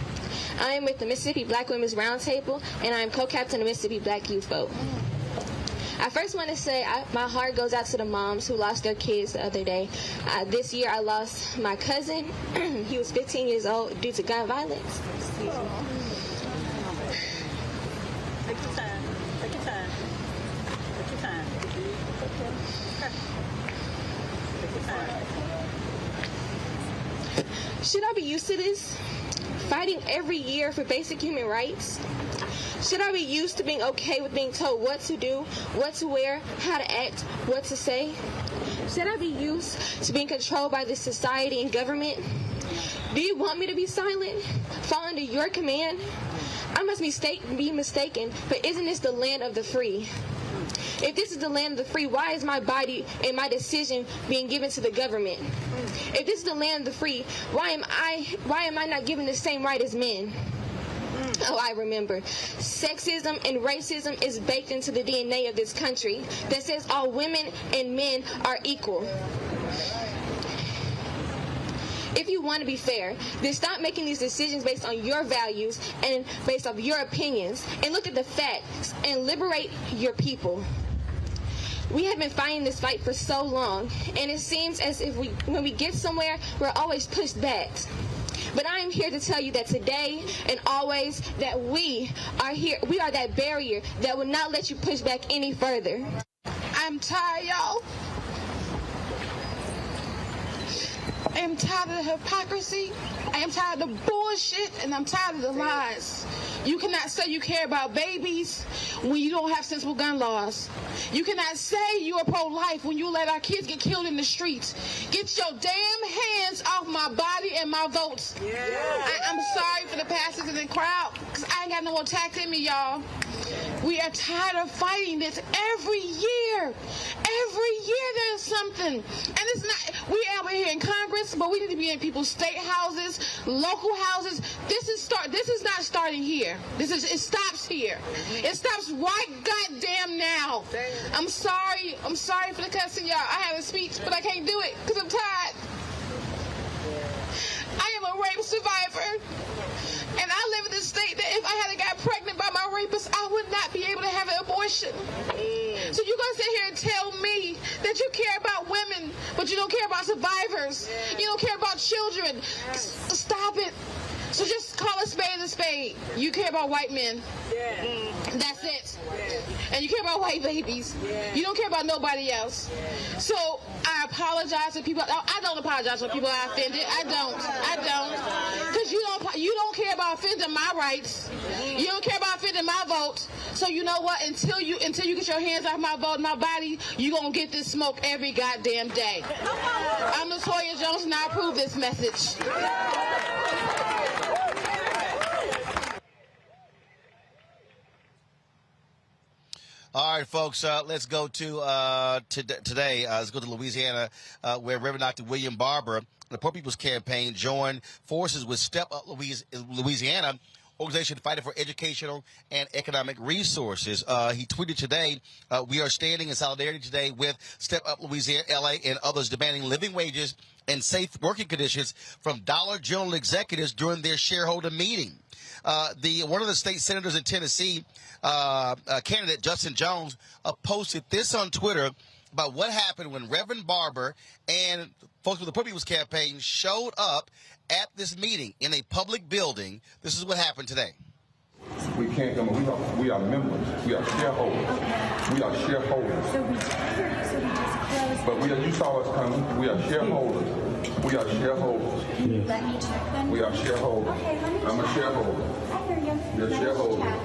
S20: I am with the Mississippi Black Women's Roundtable, and I am co-captain of Mississippi Black Youth Vote. I first want to say my heart goes out to the moms who lost their kids the other day. This year I lost my cousin. He was 15 years old due to gun violence. Excuse me.
S22: Take your time. Take your time. Take your time. Take your time.
S20: Should I be used to this? Fighting every year for basic human rights? Should I be used to being okay with being told what to do, what to wear, how to act, what to say? Should I be used to being controlled by this society and government? Do you want me to be silent? Fall under your command? I must be mistaken, but isn't this the land of the free? If this is the land of the free, why is my body and my decision being given to the government? If this is the land of the free, why am I not given the same right as men? Oh, I remember. Sexism and racism is baked into the DNA of this country that says all women and men are equal. If you want to be fair, then stop making these decisions based on your values and based off your opinions, and look at the facts and liberate your people. We have been fighting this fight for so long, and it seems as if when we get somewhere, we're always pushed back. But I am here to tell you that today and always that we are here. We are that barrier that will not let you push back any further.
S6: I'm tired, y'all. I am tired of the hypocrisy. I am tired of the bullshit, and I'm tired of the lies. You cannot say you care about babies when you don't have sensible gun laws. You cannot say you are pro-life when you let our kids get killed in the streets. Get your damn hands off my body and my votes. I'm sorry for the pastors in the crowd, because I ain't got no attack in me, y'all. We are tired of fighting this every year. Every year there's something. And it's not, we out here in Congress, but we need to be in people's state houses, local houses. This is not starting here. It stops here. It stops right goddamn now. I'm sorry for the cussing, y'all. I have a speech, but I can't do it because I'm tired. I am a rape survivor. And I live in a state that if I hadn't got pregnant by my rapist, I would not be able to have an abortion. So you're going to sit here and tell me that you care about women, but you don't care about survivors. You don't care about children. Stop it. So just call a spade a spade. You care about white men. That's it. And you care about white babies. You don't care about nobody else. So I apologize to people. I don't apologize when people are offended. I don't. Because you don't care about offending my rights. You don't care about offending my vote. So you know what? Until you get your hands off my vote, my body, you're going to get this smoke every goddamn day. I'm Latoya Jones, and I approve this message.
S2: All right, folks, let's go to today. Let's go to Louisiana, where Reverend Dr. William Barber, the Poor People's Campaign, joined forces with Step Up Louisiana, organization fighting for educational and economic resources. He tweeted today, we are standing in solidarity today with Step Up Louisiana, LA, and others demanding living wages and safe working conditions from Dollar General executives during their shareholder meeting. One of the state senators in Tennessee, candidate Justin Jones, posted this on Twitter about what happened when Reverend Barber and folks with the Poor People's Campaign showed up at this meeting in a public building. This is what happened today.
S7: We can't come. We are members. We are shareholders. We are shareholders.
S23: So we just closed.
S7: But you saw us coming. We are shareholders. We are shareholders.
S23: Can you let me check then?
S7: We are shareholders.
S23: Okay, let me check.
S7: I'm a shareholder.
S23: I hear you.
S7: We're shareholders.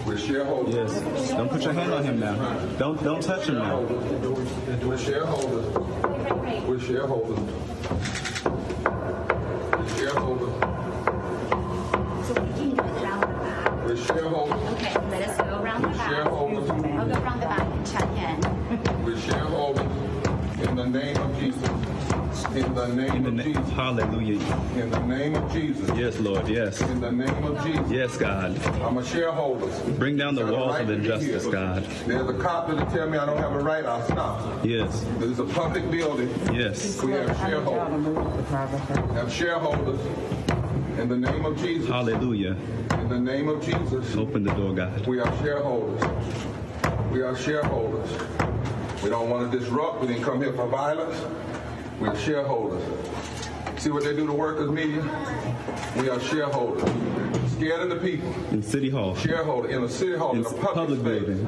S7: We're shareholders.
S24: Yes. Don't put your hand on him now. Don't touch him now.
S7: We're shareholders. We're shareholders. We're shareholders.
S23: So we can go around the back.
S7: We're shareholders.
S23: Okay, let us go around the back.
S7: Shareholders.
S23: I'll go around the back and check in.
S7: We're shareholders in the name of Jesus. In the name of Jesus.
S24: Hallelujah.
S7: In the name of Jesus.
S24: Yes, Lord. Yes.
S7: In the name of Jesus.
S24: Yes, God.
S7: I'm a shareholder.
S24: Bring down the walls of injustice, God.
S7: There's a cop that'll tell me I don't have a right, I'll stop.
S24: Yes.
S7: This is a public building.
S24: Yes.
S7: We have shareholders. Have shareholders. In the name of Jesus.
S24: Hallelujah.
S7: In the name of Jesus.
S24: Open the door, God.
S7: We are shareholders. We are shareholders. We don't want to disrupt. We didn't come here for violence. We're shareholders. See what they do to workers' media? We are shareholders. Scared of the people.
S24: In City Hall.
S7: Shareholder. In a City Hall. In a public building.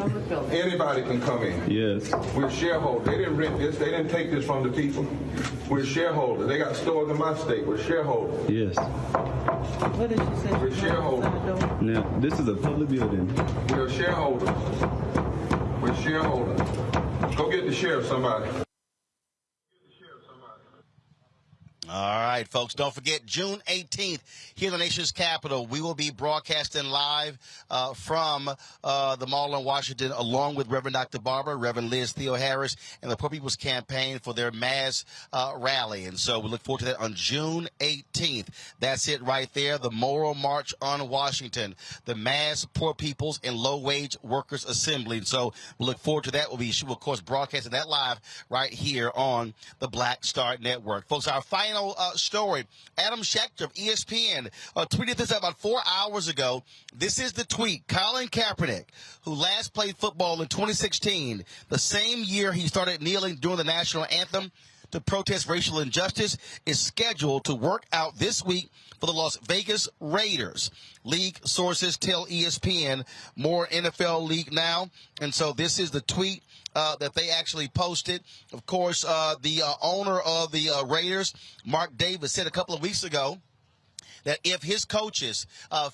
S7: Anybody can come in.
S24: Yes.
S7: We're shareholders. They didn't rent this. They didn't take this from the people. We're shareholders. They got stores in my state. We're shareholders.
S24: Yes.
S7: What did she say? We're shareholders.
S24: Now, this is a public building.
S7: We're shareholders. We're shareholders. Go get the sheriff, somebody.
S2: All right, folks, don't forget June 18th here in the nation's capital. We will be broadcasting live from the Mall in Washington, along with Reverend Dr. Barber, Reverend Liz Theo Harris, and the Poor People's Campaign for their mass rally. And so we look forward to that on June 18th. That's it right there, the Moral March on Washington, the Mass Poor People's and Low-Wage Workers Assembly. And so we look forward to that. We'll, of course, broadcasting that live right here on the Black Star Network. Folks, our final story. Adam Schechter of ESPN tweeted this about 4 hours ago. This is the tweet. Colin Kaepernick, who last played football in 2016, the same year he started kneeling during the national anthem to protest racial injustice, is scheduled to work out this week for the Las Vegas Raiders. League sources tell ESPN more NFL League Now. And so this is the tweet that they actually posted. Of course, the owner of the Raiders, Mark Davis, said a couple of weeks ago that if his coaches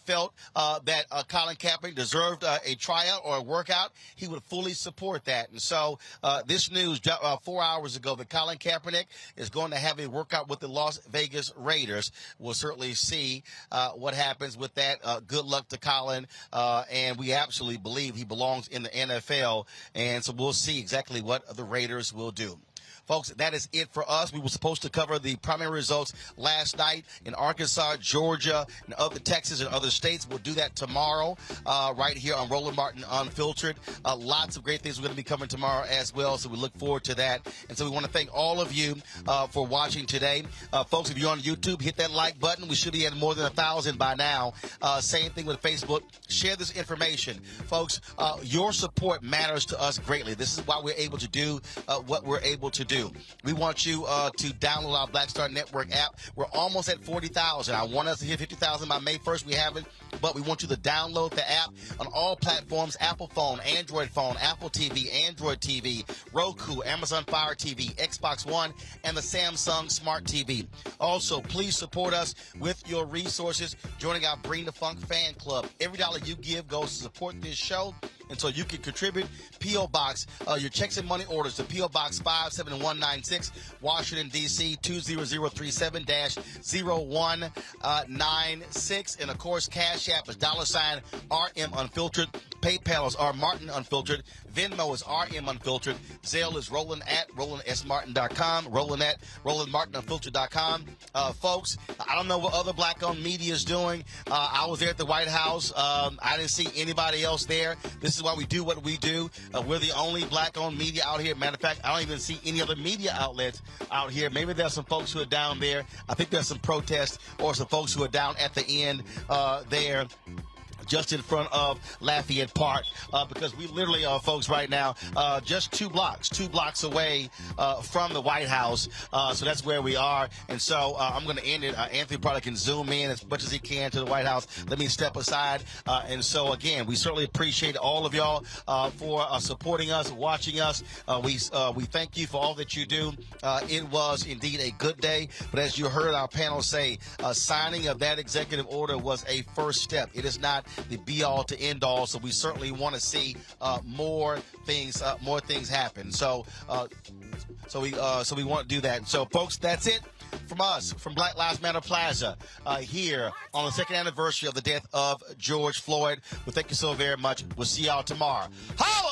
S2: felt that Colin Kaepernick deserved a tryout or a workout, he would fully support that. And so this news 4 hours ago that Colin Kaepernick is going to have a workout with the Las Vegas Raiders. We'll certainly see what happens with that. Good luck to Colin, and we absolutely believe he belongs in the NFL. And so we'll see exactly what the Raiders will do. Folks, that is it for us. We were supposed to cover the primary results last night in Arkansas, Georgia, and other Texas and other states. We'll do that tomorrow right here on Roland Martin Unfiltered. Lots of great things we're going to be covering tomorrow as well, so we look forward to that. And so we want to thank all of you for watching today. Folks, if you're on YouTube, hit that like button. We should be at more than 1,000 by now. Same thing with Facebook. Share this information. Folks, your support matters to us greatly. This is why we're able to do what we're able to do. We want you to download our Black Star Network app. We're almost at 40,000. I want us to hit 50,000 by May 1st. We haven't, but we want you to download the app on all platforms: Apple phone, Android phone, Apple TV, Android TV, Roku, Amazon Fire TV, Xbox One, and the Samsung Smart TV. Also, please support us with your resources, joining our Bring the Funk fan club. Every dollar you give goes to support this show. And so you can contribute P.O. Box, your checks and money orders to P.O. Box 57196, Washington, D.C. 20037-0196. And, of course, Cash App is $RM Unfiltered. PayPal is R Martin Unfiltered. Venmo is RM Unfiltered. Zelle is Roland at RolandSMartin.com. Roland at RolandMartinUnfiltered.com. Folks, I don't know what other black-owned media is doing. I was there at the White House. I didn't see anybody else there. This is why we do what we do. We're the only black-owned media out here. Matter of fact, I don't even see any other media outlets out here. Maybe there's some folks who are down there. I think there's some protests or some folks who are down at the end there, just in front of Lafayette Park, because we literally are, folks, right now, just two blocks away from the White House. So that's where we are. And so I'm going to end it. Anthony probably can zoom in as much as he can to the White House. Let me step aside. And so, again, we certainly appreciate all of y'all for supporting us, watching us. We thank you for all that you do. It was indeed a good day. But as you heard our panel say, signing of that executive order was a first step. It is not the be-all to end-all, so we certainly want to see more things happen. So we want to do that. So, folks, that's it from us, from Black Lives Matter Plaza, here on the second anniversary of the death of George Floyd. Well, thank you so very much. We'll see y'all tomorrow. Holla!